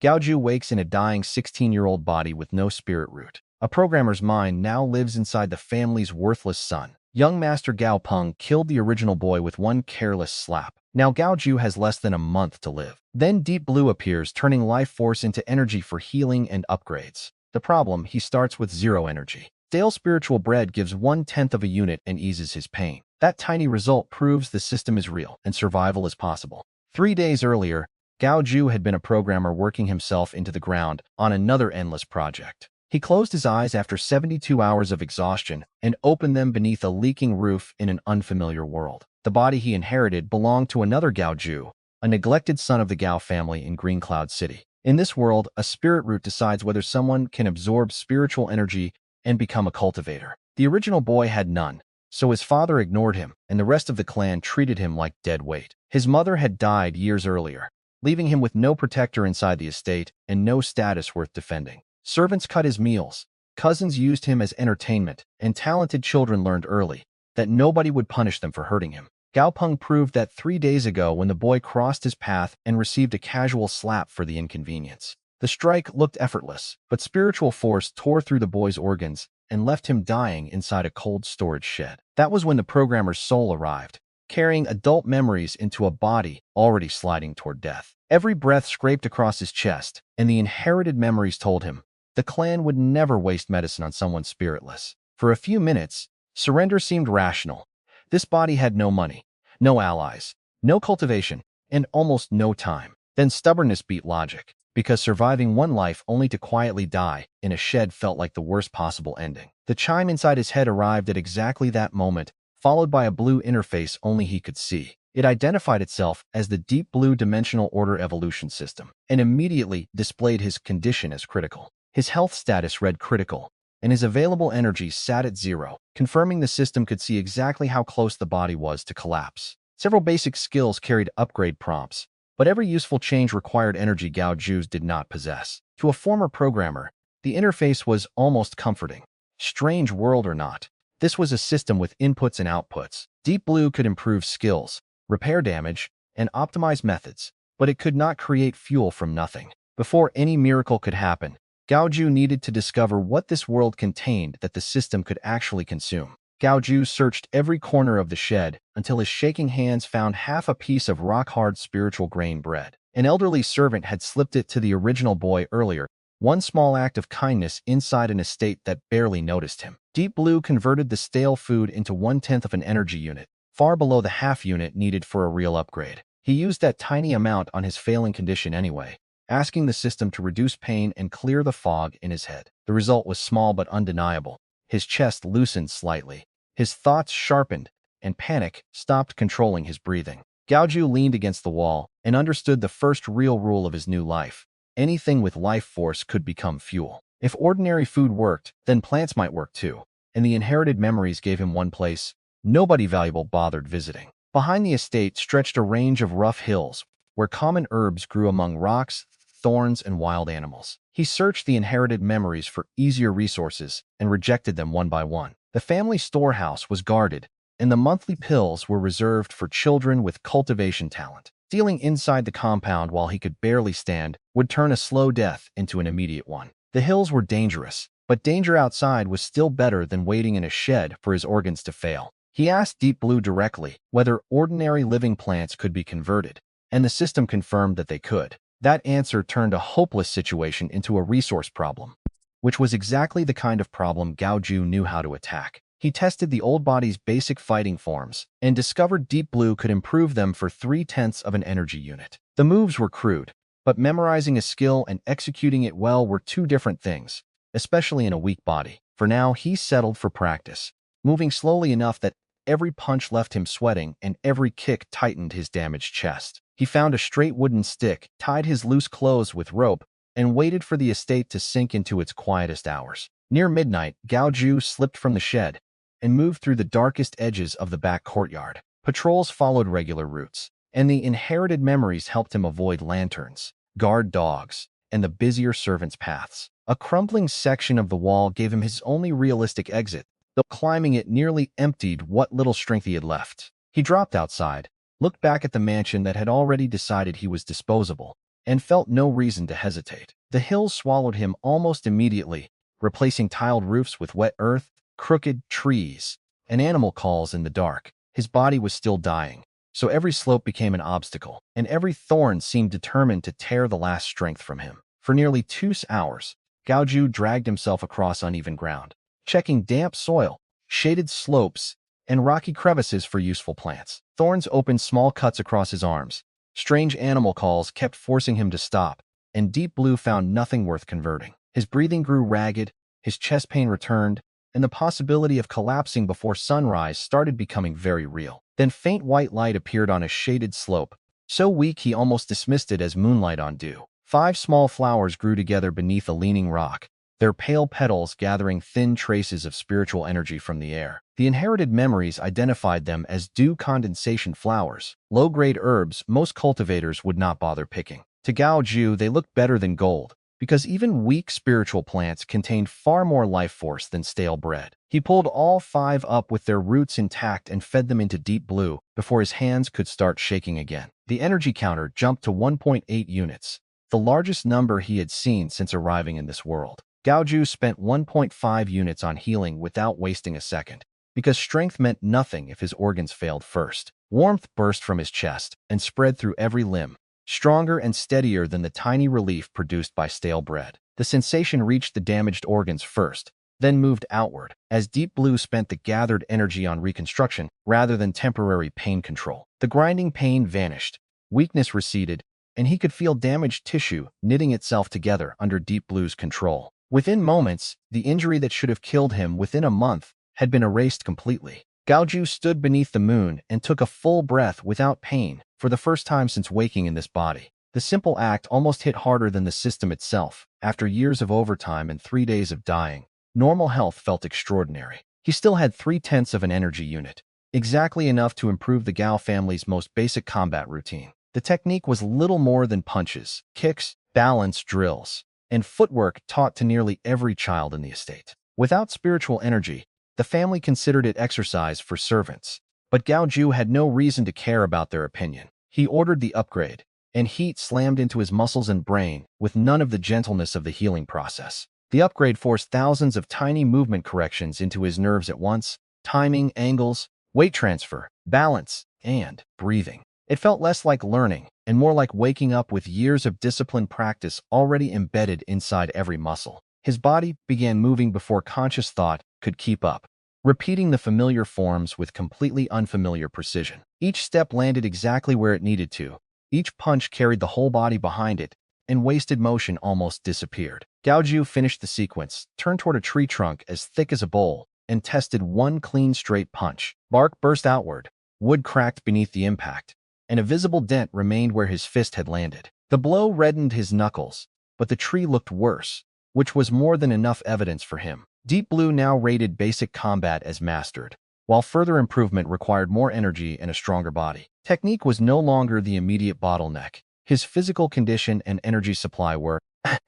Gao Jiu wakes in a dying 16-year-old body with no spirit root. A programmer's mind now lives inside the family's worthless son. Young Master Gao Peng killed the original boy with one careless slap. Now Gao Jiu has less than a month to live. Then Deep Blue appears, turning life force into energy for healing and upgrades. The problem, he starts with zero energy. Stale spiritual bread gives 1/10 of a unit and eases his pain. That tiny result proves the system is real and survival is possible. 3 days earlier, Gao Jiu had been a programmer working himself into the ground on another endless project. He closed his eyes after 72 hours of exhaustion and opened them beneath a leaking roof in an unfamiliar world. The body he inherited belonged to another Gao Jiu, a neglected son of the Gao family in Green Cloud City. In this world, a spirit root decides whether someone can absorb spiritual energy and become a cultivator. The original boy had none, so his father ignored him, and the rest of the clan treated him like dead weight. His mother had died years earlier, leaving him with no protector inside the estate and no status worth defending. Servants cut his meals, cousins used him as entertainment, and talented children learned early that nobody would punish them for hurting him. Gao Peng proved that 3 days ago when the boy crossed his path and received a casual slap for the inconvenience. The strike looked effortless, but spiritual force tore through the boy's organs and left him dying inside a cold storage shed. That was when the programmer's soul arrived, carrying adult memories into a body already sliding toward death. Every breath scraped across his chest, and the inherited memories told him the clan would never waste medicine on someone spiritless. For a few minutes, surrender seemed rational. This body had no money, no allies, no cultivation, and almost no time. Then stubbornness beat logic, because surviving one life only to quietly die in a shed felt like the worst possible ending. The chime inside his head arrived at exactly that moment, followed by a blue interface only he could see. It identified itself as the Deep Blue Dimensional Order Evolution System, and immediately displayed his condition as critical. His health status read critical, and his available energy sat at 0, confirming the system could see exactly how close the body was to collapse. Several basic skills carried upgrade prompts, but every useful change required energy Gao Jiu did not possess. To a former programmer, the interface was almost comforting. Strange world or not, this was a system with inputs and outputs. Deep Blue could improve skills, repair damage, and optimize methods, but it could not create fuel from nothing. Before any miracle could happen, Gao Jiu needed to discover what this world contained that the system could actually consume. Gao Jiu searched every corner of the shed until his shaking hands found half a piece of rock-hard spiritual grain bread. An elderly servant had slipped it to the original boy earlier, one small act of kindness inside an estate that barely noticed him. Deep Blue converted the stale food into 1/10 of an energy unit, far below the half unit needed for a real upgrade. He used that tiny amount on his failing condition anyway, asking the system to reduce pain and clear the fog in his head. The result was small but undeniable. His chest loosened slightly, his thoughts sharpened, and panic stopped controlling his breathing. Gao Jiu leaned against the wall and understood the first real rule of his new life. Anything with life force could become fuel. If ordinary food worked, then plants might work too, and the inherited memories gave him one place nobody valuable bothered visiting. Behind the estate stretched a range of rough hills, where common herbs grew among rocks, thorns, and wild animals. He searched the inherited memories for easier resources and rejected them one by one. The family storehouse was guarded, and the monthly pills were reserved for children with cultivation talent. Stealing inside the compound while he could barely stand would turn a slow death into an immediate one. The hills were dangerous, but danger outside was still better than waiting in a shed for his organs to fail. He asked Deep Blue directly whether ordinary living plants could be converted, and the system confirmed that they could. That answer turned a hopeless situation into a resource problem, which was exactly the kind of problem Gao Jiu knew how to attack. He tested the old body's basic fighting forms and discovered Deep Blue could improve them for 3/10 of an energy unit. The moves were crude, but memorizing a skill and executing it well were two different things, especially in a weak body. For now, he settled for practice, moving slowly enough that every punch left him sweating and every kick tightened his damaged chest. He found a straight wooden stick, tied his loose clothes with rope, and waited for the estate to sink into its quietest hours. Near midnight, Gao Jiu slipped from the shed and moved through the darkest edges of the back courtyard. Patrols followed regular routes, and the inherited memories helped him avoid lanterns, guard dogs, and the busier servants' paths. A crumbling section of the wall gave him his only realistic exit, though climbing it nearly emptied what little strength he had left. He dropped outside, looked back at the mansion that had already decided he was disposable, and felt no reason to hesitate. The hills swallowed him almost immediately, replacing tiled roofs with wet earth, crooked trees, and animal calls in the dark. His body was still dying, so every slope became an obstacle, and every thorn seemed determined to tear the last strength from him. For nearly 2 hours, Gao Jiu dragged himself across uneven ground, checking damp soil, shaded slopes, and rocky crevices for useful plants. Thorns opened small cuts across his arms. Strange animal calls kept forcing him to stop, and Deep Blue found nothing worth converting. His breathing grew ragged, his chest pain returned, and the possibility of collapsing before sunrise started becoming very real. Then faint white light appeared on a shaded slope, so weak he almost dismissed it as moonlight on dew. 5 small flowers grew together beneath a leaning rock, their pale petals gathering thin traces of spiritual energy from the air. The inherited memories identified them as dew condensation flowers, low-grade herbs most cultivators would not bother picking. To Gao Jiu, they looked better than gold, because even weak spiritual plants contained far more life force than stale bread. He pulled all 5 up with their roots intact and fed them into Deep Blue before his hands could start shaking again. The energy counter jumped to 1.8 units, the largest number he had seen since arriving in this world. Gao Jiu spent 1.5 units on healing without wasting a second, because strength meant nothing if his organs failed first. Warmth burst from his chest and spread through every limb, stronger and steadier than the tiny relief produced by stale bread. The sensation reached the damaged organs first, then moved outward, as Deep Blue spent the gathered energy on reconstruction rather than temporary pain control. The grinding pain vanished, weakness receded, and he could feel damaged tissue knitting itself together under Deep Blue's control. Within moments, the injury that should have killed him within a month had been erased completely. Gao Jiu stood beneath the moon and took a full breath without pain for the first time since waking in this body. The simple act almost hit harder than the system itself. After years of overtime and 3 days of dying, normal health felt extraordinary. He still had 3/10 of an energy unit, exactly enough to improve the Gao family's most basic combat routine. The technique was little more than punches, kicks, balance drills, and footwork taught to nearly every child in the estate. Without spiritual energy, the family considered it exercise for servants. But Gao Jiu had no reason to care about their opinion. He ordered the upgrade, and heat slammed into his muscles and brain with none of the gentleness of the healing process. The upgrade forced thousands of tiny movement corrections into his nerves at once: timing, angles, weight transfer, balance, and breathing. It felt less like learning and more like waking up with years of disciplined practice already embedded inside every muscle. His body began moving before conscious thought could keep up, repeating the familiar forms with completely unfamiliar precision. Each step landed exactly where it needed to. Each punch carried the whole body behind it, and wasted motion almost disappeared. Gao Jiu finished the sequence, turned toward a tree trunk as thick as a bowl, and tested one clean straight punch. Bark burst outward, wood cracked beneath the impact, and a visible dent remained where his fist had landed. The blow reddened his knuckles, but the tree looked worse, which was more than enough evidence for him. Deep Blue now rated basic combat as mastered, while further improvement required more energy and a stronger body. Technique was no longer the immediate bottleneck. His physical condition and energy supply were.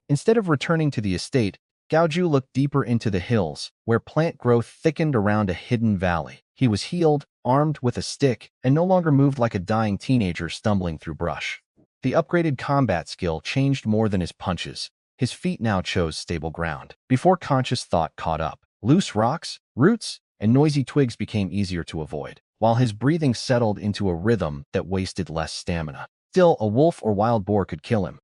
Instead of returning to the estate, Gao Jiu looked deeper into the hills, where plant growth thickened around a hidden valley. He was healed, armed with a stick, and no longer moved like a dying teenager stumbling through brush. The upgraded combat skill changed more than his punches. His feet now chose stable ground. Before conscious thought caught up, loose rocks, roots, and noisy twigs became easier to avoid, while his breathing settled into a rhythm that wasted less stamina. Still, a wolf or wild boar could kill him,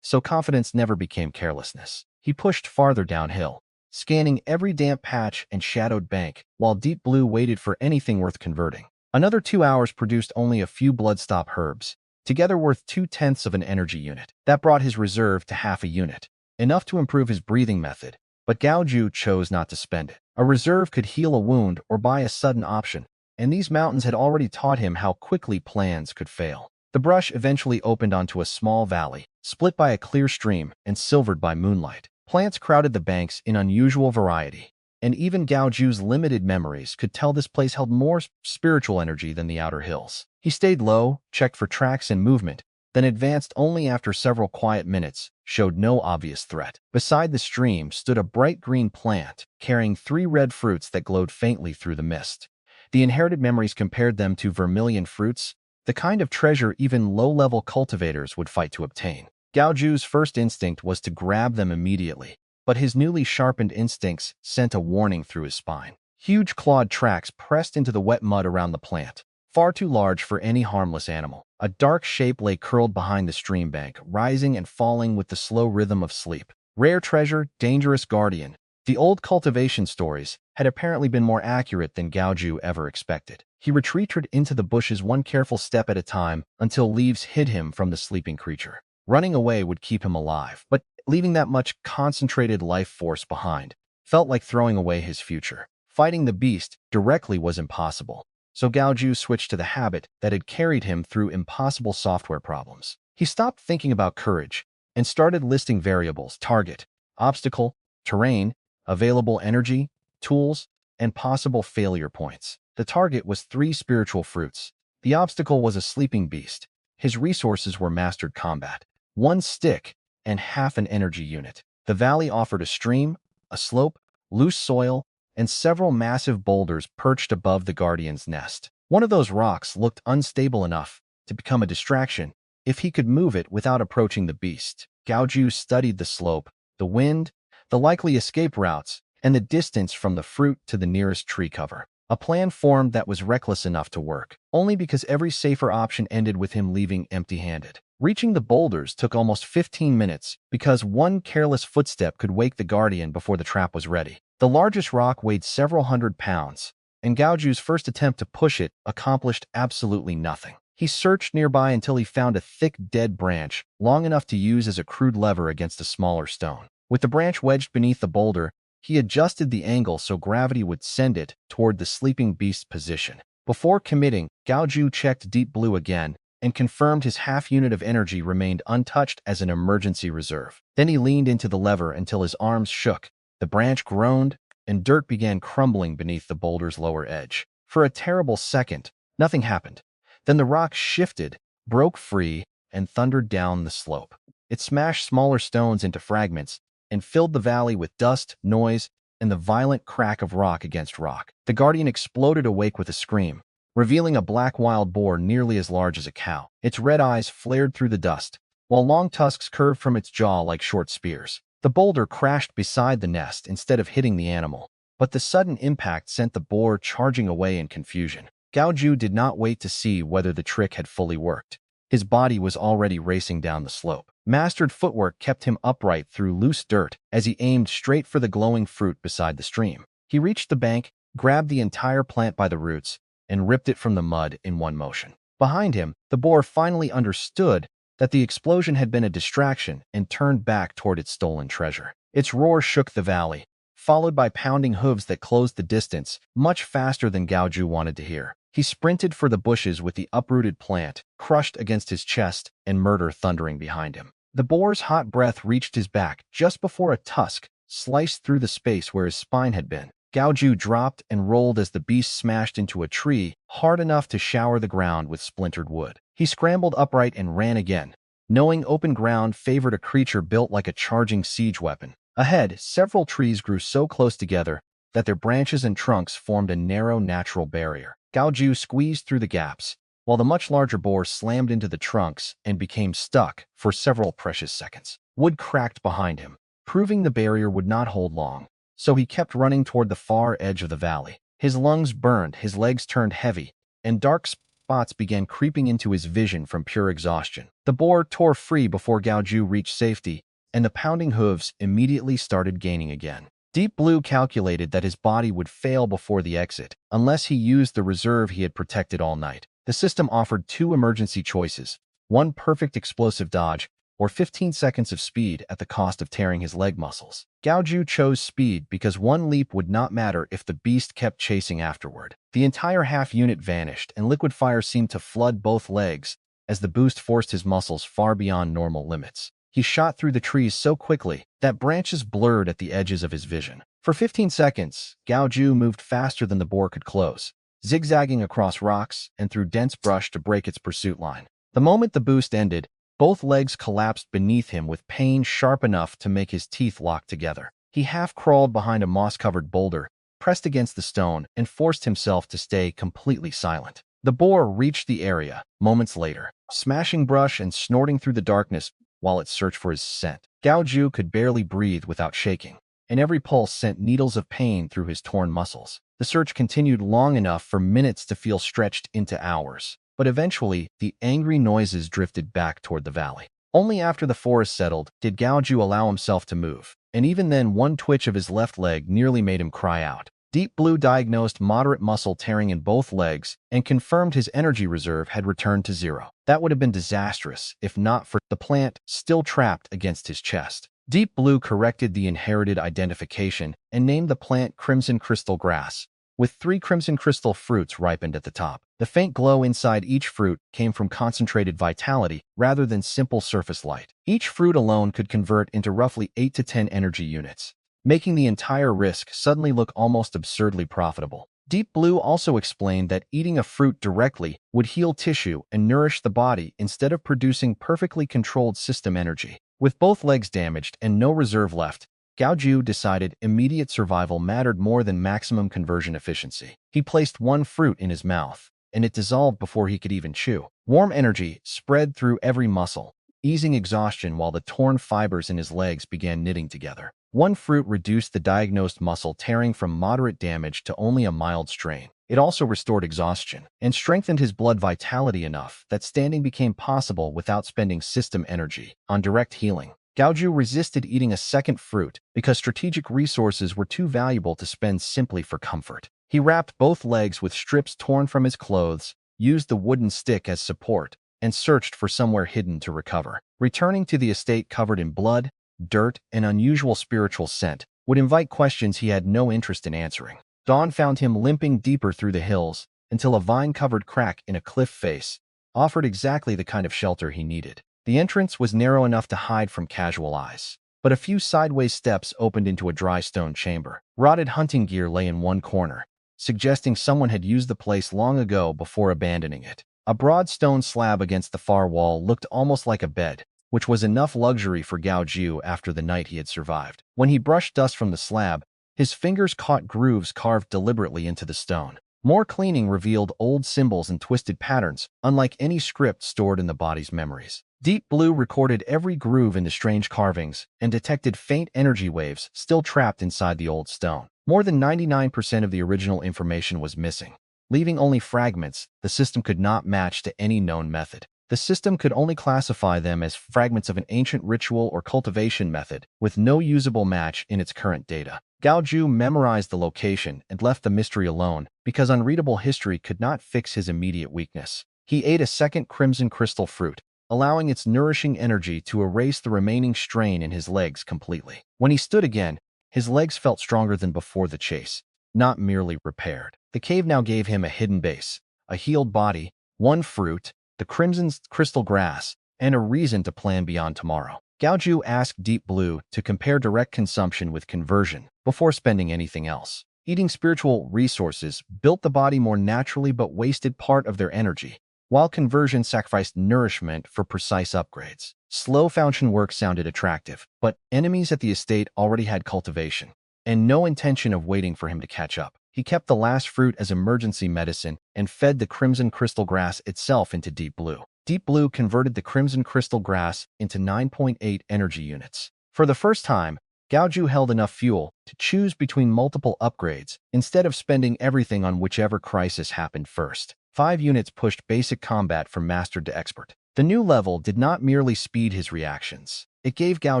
so confidence never became carelessness. He pushed farther downhill, scanning every damp patch and shadowed bank, while Deep Blue waited for anything worth converting. Another 2 hours produced only a few bloodstop herbs, together worth 2/10 of an energy unit. That brought his reserve to half a unit, enough to improve his breathing method, but Gao Jiu chose not to spend it. A reserve could heal a wound or buy a sudden option, and these mountains had already taught him how quickly plans could fail. The brush eventually opened onto a small valley, split by a clear stream and silvered by moonlight. Plants crowded the banks in unusual variety, and even Gao Jiu's limited memories could tell this place held more spiritual energy than the outer hills. He stayed low, checked for tracks and movement, then advanced only after several quiet minutes, showed no obvious threat. Beside the stream stood a bright green plant, carrying 3 red fruits that glowed faintly through the mist. The inherited memories compared them to vermilion fruits, the kind of treasure even low-level cultivators would fight to obtain. Gao Jiu's first instinct was to grab them immediately, but his newly sharpened instincts sent a warning through his spine. Huge clawed tracks pressed into the wet mud around the plant, far too large for any harmless animal. A dark shape lay curled behind the stream bank, rising and falling with the slow rhythm of sleep. Rare treasure, dangerous guardian. The old cultivation stories had apparently been more accurate than Gao Jiu ever expected. He retreated into the bushes one careful step at a time until leaves hid him from the sleeping creature. Running away would keep him alive, but leaving that much concentrated life force behind felt like throwing away his future. Fighting the beast directly was impossible, so Gao Jiu switched to the habit that had carried him through impossible software problems. He stopped thinking about courage and started listing variables: target, obstacle, terrain, available energy, tools, and possible failure points. The target was 3 spiritual fruits. The obstacle was a sleeping beast. His resources were mastered combat, 1 stick, and half an energy unit. The valley offered a stream, a slope, loose soil, and several massive boulders perched above the guardian's nest. One of those rocks looked unstable enough to become a distraction if he could move it without approaching the beast. Gao Jiu studied the slope, the wind, the likely escape routes, and the distance from the fruit to the nearest tree cover. A plan formed that was reckless enough to work, only because every safer option ended with him leaving empty-handed. Reaching the boulders took almost 15 minutes because one careless footstep could wake the guardian before the trap was ready. The largest rock weighed several hundred pounds, and Gao Jiu's first attempt to push it accomplished absolutely nothing. He searched nearby until he found a thick, dead branch, long enough to use as a crude lever against a smaller stone. With the branch wedged beneath the boulder, he adjusted the angle so gravity would send it toward the sleeping beast's position. Before committing, Gao Jiu checked Deep Blue again and confirmed his half unit of energy remained untouched as an emergency reserve. Then he leaned into the lever until his arms shook. The branch groaned, and dirt began crumbling beneath the boulder's lower edge. For a terrible second, nothing happened. Then the rock shifted, broke free, and thundered down the slope. It smashed smaller stones into fragments and filled the valley with dust, noise, and the violent crack of rock against rock. The guardian exploded awake with a scream, revealing a black wild boar nearly as large as a cow. Its red eyes flared through the dust, while long tusks curved from its jaw like short spears. The boulder crashed beside the nest instead of hitting the animal, but the sudden impact sent the boar charging away in confusion. Gao Jiu did not wait to see whether the trick had fully worked. His body was already racing down the slope. Mastered footwork kept him upright through loose dirt as he aimed straight for the glowing fruit beside the stream. He reached the bank, grabbed the entire plant by the roots, and ripped it from the mud in one motion. Behind him, the boar finally understood that the explosion had been a distraction and turned back toward its stolen treasure. Its roar shook the valley, followed by pounding hooves that closed the distance much faster than Gao Jiu wanted to hear. He sprinted for the bushes with the uprooted plant crushed against his chest and murder thundering behind him. The boar's hot breath reached his back just before a tusk sliced through the space where his spine had been. Gao Jiu dropped and rolled as the beast smashed into a tree hard enough to shower the ground with splintered wood. He scrambled upright and ran again, knowing open ground favored a creature built like a charging siege weapon. Ahead, several trees grew so close together that their branches and trunks formed a narrow natural barrier. Gao Jiu squeezed through the gaps, while the much larger boar slammed into the trunks and became stuck for several precious seconds. Wood cracked behind him, proving the barrier would not hold long, so he kept running toward the far edge of the valley. His lungs burned, his legs turned heavy, and dark spots began creeping into his vision from pure exhaustion. The boar tore free before Gao Jiu reached safety, and the pounding hooves immediately started gaining again. Deep Blue calculated that his body would fail before the exit, unless he used the reserve he had protected all night. The system offered 2 emergency choices: 1 perfect explosive dodge, or 15 seconds of speed at the cost of tearing his leg muscles. Gao Jiu chose speed because 1 leap would not matter if the beast kept chasing afterward. The entire half unit vanished, and liquid fire seemed to flood both legs as the boost forced his muscles far beyond normal limits. He shot through the trees so quickly that branches blurred at the edges of his vision. For 15 seconds, Gao Jiu moved faster than the boar could close, zigzagging across rocks and through dense brush to break its pursuit line. The moment the boost ended, both legs collapsed beneath him with pain sharp enough to make his teeth lock together. He half-crawled behind a moss-covered boulder, pressed against the stone, and forced himself to stay completely silent. The boar reached the area moments later, smashing brush and snorting through the darkness while it searched for his scent. Gao Jiu could barely breathe without shaking, and every pulse sent needles of pain through his torn muscles. The search continued long enough for minutes to feel stretched into hours. But eventually, the angry noises drifted back toward the valley. Only after the forest settled did Gao Jiu allow himself to move, and even then one twitch of his left leg nearly made him cry out. Deep Blue diagnosed moderate muscle tearing in both legs and confirmed his energy reserve had returned to zero. That would have been disastrous if not for the plant still trapped against his chest. Deep Blue corrected the inherited identification and named the plant Crimson Crystal Grass, with 3 crimson crystal fruits ripened at the top. The faint glow inside each fruit came from concentrated vitality rather than simple surface light. Each fruit alone could convert into roughly 8 to 10 energy units, making the entire risk suddenly look almost absurdly profitable. Deep Blue also explained that eating a fruit directly would heal tissue and nourish the body instead of producing perfectly controlled system energy. With both legs damaged and no reserve left, Gao Jiu decided immediate survival mattered more than maximum conversion efficiency. He placed one fruit in his mouth, and it dissolved before he could even chew. Warm energy spread through every muscle, easing exhaustion while the torn fibers in his legs began knitting together. One fruit reduced the diagnosed muscle tearing from moderate damage to only a mild strain. It also restored exhaustion and strengthened his blood vitality enough that standing became possible without spending system energy on direct healing. Gao Jiu resisted eating a second fruit because strategic resources were too valuable to spend simply for comfort. He wrapped both legs with strips torn from his clothes, used the wooden stick as support, and searched for somewhere hidden to recover. Returning to the estate covered in blood, dirt, and unusual spiritual scent would invite questions he had no interest in answering. Dawn found him limping deeper through the hills until a vine-covered crack in a cliff face offered exactly the kind of shelter he needed. The entrance was narrow enough to hide from casual eyes, but a few sideways steps opened into a dry stone chamber. Rotted hunting gear lay in one corner, suggesting someone had used the place long ago before abandoning it. A broad stone slab against the far wall looked almost like a bed, which was enough luxury for Gao Jiu after the night he had survived. When he brushed dust from the slab, his fingers caught grooves carved deliberately into the stone. More cleaning revealed old symbols and twisted patterns, unlike any script stored in the body's memories. Deep Blue recorded every groove in the strange carvings and detected faint energy waves still trapped inside the old stone. More than 99% of the original information was missing, leaving only fragments the system could not match to any known method. The system could only classify them as fragments of an ancient ritual or cultivation method, with no usable match in its current data. Gao Jiu memorized the location and left the mystery alone because unreadable history could not fix his immediate weakness. He ate a second crimson crystal fruit, allowing its nourishing energy to erase the remaining strain in his legs completely. When he stood again, his legs felt stronger than before the chase, not merely repaired. The cave now gave him a hidden base, a healed body, one fruit, the crimson crystal grass, and a reason to plan beyond tomorrow. Gao Jiu asked Deep Blue to compare direct consumption with conversion before spending anything else. Eating spiritual resources built the body more naturally but wasted part of their energy, while conversion sacrificed nourishment for precise upgrades. Slow fountain work sounded attractive, but enemies at the estate already had cultivation, and no intention of waiting for him to catch up. He kept the last fruit as emergency medicine and fed the crimson crystal grass itself into Deep Blue. Deep Blue converted the crimson crystal grass into 9.8 energy units. For the first time, Gao Jiu held enough fuel to choose between multiple upgrades instead of spending everything on whichever crisis happened first. 5 units pushed basic combat from master to expert. The new level did not merely speed his reactions. It gave Gao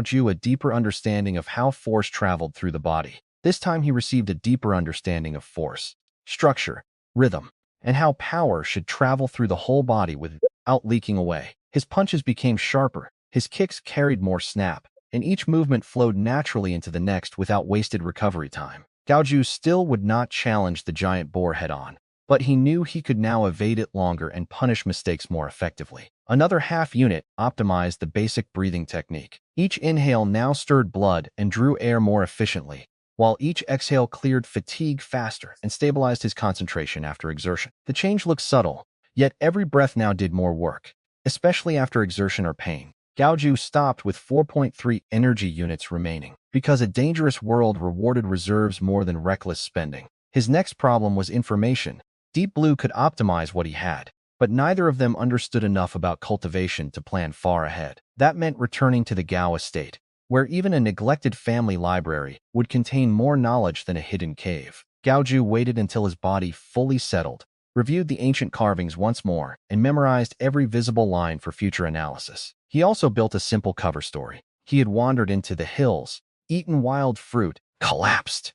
Jiu a deeper understanding of how force traveled through the body. This time he received a deeper understanding of force, structure, rhythm, and how power should travel through the whole body without leaking away. His punches became sharper, his kicks carried more snap, and each movement flowed naturally into the next without wasted recovery time. Gao Jiu still would not challenge the giant boar head-on, but he knew he could now evade it longer and punish mistakes more effectively. Another half unit optimized the basic breathing technique. Each inhale now stirred blood and drew air more efficiently, while each exhale cleared fatigue faster and stabilized his concentration after exertion. The change looked subtle, yet every breath now did more work, especially after exertion or pain. Gao Jiu stopped with 4.3 energy units remaining, because a dangerous world rewarded reserves more than reckless spending. His next problem was information. Deep Blue could optimize what he had, but neither of them understood enough about cultivation to plan far ahead. That meant returning to the Gao estate, where even a neglected family library would contain more knowledge than a hidden cave. Gao Jiu waited until his body fully settled, reviewed the ancient carvings once more, and memorized every visible line for future analysis. He also built a simple cover story. He had wandered into the hills, eaten wild fruit, collapsed,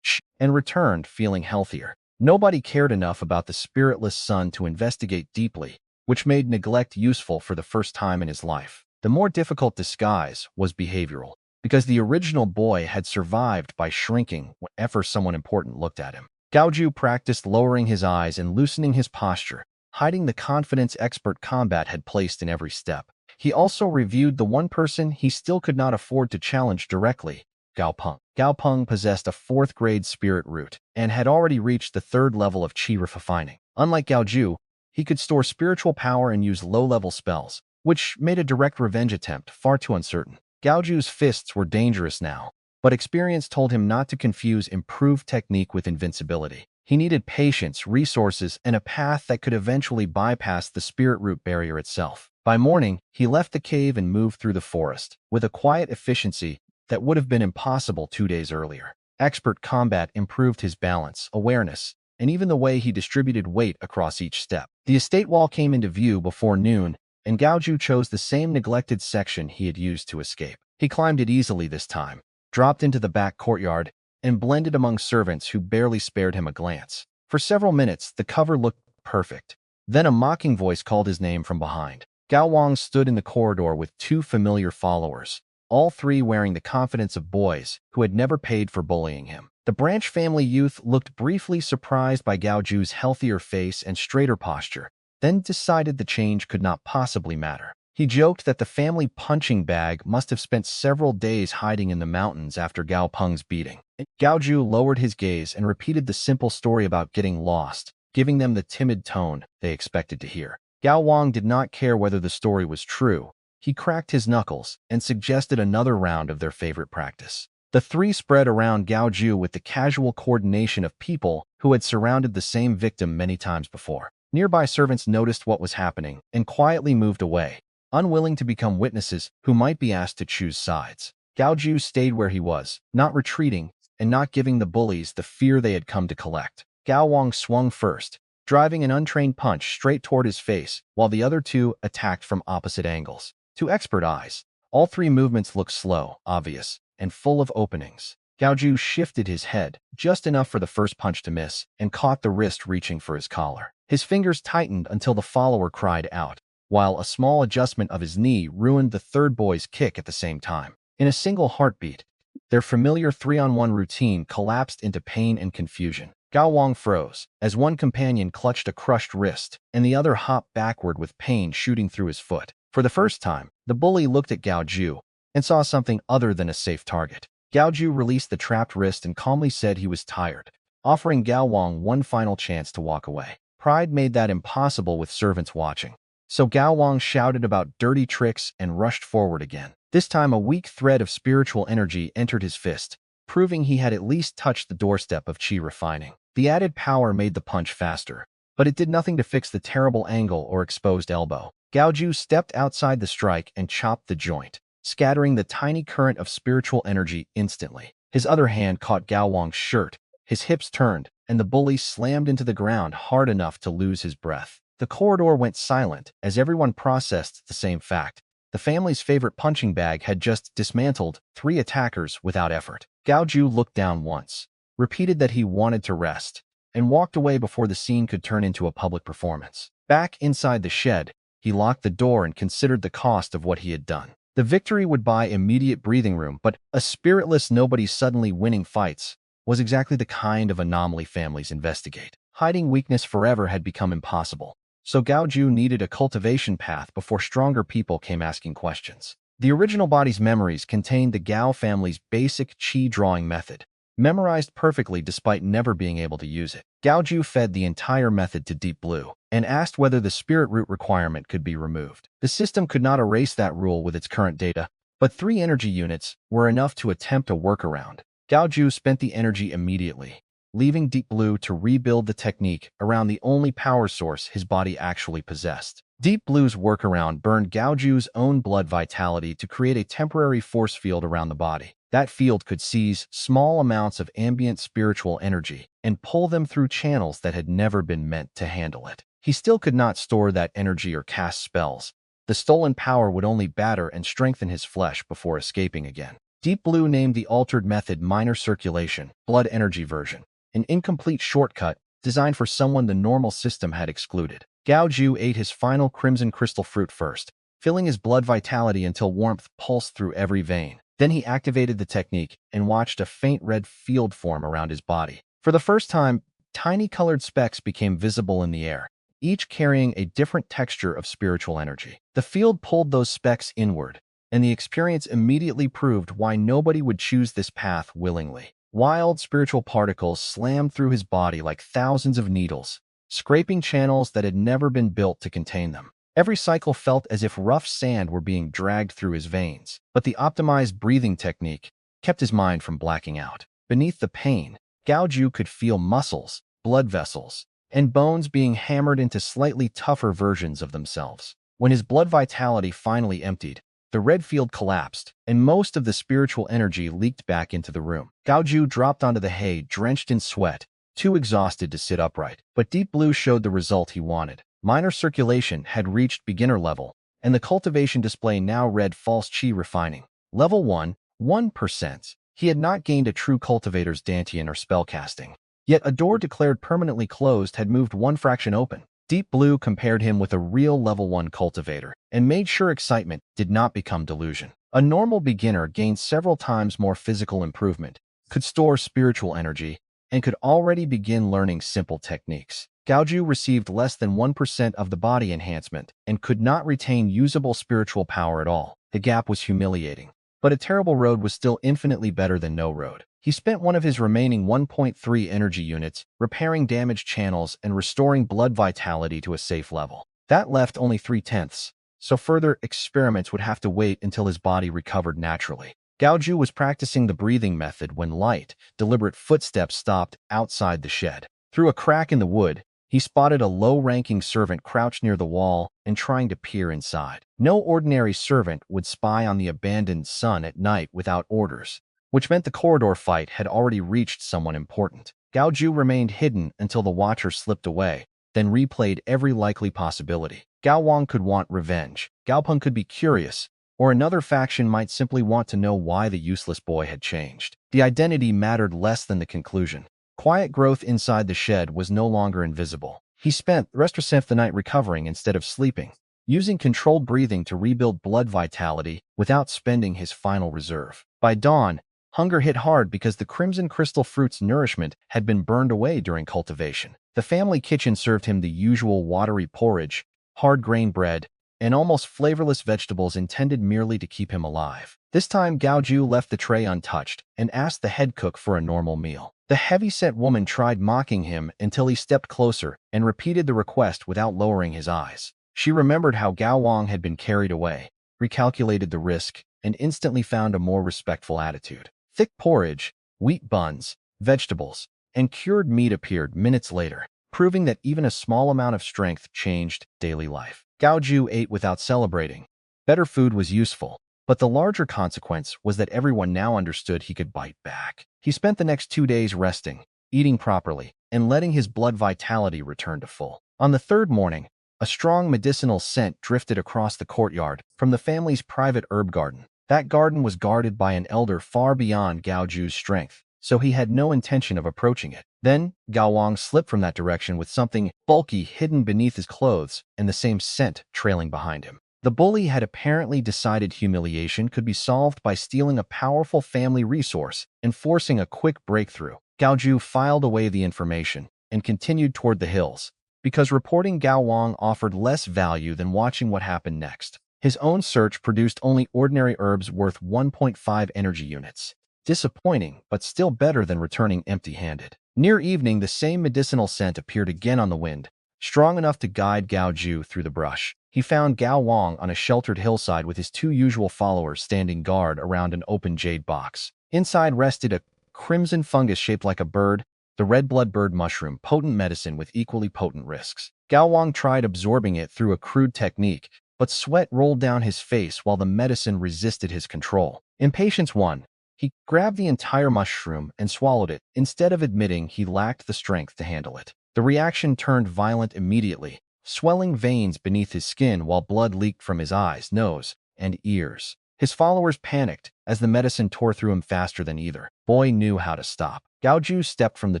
and returned feeling healthier. Nobody cared enough about the spiritless son to investigate deeply, which made neglect useful for the first time in his life. The more difficult disguise was behavioral, because the original boy had survived by shrinking whenever someone important looked at him. Gao Jiu practiced lowering his eyes and loosening his posture, hiding the confidence expert combat had placed in every step. He also reviewed the one person he still could not afford to challenge directly, Gao Peng. Gao Peng possessed a 4th-grade spirit root and had already reached the 3rd level of chi refining. Unlike Gao Jiu, he could store spiritual power and use low-level spells, which made a direct revenge attempt far too uncertain. Gao Jiu's fists were dangerous now, but experience told him not to confuse improved technique with invincibility. He needed patience, resources, and a path that could eventually bypass the spirit root barrier itself. By morning, he left the cave and moved through the forest, with a quiet efficiency that would have been impossible 2 days earlier. Expert combat improved his balance, awareness, and even the way he distributed weight across each step. The estate wall came into view before noon, and Gao Jiu chose the same neglected section he had used to escape. He climbed it easily this time, dropped into the back courtyard, and blended among servants who barely spared him a glance. For several minutes, the cover looked perfect. Then a mocking voice called his name from behind. Gao Wang stood in the corridor with 2 familiar followers, all 3 wearing the confidence of boys who had never paid for bullying him. The Branch family youth looked briefly surprised by Gao Jiu's healthier face and straighter posture, then decided the change could not possibly matter. He joked that the family punching bag must have spent several days hiding in the mountains after Gao Peng's beating. Gao Jiu lowered his gaze and repeated the simple story about getting lost, giving them the timid tone they expected to hear. Gao Wang did not care whether the story was true. He cracked his knuckles and suggested another round of their favorite practice. The 3 spread around Gao Jiu with the casual coordination of people who had surrounded the same victim many times before. Nearby servants noticed what was happening and quietly moved away, unwilling to become witnesses who might be asked to choose sides. Gao Jiu stayed where he was, not retreating and not giving the bullies the fear they had come to collect. Gao Wang swung first, driving an untrained punch straight toward his face, while the other 2 attacked from opposite angles. To expert eyes, all 3 movements looked slow, obvious, and full of openings. Gao Jiu shifted his head, just enough for the first punch to miss, and caught the wrist reaching for his collar. His fingers tightened until the follower cried out, while a small adjustment of his knee ruined the 3rd boy's kick at the same time. In a single heartbeat, their familiar 3-on-1 routine collapsed into pain and confusion. Gao Wang froze, as one companion clutched a crushed wrist, and the other hopped backward with pain shooting through his foot. For the first time, the bully looked at Gao Jiu and saw something other than a safe target. Gao Jiu released the trapped wrist and calmly said he was tired, offering Gao Wang one final chance to walk away. Pride made that impossible with servants watching. So Gao Wang shouted about dirty tricks and rushed forward again. This time a weak thread of spiritual energy entered his fist, proving he had at least touched the doorstep of chi refining. The added power made the punch faster, but it did nothing to fix the terrible angle or exposed elbow. Gao Jiu stepped outside the strike and chopped the joint, scattering the tiny current of spiritual energy instantly. His other hand caught Gao Wang's shirt, his hips turned, and the bully slammed into the ground hard enough to lose his breath. The corridor went silent as everyone processed the same fact. The family's favorite punching bag had just dismantled 3 attackers without effort. Gao Jiu looked down once, repeated that he wanted to rest, and walked away before the scene could turn into a public performance. Back inside the shed, he locked the door and considered the cost of what he had done. The victory would buy immediate breathing room, but a spiritless nobody suddenly winning fights was exactly the kind of anomaly families investigate. Hiding weakness forever had become impossible, so Gao Jiu needed a cultivation path before stronger people came asking questions. The original body's memories contained the Gao family's basic chi drawing method, memorized perfectly despite never being able to use it. Gao Jiu fed the entire method to Deep Blue and asked whether the spirit root requirement could be removed. The system could not erase that rule with its current data, but 3 energy units were enough to attempt a workaround. Gao Jiu spent the energy immediately, leaving Deep Blue to rebuild the technique around the only power source his body actually possessed. Deep Blue's workaround burned Gao Jiu's own blood vitality to create a temporary force field around the body. That field could seize small amounts of ambient spiritual energy and pull them through channels that had never been meant to handle it. He still could not store that energy or cast spells. The stolen power would only batter and strengthen his flesh before escaping again. Deep Blue named the altered method minor circulation, blood energy version, an incomplete shortcut designed for someone the normal system had excluded. Gao Jiu ate his final crimson crystal fruit first, filling his blood vitality until warmth pulsed through every vein. Then he activated the technique and watched a faint red field form around his body. For the first time, tiny colored specks became visible in the air, each carrying a different texture of spiritual energy. The field pulled those specks inward, and the experience immediately proved why nobody would choose this path willingly. Wild spiritual particles slammed through his body like thousands of needles, scraping channels that had never been built to contain them. Every cycle felt as if rough sand were being dragged through his veins, but the optimized breathing technique kept his mind from blacking out. Beneath the pain, Gao Jiu could feel muscles, blood vessels, and bones being hammered into slightly tougher versions of themselves. When his blood vitality finally emptied, the red field collapsed, and most of the spiritual energy leaked back into the room. Gao Jiu dropped onto the hay, drenched in sweat, too exhausted to sit upright. But Deep Blue showed the result he wanted. Minor circulation had reached beginner level, and the cultivation display now read false chi refining. Level 1, 1%. He had not gained a true cultivator's dantian or spellcasting. Yet a door declared permanently closed had moved one fraction open. Deep Blue compared him with a real level 1 cultivator and made sure excitement did not become delusion. A normal beginner gained several times more physical improvement, could store spiritual energy, and could already begin learning simple techniques. Gao Jiu received less than 1% of the body enhancement and could not retain usable spiritual power at all. The gap was humiliating. But a terrible road was still infinitely better than no road. He spent one of his remaining 1.3 energy units repairing damaged channels and restoring blood vitality to a safe level. That left only 3/10, so further experiments would have to wait until his body recovered naturally. Gao Jiu was practicing the breathing method when light, deliberate footsteps stopped outside the shed. Through a crack in the wood, he spotted a low-ranking servant crouched near the wall and trying to peer inside. No ordinary servant would spy on the abandoned son at night without orders, which meant the corridor fight had already reached someone important. Gao Jiu remained hidden until the watcher slipped away, then replayed every likely possibility. Gao Wang could want revenge, Gao Peng could be curious, or another faction might simply want to know why the useless boy had changed. The identity mattered less than the conclusion. Quiet growth inside the shed was no longer invisible. He spent the rest of the night recovering instead of sleeping, using controlled breathing to rebuild blood vitality without spending his final reserve. By dawn, hunger hit hard because the crimson crystal fruit's nourishment had been burned away during cultivation. The family kitchen served him the usual watery porridge, hard grain bread, and almost flavorless vegetables intended merely to keep him alive. This time, Gao Jiu left the tray untouched and asked the head cook for a normal meal. The heavy-set woman tried mocking him until he stepped closer and repeated the request without lowering his eyes. She remembered how Gao Wang had been carried away, recalculated the risk, and instantly found a more respectful attitude. Thick porridge, wheat buns, vegetables, and cured meat appeared minutes later, proving that even a small amount of strength changed daily life. Gao Jiu ate without celebrating. Better food was useful, but the larger consequence was that everyone now understood he could bite back. He spent the next 2 days resting, eating properly, and letting his blood vitality return to full. On the third morning, a strong medicinal scent drifted across the courtyard from the family's private herb garden. That garden was guarded by an elder far beyond Gao Jiu's strength, so he had no intention of approaching it. Then, Gao Wang slipped from that direction with something bulky hidden beneath his clothes and the same scent trailing behind him. The bully had apparently decided humiliation could be solved by stealing a powerful family resource and forcing a quick breakthrough. Gao Jiu filed away the information and continued toward the hills, because reporting Gao Wang offered less value than watching what happened next. His own search produced only ordinary herbs worth 1.5 energy units. Disappointing, but still better than returning empty-handed. Near evening, the same medicinal scent appeared again on the wind, strong enough to guide Gao Jiu through the brush. He found Gao Wang on a sheltered hillside with his 2 usual followers standing guard around an open jade box. Inside rested a crimson fungus shaped like a bird, the red blood bird mushroom, potent medicine with equally potent risks. Gao Wang tried absorbing it through a crude technique, but sweat rolled down his face while the medicine resisted his control. Impatience won. He grabbed the entire mushroom and swallowed it, instead of admitting he lacked the strength to handle it. The reaction turned violent immediately, swelling veins beneath his skin while blood leaked from his eyes, nose, and ears. His followers panicked as the medicine tore through him faster than either boy knew how to stop. Gao Jiu stepped from the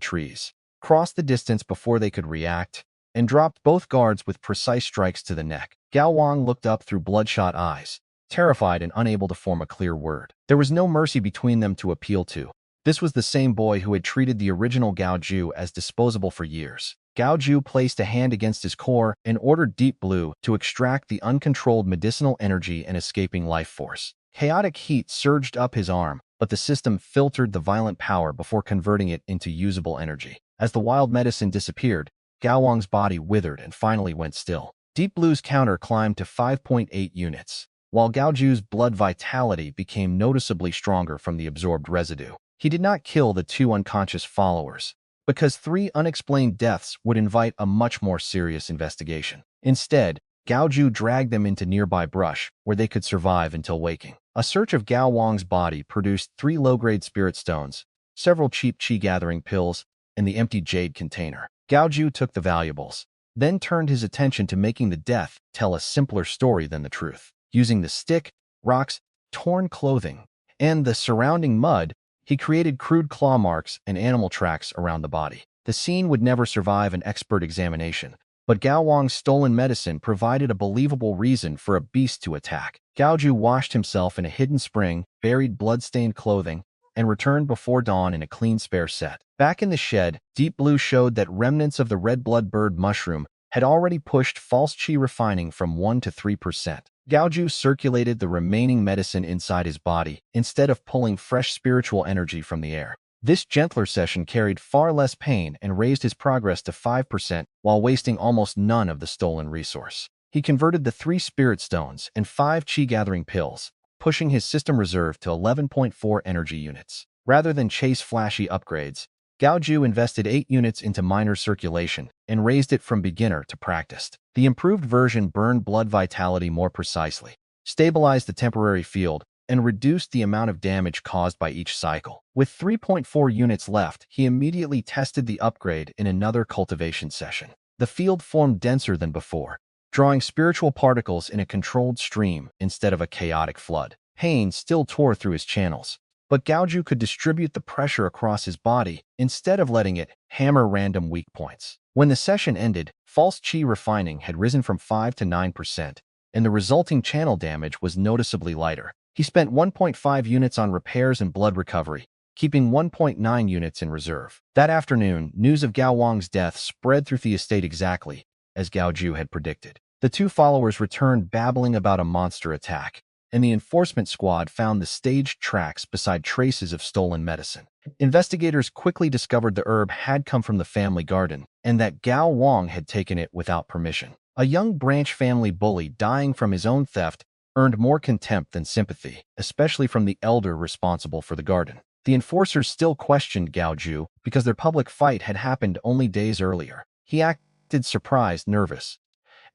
trees, crossed the distance before they could react, and dropped both guards with precise strikes to the neck. Gao Wang looked up through bloodshot eyes, terrified and unable to form a clear word. There was no mercy between them to appeal to. This was the same boy who had treated the original Gao Jiu as disposable for years. Gao Jiu placed a hand against his core and ordered Deep Blue to extract the uncontrolled medicinal energy and escaping life force. Chaotic heat surged up his arm, but the system filtered the violent power before converting it into usable energy. As the wild medicine disappeared, Gao Wang's body withered and finally went still. Deep Blue's counter climbed to 5.8 units, while Gao Jiu's blood vitality became noticeably stronger from the absorbed residue. He did not kill the two unconscious followers, because 3 unexplained deaths would invite a much more serious investigation. Instead, Gao Jiu dragged them into nearby brush, where they could survive until waking. A search of Gao Wang's body produced 3 low-grade spirit stones, several cheap chi-gathering pills, and the empty jade container. Gao Jiu took the valuables, then turned his attention to making the death tell a simpler story than the truth. Using the stick, rocks, torn clothing, and the surrounding mud, he created crude claw marks and animal tracks around the body. The scene would never survive an expert examination, but Gao Wang's stolen medicine provided a believable reason for a beast to attack. Gao Jiu washed himself in a hidden spring, buried blood-stained clothing, and returned before dawn in a clean spare set. Back in the shed, Deep Blue showed that remnants of the red blood bird mushroom had already pushed false chi refining from 1 to 3%. Gao Jiu circulated the remaining medicine inside his body, instead of pulling fresh spiritual energy from the air. This gentler session carried far less pain and raised his progress to 5% while wasting almost none of the stolen resource. He converted the 3 spirit stones and 5 chi-gathering pills, pushing his system reserve to 11.4 energy units. Rather than chase flashy upgrades, Gao Jiu invested 8 units into minor circulation and raised it from beginner to practiced. The improved version burned blood vitality more precisely, stabilized the temporary field, and reduced the amount of damage caused by each cycle. With 3.4 units left, he immediately tested the upgrade in another cultivation session. The field formed denser than before, drawing spiritual particles in a controlled stream instead of a chaotic flood. Pain still tore through his channels, but Gao Jiu could distribute the pressure across his body instead of letting it hammer random weak points. When the session ended, false chi refining had risen from 5 to 9%, and the resulting channel damage was noticeably lighter. He spent 1.5 units on repairs and blood recovery, keeping 1.9 units in reserve. That afternoon, news of Gao Wang's death spread through the estate exactly as Gao Jiu had predicted. The 2 followers returned babbling about a monster attack, and the enforcement squad found the staged tracks beside traces of stolen medicine. Investigators quickly discovered the herb had come from the family garden, and that Gao Wang had taken it without permission. A young branch family bully dying from his own theft earned more contempt than sympathy, especially from the elder responsible for the garden. The enforcers still questioned Gao Jiu because their public fight had happened only days earlier. He acted surprised, nervous,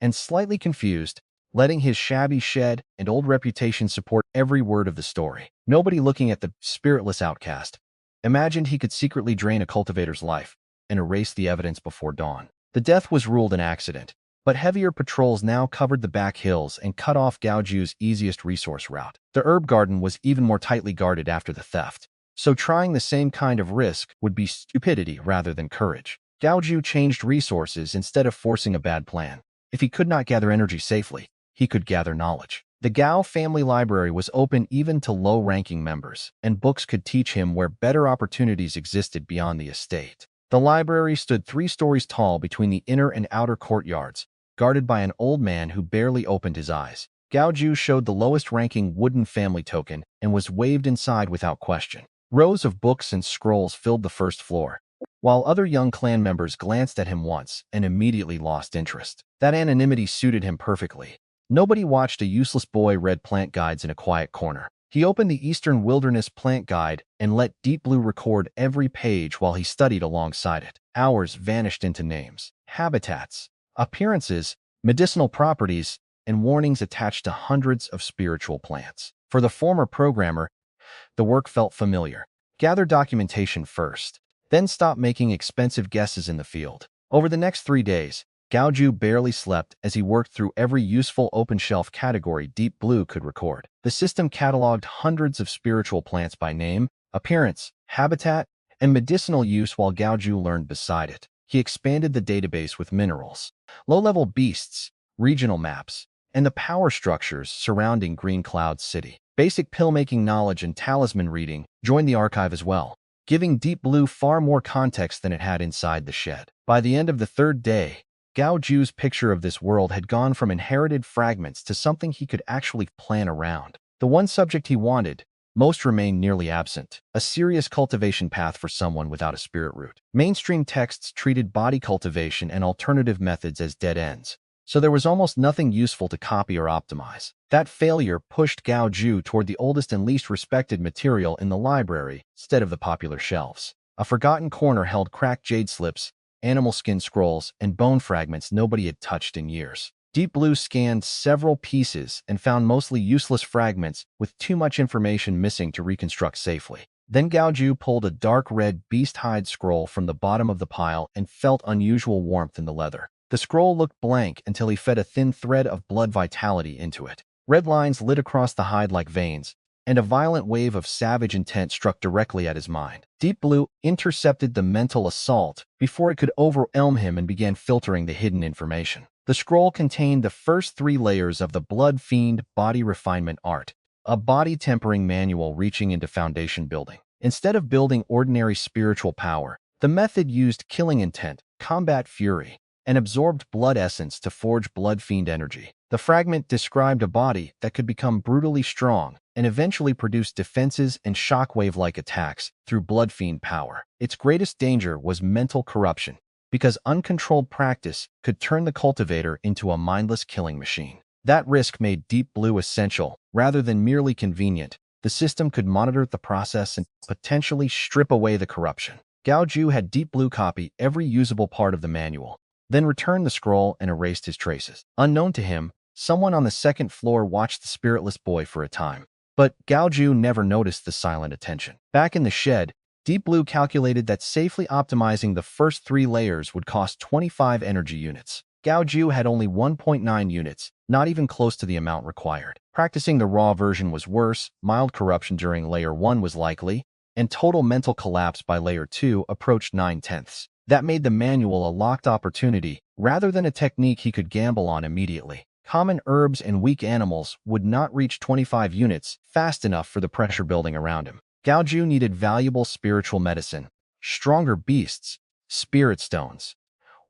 and slightly confused, letting his shabby shed and old reputation support every word of the story. Nobody looking at the spiritless outcast imagined he could secretly drain a cultivator's life and erase the evidence before dawn. The death was ruled an accident, but heavier patrols now covered the back hills and cut off Gao Jiu's easiest resource route. The herb garden was even more tightly guarded after the theft, so trying the same kind of risk would be stupidity rather than courage. Gao Jiu changed resources instead of forcing a bad plan. If he could not gather energy safely, he could gather knowledge. The Gao family library was open even to low-ranking members, and books could teach him where better opportunities existed beyond the estate. The library stood 3 stories tall between the inner and outer courtyards, guarded by an old man who barely opened his eyes. Gao Jiu showed the lowest-ranking wooden family token and was waved inside without question. Rows of books and scrolls filled the first floor, while other young clan members glanced at him once and immediately lost interest. That anonymity suited him perfectly. Nobody watched a useless boy read plant guides in a quiet corner. He opened the Eastern Wilderness Plant Guide and let Deep Blue record every page while he studied alongside it. Hours vanished into names, habitats, appearances, medicinal properties, and warnings attached to hundreds of spiritual plants. For the former programmer, the work felt familiar. Gather documentation first, then stop making expensive guesses in the field. Over the next 3 days, Gao Jiu barely slept as he worked through every useful open-shelf category Deep Blue could record. The system cataloged hundreds of spiritual plants by name, appearance, habitat, and medicinal use while Gao Jiu learned beside it. He expanded the database with minerals, low-level beasts, regional maps, and the power structures surrounding Green Cloud City. Basic pill-making knowledge and talisman reading joined the archive as well, giving Deep Blue far more context than it had inside the shed. By the end of the 3rd day, Gao Jiu's picture of this world had gone from inherited fragments to something he could actually plan around. The one subject he wanted most remained nearly absent: a serious cultivation path for someone without a spirit root. Mainstream texts treated body cultivation and alternative methods as dead ends, so there was almost nothing useful to copy or optimize. That failure pushed Gao Jiu toward the oldest and least respected material in the library instead of the popular shelves. A forgotten corner held cracked jade slips, animal skin scrolls, and bone fragments nobody had touched in years. Deep Blue scanned several pieces and found mostly useless fragments with too much information missing to reconstruct safely. Then Gao Jiu pulled a dark red beast hide scroll from the bottom of the pile and felt unusual warmth in the leather. The scroll looked blank until he fed a thin thread of blood vitality into it. Red lines lit across the hide like veins, and a violent wave of savage intent struck directly at his mind. Deep Blue intercepted the mental assault before it could overwhelm him and began filtering the hidden information. The scroll contained the first 3 layers of the Blood Fiend Body Refinement Art, a body-tempering manual reaching into foundation building. Instead of building ordinary spiritual power, the method used killing intent, combat fury, and absorbed blood essence to forge Blood Fiend energy. The fragment described a body that could become brutally strong and eventually produce defenses and shockwave-like attacks through Blood Fiend power. Its greatest danger was mental corruption, because uncontrolled practice could turn the cultivator into a mindless killing machine. That risk made Deep Blue essential, rather than merely convenient. The system could monitor the process and potentially strip away the corruption. Gao Jiu had Deep Blue copy every usable part of the manual, then returned the scroll and erased his traces. Unknown to him, someone on the 2nd floor watched the spiritless boy for a time, but Gao Jiu never noticed the silent attention. Back in the shed, Deep Blue calculated that safely optimizing the first 3 layers would cost 25 energy units. Gao Jiu had only 1.9 units, not even close to the amount required. Practicing the raw version was worse, mild corruption during layer 1 was likely, and total mental collapse by layer 2 approached 9/10. That made the manual a locked opportunity, rather than a technique he could gamble on immediately. Common herbs and weak animals would not reach 25 units fast enough for the pressure building around him. Gao Jiu needed valuable spiritual medicine, stronger beasts, spirit stones,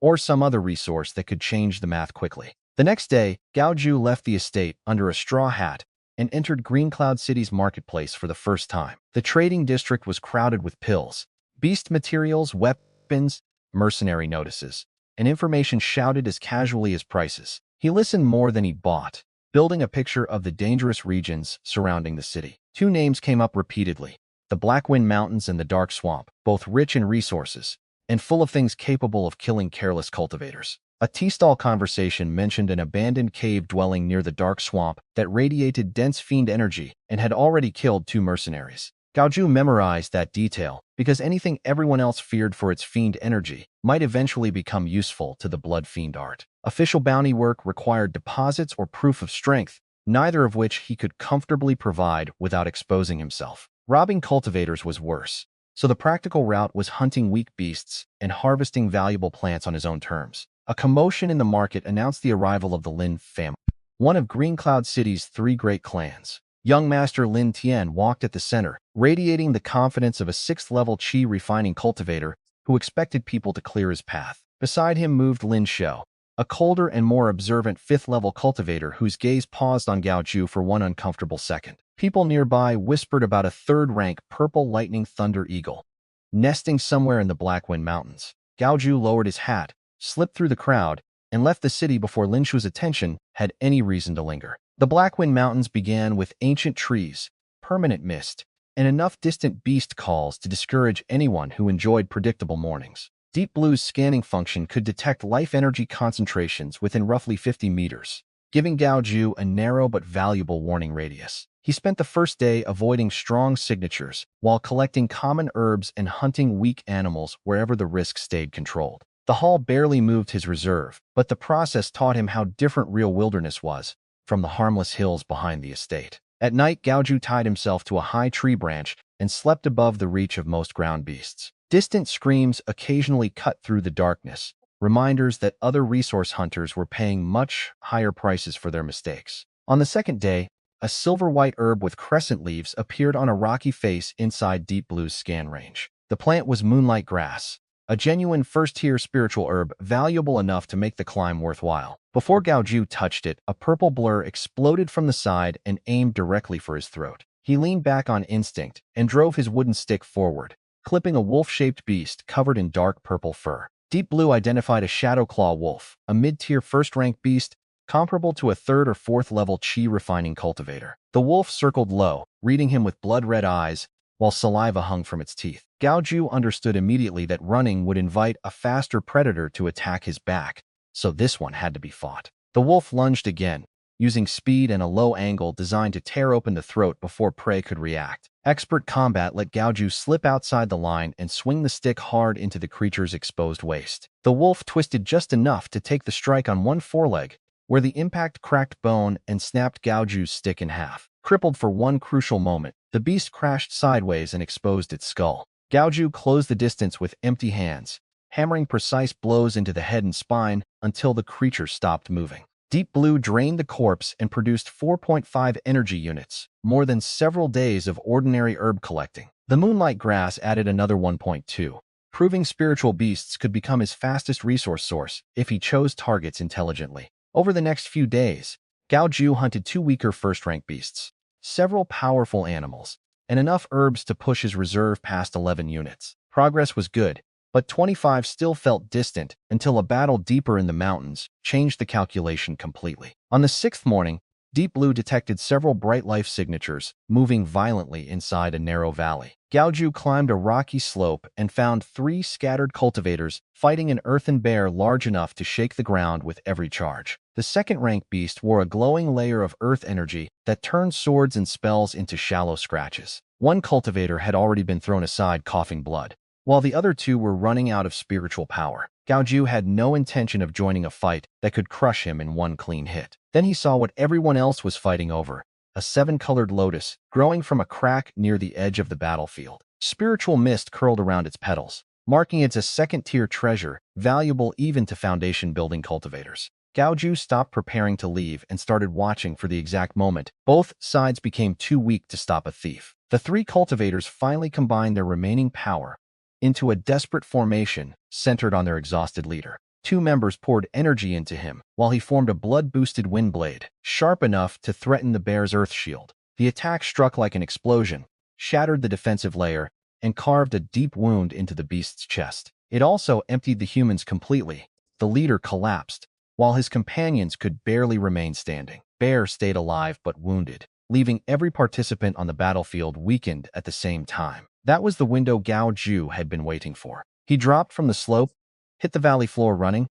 or some other resource that could change the math quickly. The next day, Gao Jiu left the estate under a straw hat and entered Green Cloud City's marketplace for the first time. The trading district was crowded with pills, beast materials, weapons, mercenary notices, and information shouted as casually as prices. He listened more than he bought, building a picture of the dangerous regions surrounding the city. 2 names came up repeatedly: the Blackwind Mountains and the Dark Swamp, both rich in resources and full of things capable of killing careless cultivators. A tea-stall conversation mentioned an abandoned cave dwelling near the Dark Swamp that radiated dense fiend energy and had already killed 2 mercenaries. Gao Jiu memorized that detail because anything everyone else feared for its fiend energy might eventually become useful to the Blood Fiend art. Official bounty work required deposits or proof of strength, neither of which he could comfortably provide without exposing himself. Robbing cultivators was worse, so the practical route was hunting weak beasts and harvesting valuable plants on his own terms. A commotion in the market announced the arrival of the Lin family, one of Green Cloud City's 3 great clans. Young Master Lin Tian walked at the center, radiating the confidence of a 6th-level qi refining cultivator who expected people to clear his path. Beside him moved Lin Shou, a colder and more observant 5th-level cultivator whose gaze paused on Gao Jiu for one uncomfortable second. People nearby whispered about a 3rd-rank purple lightning thunder eagle, nesting somewhere in the Blackwind Mountains. Gao Jiu lowered his hat, slipped through the crowd, and left the city before Lin Shu's attention had any reason to linger. The Blackwind Mountains began with ancient trees, permanent mist, and enough distant beast calls to discourage anyone who enjoyed predictable mornings. Deep Blue's scanning function could detect life energy concentrations within roughly 50 meters, giving Gao Jiu a narrow but valuable warning radius. He spent the first day avoiding strong signatures while collecting common herbs and hunting weak animals wherever the risk stayed controlled. The haul barely moved his reserve, but the process taught him how different real wilderness was from the harmless hills behind the estate. At night, Gao Jiu tied himself to a high tree branch and slept above the reach of most ground beasts. Distant screams occasionally cut through the darkness, reminders that other resource hunters were paying much higher prices for their mistakes. On the second day, a silver-white herb with crescent leaves appeared on a rocky face inside Deep Blue's scan range. The plant was moonlight grass, a genuine first-tier spiritual herb valuable enough to make the climb worthwhile. Before Gao Jiu touched it, a purple blur exploded from the side and aimed directly for his throat. He leaned back on instinct and drove his wooden stick forward, clipping a wolf-shaped beast covered in dark purple fur. Deep Blue identified a Shadow Claw wolf, a mid-tier first-rank beast comparable to a third or fourth level chi refining cultivator. The wolf circled low, reading him with blood-red eyes, while saliva hung from its teeth. Gao Jiu understood immediately that running would invite a faster predator to attack his back, so this one had to be fought. The wolf lunged again, using speed and a low angle designed to tear open the throat before prey could react. Expert combat let Gao Jiu slip outside the line and swing the stick hard into the creature's exposed waist. The wolf twisted just enough to take the strike on one foreleg, where the impact cracked bone and snapped Gao Jiu's stick in half. Crippled for one crucial moment, the beast crashed sideways and exposed its skull. Gao Jiu closed the distance with empty hands, hammering precise blows into the head and spine until the creature stopped moving. Deep Blue drained the corpse and produced 4.5 energy units, more than several days of ordinary herb collecting. The moonlight grass added another 1.2, proving spiritual beasts could become his fastest resource source if he chose targets intelligently. Over the next few days, Gao Jiu hunted 2 weaker first-rank beasts, several powerful animals, and enough herbs to push his reserve past 11 units. Progress was good, but 25 still felt distant until a battle deeper in the mountains changed the calculation completely. On the 6th morning, Deep Blue detected several bright life signatures moving violently inside a narrow valley. Gao Jiu climbed a rocky slope and found 3 scattered cultivators fighting an earthen bear large enough to shake the ground with every charge. The second-rank beast wore a glowing layer of earth energy that turned swords and spells into shallow scratches. One cultivator had already been thrown aside coughing blood, while the other 2 were running out of spiritual power. Gao Jiu had no intention of joining a fight that could crush him in one clean hit. Then he saw what everyone else was fighting over, a 7-colored lotus growing from a crack near the edge of the battlefield. Spiritual mist curled around its petals, marking it a second-tier treasure, valuable even to foundation-building cultivators. Gao Jiu stopped preparing to leave and started watching for the exact moment both sides became too weak to stop a thief. The 3 cultivators finally combined their remaining power into a desperate formation centered on their exhausted leader. 2 members poured energy into him while he formed a blood-boosted wind blade, sharp enough to threaten the bear's earth shield. The attack struck like an explosion, shattered the defensive layer, and carved a deep wound into the beast's chest. It also emptied the humans completely. The leader collapsed, while his companions could barely remain standing. Bear stayed alive but wounded, leaving every participant on the battlefield weakened at the same time. That was the window Gao Jiu had been waiting for. He dropped from the slope, hit the valley floor running,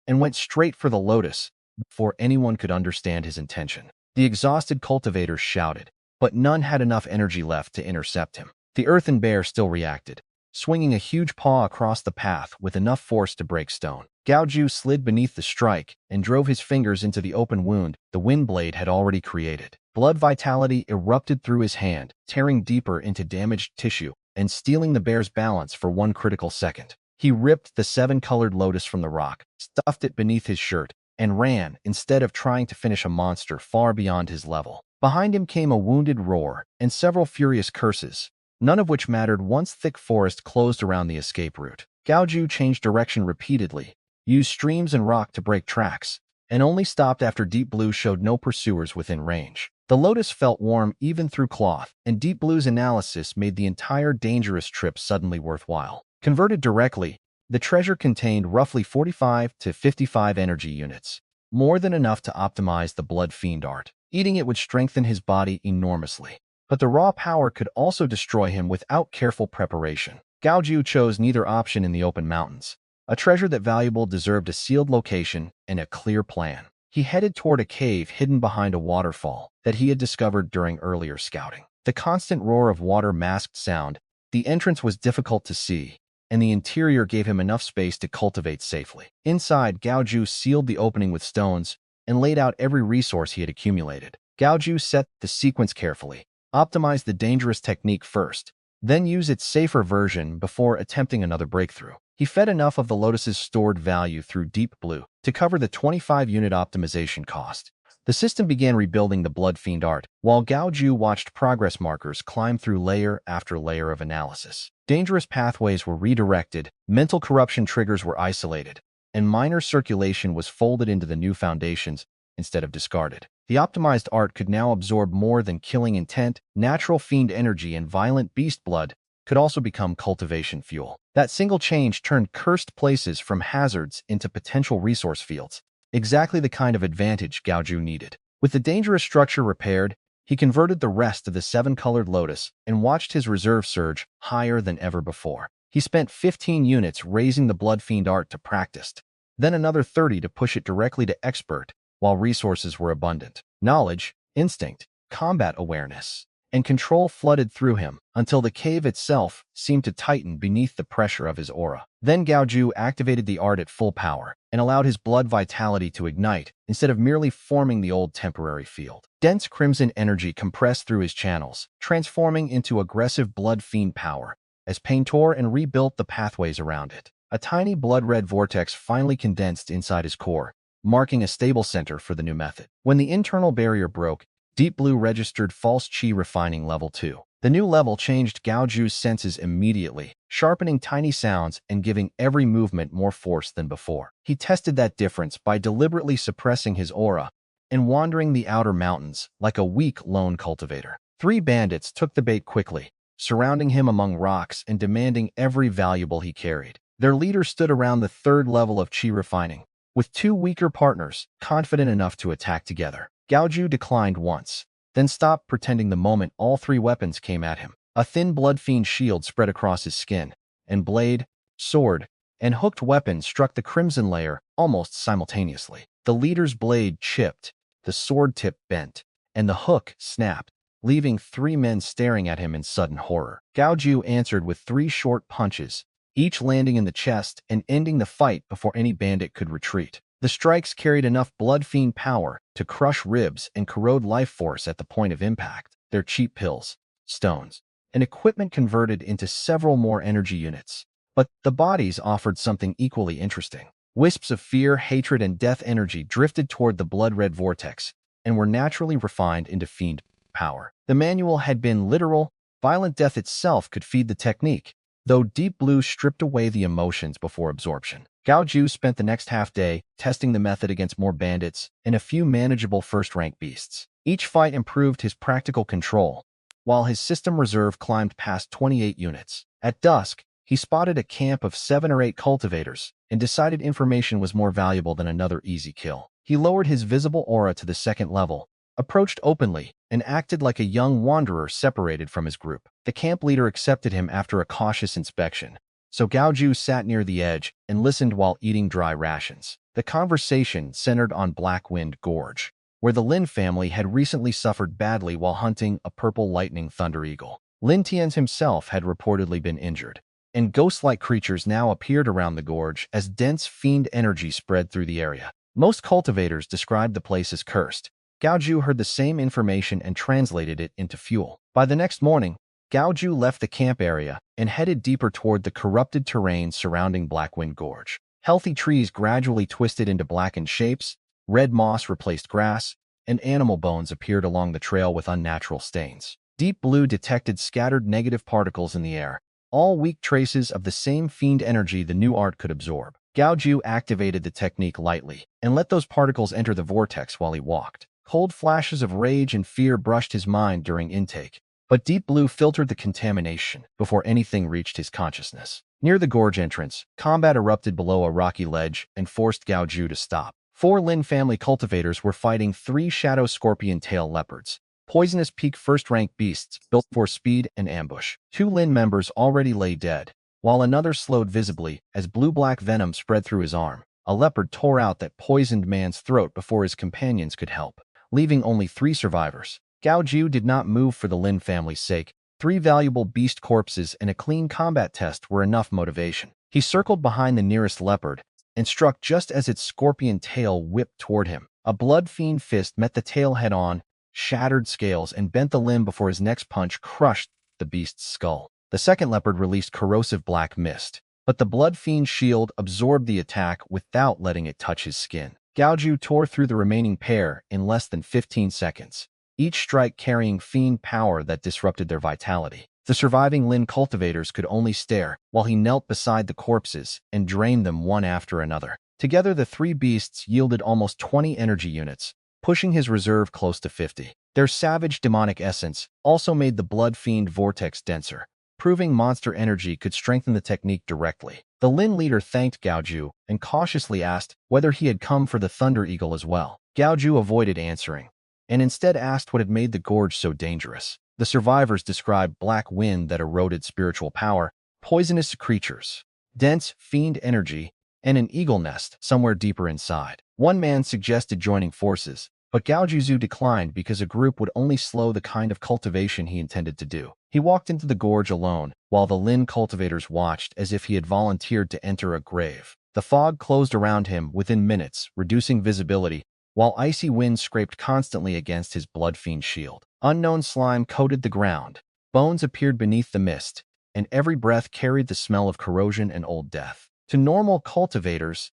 and went straight for the lotus before anyone could understand his intention. The exhausted cultivators shouted, but none had enough energy left to intercept him. The earthen bear still reacted, swinging a huge paw across the path with enough force to break stone. Gao Jiu slid beneath the strike and drove his fingers into the open wound the wind blade had already created. Blood vitality erupted through his hand, tearing deeper into damaged tissue and stealing the bear's balance for one critical second. He ripped the 7-colored lotus from the rock, stuffed it beneath his shirt, and ran instead of trying to finish a monster far beyond his level. Behind him came a wounded roar and several furious curses, none of which mattered once thick forest closed around the escape route. Gao Jiu changed direction repeatedly, used streams and rock to break tracks, and only stopped after Deep Blue showed no pursuers within range. The lotus felt warm even through cloth, and Deep Blue's analysis made the entire dangerous trip suddenly worthwhile. Converted directly, the treasure contained roughly 45 to 55 energy units, more than enough to optimize the blood fiend art. Eating it would strengthen his body enormously. but the raw power could also destroy him without careful preparation. Gao Jiu chose neither option in the open mountains. A treasure that valuable deserved a sealed location and a clear plan. He headed toward a cave hidden behind a waterfall that he had discovered during earlier scouting. The constant roar of water masked sound, the entrance was difficult to see, and the interior gave him enough space to cultivate safely. Inside, Gao Jiu sealed the opening with stones and laid out every resource he had accumulated. Gao Jiu set the sequence carefully, optimized the dangerous technique first, then use its safer version before attempting another breakthrough. He fed enough of the lotus's stored value through Deep Blue to cover the 25-unit optimization cost. The system began rebuilding the Blood Fiend art, while Gao Jiu watched progress markers climb through layer after layer of analysis. Dangerous pathways were redirected, mental corruption triggers were isolated, and minor circulation was folded into the new foundations instead of discarded. The optimized art could now absorb more than killing intent, natural fiend energy, and violent beast blood could also become cultivation fuel. That single change turned cursed places from hazards into potential resource fields, exactly the kind of advantage Gao Jiu needed. With the dangerous structure repaired, he converted the rest of the 7-colored lotus and watched his reserve surge higher than ever before. He spent 15 units raising the Blood Fiend art to practiced, then another 30 to push it directly to expert while resources were abundant. Knowledge, instinct, combat awareness, and control flooded through him until the cave itself seemed to tighten beneath the pressure of his aura. Then Gao Jiu activated the art at full power and allowed his blood vitality to ignite instead of merely forming the old temporary field. Dense crimson energy compressed through his channels, transforming into aggressive blood fiend power as pain tore and rebuilt the pathways around it. A tiny blood-red vortex finally condensed inside his core, marking a stable center for the new method. When the internal barrier broke, Deep Blue registered false chi refining level 2. The new level changed Gao Jiu's senses immediately, sharpening tiny sounds and giving every movement more force than before. He tested that difference by deliberately suppressing his aura and wandering the outer mountains like a weak lone cultivator. 3 bandits took the bait quickly, surrounding him among rocks and demanding every valuable he carried. Their leader stood around the 3rd level of chi refining, with 2 weaker partners confident enough to attack together. Gao Jiu declined once, then stopped pretending the moment all 3 weapons came at him. A thin blood fiend shield spread across his skin, and blade, sword, and hooked weapon struck the crimson layer almost simultaneously. The leader's blade chipped, the sword tip bent, and the hook snapped, leaving 3 men staring at him in sudden horror. Gao Jiu answered with 3 short punches, each landing in the chest and ending the fight before any bandit could retreat. The strikes carried enough blood fiend power to crush ribs and corrode life force at the point of impact. Their cheap pills, stones, and equipment converted into several more energy units. But the bodies offered something equally interesting. Wisps of fear, hatred, and death energy drifted toward the blood-red vortex and were naturally refined into fiend power. The manual had been literal. Violent death itself could feed the technique, though Deep Blue stripped away the emotions before absorption. Gao Jiu spent the next half-day testing the method against more bandits and a few manageable first-rank beasts. Each fight improved his practical control, while his system reserve climbed past 28 units. At dusk, he spotted a camp of 7 or 8 cultivators and decided information was more valuable than another easy kill. He lowered his visible aura to the 2nd level, approached openly, and acted like a young wanderer separated from his group. The camp leader accepted him after a cautious inspection, so Gao Jiu sat near the edge and listened while eating dry rations. The conversation centered on Black Wind Gorge, where the Lin family had recently suffered badly while hunting a purple lightning thunder eagle. Lin Tian's himself had reportedly been injured, and ghost-like creatures now appeared around the gorge as dense fiend energy spread through the area. Most cultivators described the place as cursed. Gao Jiu heard the same information and translated it into fuel. By the next morning, Gao Jiu left the camp area and headed deeper toward the corrupted terrain surrounding Blackwind Gorge. Healthy trees gradually twisted into blackened shapes, red moss replaced grass, and animal bones appeared along the trail with unnatural stains. Deep Blue detected scattered negative particles in the air, all weak traces of the same fiend energy the new art could absorb. Gao Jiu activated the technique lightly and let those particles enter the vortex while he walked. Cold flashes of rage and fear brushed his mind during intake, but Deep Blue filtered the contamination before anything reached his consciousness. Near the gorge entrance, combat erupted below a rocky ledge and forced Gao Jiu to stop. 4 Lin family cultivators were fighting 3 shadow scorpion tail leopards, poisonous peak first-rank beasts built for speed and ambush. Two Lin members already lay dead, while another slowed visibly as blue-black venom spread through his arm. A leopard tore out that poisoned man's throat before his companions could help, leaving only 3 survivors. Gao Jiu did not move for the Lin family's sake. 3 valuable beast corpses and a clean combat test were enough motivation. He circled behind the nearest leopard and struck just as its scorpion tail whipped toward him. A blood fiend fist met the tail head-on, shattered scales, and bent the limb before his next punch crushed the beast's skull. The second leopard released corrosive black mist, but the blood fiend's shield absorbed the attack without letting it touch his skin. Gao Jiu tore through the remaining pair in less than 15 seconds, each strike carrying fiend power that disrupted their vitality. The surviving Lin cultivators could only stare while he knelt beside the corpses and drained them one after another. Together, the 3 beasts yielded almost 20 energy units, pushing his reserve close to 50. Their savage demonic essence also made the blood fiend vortex denser, proving monster energy could strengthen the technique directly. The Lin leader thanked Gao Jiu and cautiously asked whether he had come for the Thunder Eagle as well. Gao Jiu avoided answering, and instead asked what had made the gorge so dangerous. The survivors described black wind that eroded spiritual power, poisonous creatures, dense fiend energy, and an eagle nest somewhere deeper inside. One man suggested joining forces, but Gao Jiu declined because a group would only slow the kind of cultivation he intended to do. He walked into the gorge alone, while the Lin cultivators watched as if he had volunteered to enter a grave. The fog closed around him within minutes, reducing visibility, while icy winds scraped constantly against his blood fiend shield. Unknown slime coated the ground, bones appeared beneath the mist, and every breath carried the smell of corrosion and old death. To normal cultivators,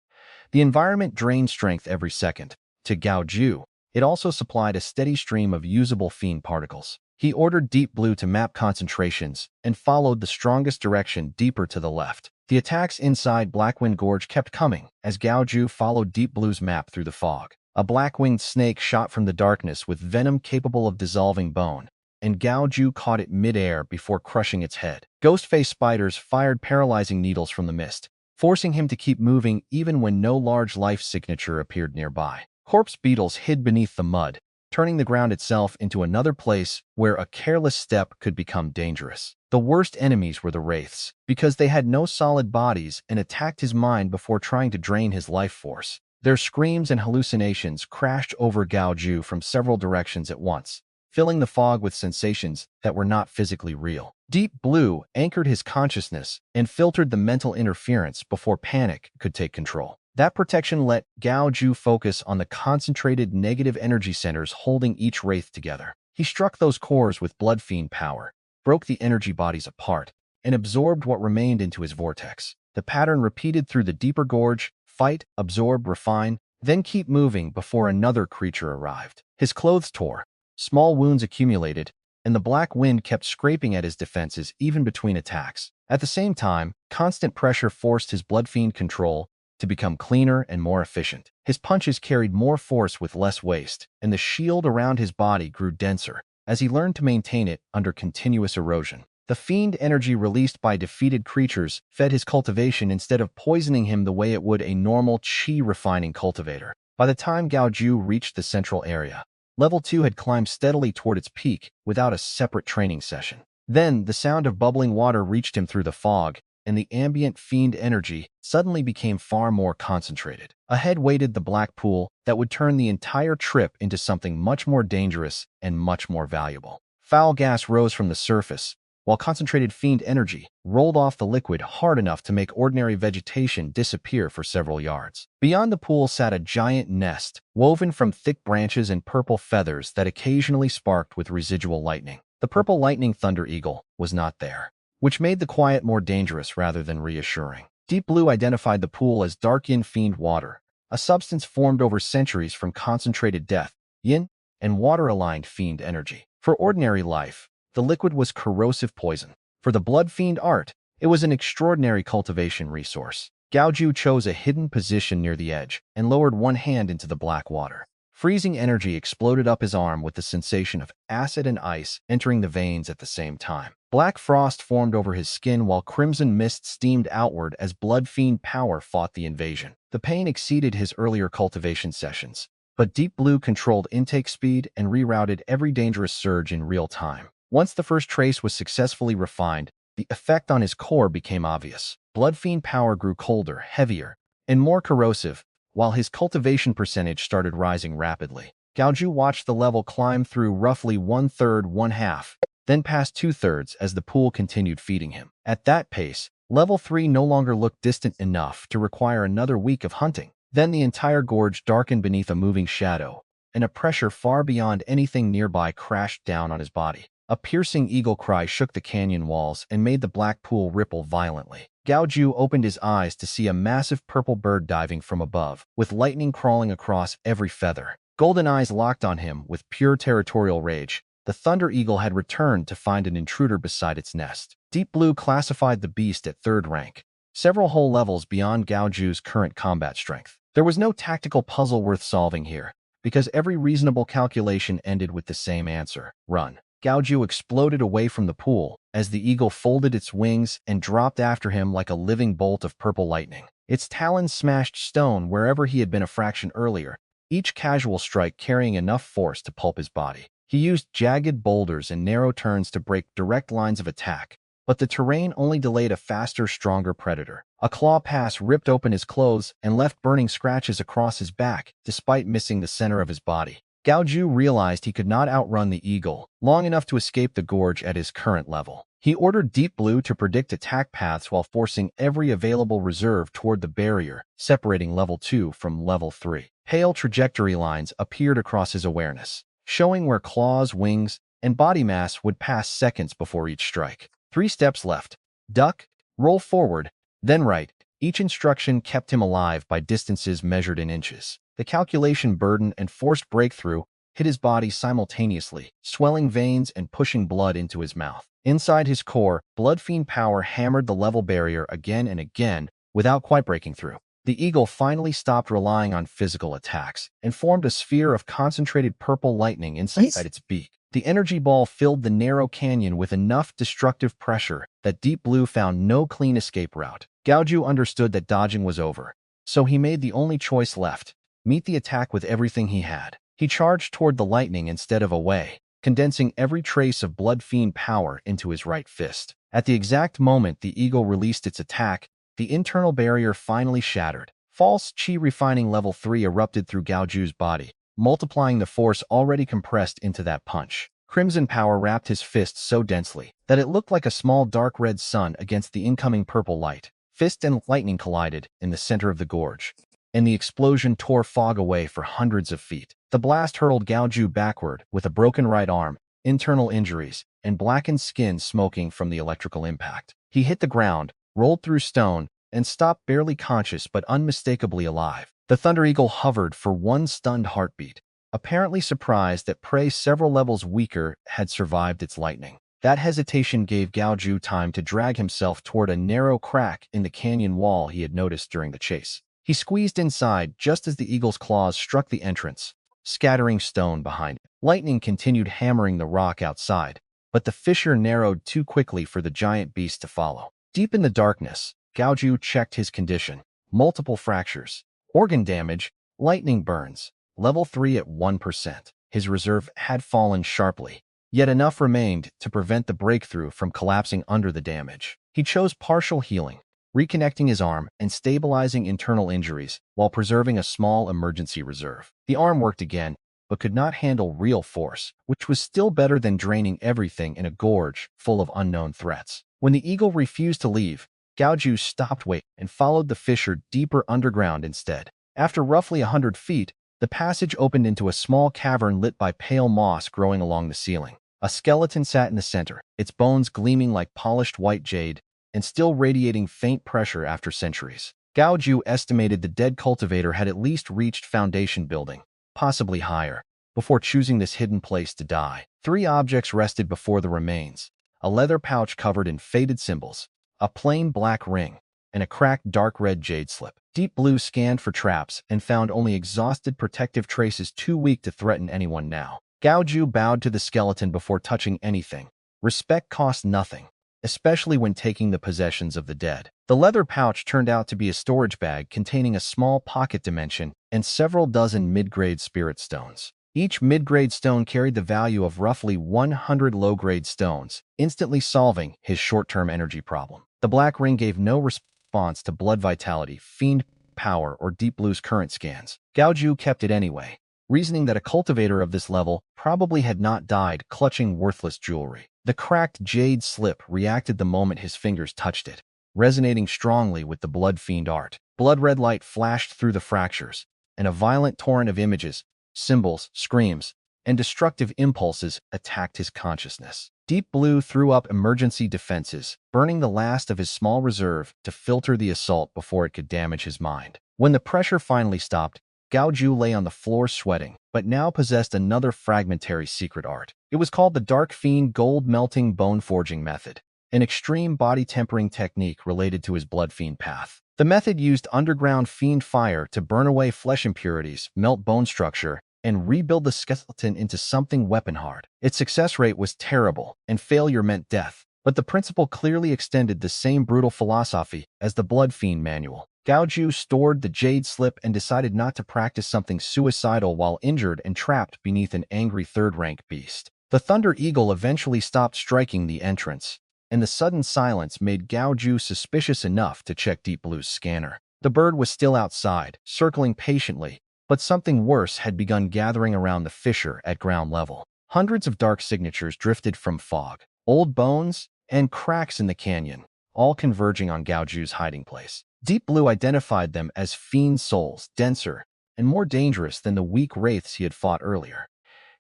the environment drained strength every second. To Gao Jiu, it also supplied a steady stream of usable fiend particles. He ordered Deep Blue to map concentrations and followed the strongest direction deeper to the left. The attacks inside Blackwind Gorge kept coming as Gao Jiu followed Deep Blue's map through the fog. A black-winged snake shot from the darkness with venom capable of dissolving bone, and Gao Jiu caught it mid-air before crushing its head. Ghost-faced spiders fired paralyzing needles from the mist, forcing him to keep moving even when no large life signature appeared nearby. Corpse beetles hid beneath the mud, turning the ground itself into another place where a careless step could become dangerous. The worst enemies were the wraiths, because they had no solid bodies and attacked his mind before trying to drain his life force. Their screams and hallucinations crashed over Gao Jiu from several directions at once, filling the fog with sensations that were not physically real. Deep Blue anchored his consciousness and filtered the mental interference before panic could take control. That protection let Gao Jiu focus on the concentrated negative energy centers holding each wraith together. He struck those cores with blood fiend power, broke the energy bodies apart, and absorbed what remained into his vortex. The pattern repeated through the deeper gorge: fight, absorb, refine, then keep moving before another creature arrived. His clothes tore, small wounds accumulated, and the black wind kept scraping at his defenses even between attacks. At the same time, constant pressure forced his blood fiend control to become cleaner and more efficient. His punches carried more force with less waste, and the shield around his body grew denser as he learned to maintain it under continuous erosion. The fiend energy released by defeated creatures fed his cultivation instead of poisoning him the way it would a normal chi-refining cultivator. By the time Gao Jiu reached the central area, Level 2 had climbed steadily toward its peak without a separate training session. Then, the sound of bubbling water reached him through the fog, and the ambient fiend energy suddenly became far more concentrated. Ahead waited the black pool that would turn the entire trip into something much more dangerous and much more valuable. Foul gas rose from the surface, while concentrated fiend energy rolled off the liquid hard enough to make ordinary vegetation disappear for several yards. Beyond the pool sat a giant nest, woven from thick branches and purple feathers that occasionally sparked with residual lightning. The purple lightning thunder eagle was not there, which made the quiet more dangerous rather than reassuring. Deep Blue identified the pool as dark yin fiend water, a substance formed over centuries from concentrated death, yin, and water-aligned fiend energy. For ordinary life, the liquid was corrosive poison. For the blood fiend art, it was an extraordinary cultivation resource. Gao Jiu chose a hidden position near the edge and lowered one hand into the black water. Freezing energy exploded up his arm with the sensation of acid and ice entering the veins at the same time. Black frost formed over his skin while crimson mist steamed outward as blood fiend power fought the invasion. The pain exceeded his earlier cultivation sessions, but Deep Blue controlled intake speed and rerouted every dangerous surge in real time. Once the first trace was successfully refined, the effect on his core became obvious. Blood Fiend power grew colder, heavier, and more corrosive, while his cultivation percentage started rising rapidly. Gao Jiu watched the level climb through roughly one-third, one-half, then past two-thirds as the pool continued feeding him. At that pace, level 3 no longer looked distant enough to require another week of hunting. Then the entire gorge darkened beneath a moving shadow, and a pressure far beyond anything nearby crashed down on his body. A piercing eagle cry shook the canyon walls and made the black pool ripple violently. Gao Jiu opened his eyes to see a massive purple bird diving from above, with lightning crawling across every feather. Golden eyes locked on him with pure territorial rage. The Thunder Eagle had returned to find an intruder beside its nest. Deep Blue classified the beast at 3rd rank, several whole levels beyond Gao Jiu's current combat strength. There was no tactical puzzle worth solving here, because every reasonable calculation ended with the same answer: run. Gao Jiu exploded away from the pool as the eagle folded its wings and dropped after him like a living bolt of purple lightning. Its talons smashed stone wherever he had been a fraction earlier, each casual strike carrying enough force to pulp his body. He used jagged boulders and narrow turns to break direct lines of attack, but the terrain only delayed a faster, stronger predator. A claw pass ripped open his clothes and left burning scratches across his back, despite missing the center of his body. Gao Jiu realized he could not outrun the eagle long enough to escape the gorge at his current level. He ordered Deep Blue to predict attack paths while forcing every available reserve toward the barrier, separating level 2 from level 3. Pale trajectory lines appeared across his awareness, showing where claws, wings, and body mass would pass seconds before each strike. 3 steps left. Duck, roll forward, then right. Each instruction kept him alive by distances measured in inches. The calculation burden and forced breakthrough hit his body simultaneously, swelling veins and pushing blood into his mouth. Inside his core, Blood Fiend power hammered the level barrier again and again without quite breaking through. The eagle finally stopped relying on physical attacks and formed a sphere of concentrated purple lightning inside its beak. The energy ball filled the narrow canyon with enough destructive pressure that Deep Blue found no clean escape route. Gao Jiu understood that dodging was over, so he made the only choice left: meet the attack with everything he had. He charged toward the lightning instead of away, condensing every trace of Blood Fiend power into his right fist. At the exact moment the eagle released its attack, the internal barrier finally shattered. False Qi refining level 3 erupted through Gao Jiu's body, multiplying the force already compressed into that punch. Crimson power wrapped his fist so densely that it looked like a small dark red sun against the incoming purple light. Fist and lightning collided in the center of the gorge, and the explosion tore fog away for hundreds of feet. The blast hurled Gao Jiu backward with a broken right arm, internal injuries, and blackened skin smoking from the electrical impact. He hit the ground, rolled through stone, and stopped barely conscious but unmistakably alive. The Thunder Eagle hovered for one stunned heartbeat, apparently surprised that prey several levels weaker had survived its lightning. That hesitation gave Gao Jiu time to drag himself toward a narrow crack in the canyon wall he had noticed during the chase. He squeezed inside just as the eagle's claws struck the entrance, scattering stone behind it. Lightning continued hammering the rock outside, but the fissure narrowed too quickly for the giant beast to follow. Deep in the darkness, Gao Jiu checked his condition: multiple fractures, organ damage, lightning burns, level 3 at 1%. His reserve had fallen sharply, yet enough remained to prevent the breakthrough from collapsing under the damage. He chose partial healing, reconnecting his arm and stabilizing internal injuries while preserving a small emergency reserve. The arm worked again, but could not handle real force, which was still better than draining everything in a gorge full of unknown threats. When the eagle refused to leave, Gao Jiu stopped waiting and followed the fissure deeper underground instead. After roughly 100 feet, the passage opened into a small cavern lit by pale moss growing along the ceiling. A skeleton sat in the center, its bones gleaming like polished white jade and still radiating faint pressure after centuries. Gao Jiu estimated the dead cultivator had at least reached foundation building, possibly higher, before choosing this hidden place to die. 3 objects rested before the remains: a leather pouch covered in faded symbols, a plain black ring, and a cracked dark red jade slip. Deep Blue scanned for traps and found only exhausted protective traces too weak to threaten anyone now. Gao Jiu bowed to the skeleton before touching anything. Respect cost nothing, especially when taking the possessions of the dead. The leather pouch turned out to be a storage bag containing a small pocket dimension and several dozen mid-grade spirit stones. Each mid-grade stone carried the value of roughly 100 low-grade stones, instantly solving his short-term energy problem. The black ring gave no response to blood vitality, fiend power, or Deep Blue's current scans. Gao Jiu kept it anyway, reasoning that a cultivator of this level probably had not died clutching worthless jewelry. The cracked jade slip reacted the moment his fingers touched it, resonating strongly with the blood fiend art. Blood-red light flashed through the fractures, and a violent torrent of images, symbols, screams, and destructive impulses attacked his consciousness. Deep Blue threw up emergency defenses, burning the last of his small reserve to filter the assault before it could damage his mind. When the pressure finally stopped, Gao Jiu lay on the floor sweating, but now possessed another fragmentary secret art. It was called the Dark Fiend Gold Melting Bone Forging Method, an extreme body tempering technique related to his blood fiend path. The method used underground fiend fire to burn away flesh impurities, melt bone structure, and rebuild the skeleton into something weapon-hard. Its success rate was terrible, and failure meant death, but the principle clearly extended the same brutal philosophy as the Blood Fiend manual. Gao Jiu stored the jade slip and decided not to practice something suicidal while injured and trapped beneath an angry third-rank beast. The Thunder Eagle eventually stopped striking the entrance, and the sudden silence made Gao Jiu suspicious enough to check Deep Blue's scanner. The bird was still outside, circling patiently, but something worse had begun gathering around the fissure at ground level. Hundreds of dark signatures drifted from fog, old bones, and cracks in the canyon, all converging on Gao Jiu's hiding place. Deep Blue identified them as fiend souls, denser and more dangerous than the weak wraiths he had fought earlier.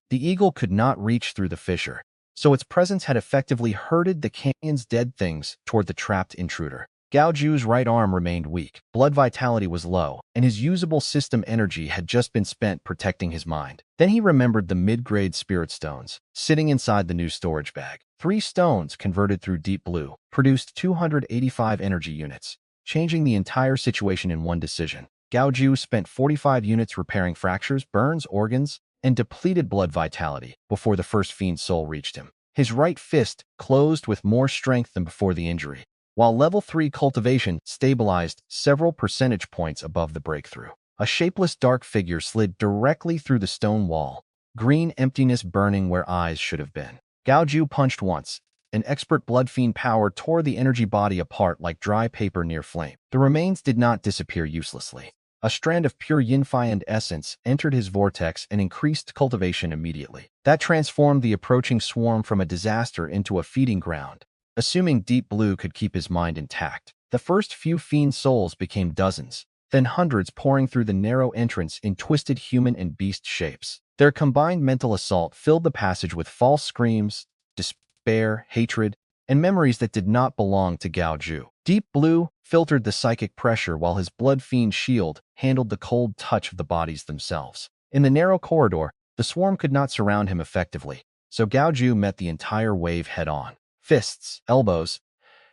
The eagle could not reach through the fissure, so its presence had effectively herded the canyon's dead things toward the trapped intruder. Gao Jiu's right arm remained weak, blood vitality was low, and his usable system energy had just been spent protecting his mind. Then he remembered the mid-grade spirit stones, sitting inside the new storage bag. 3 stones converted through Deep Blue produced 285 energy units, changing the entire situation in one decision. Gao Jiu spent 45 units repairing fractures, burns, organs, and depleted blood vitality before the first fiend soul reached him. His right fist closed with more strength than before the injury, while level 3 cultivation stabilized several percentage points above the breakthrough. A shapeless dark figure slid directly through the stone wall, green emptiness burning where eyes should have been. Gao Jiu punched once. An expert blood fiend power tore the energy body apart like dry paper near flame. The remains did not disappear uselessly. A strand of pure yin-fiend essence entered his vortex and increased cultivation immediately. That transformed the approaching swarm from a disaster into a feeding ground, assuming Deep Blue could keep his mind intact. The first few fiend souls became dozens, then hundreds pouring through the narrow entrance in twisted human and beast shapes. Their combined mental assault filled the passage with false screams, despair, hatred, and memories that did not belong to Gao Jiu. Deep Blue filtered the psychic pressure while his blood fiend shield handled the cold touch of the bodies themselves. In the narrow corridor, the swarm could not surround him effectively, so Gao Jiu met the entire wave head-on. Fists, elbows,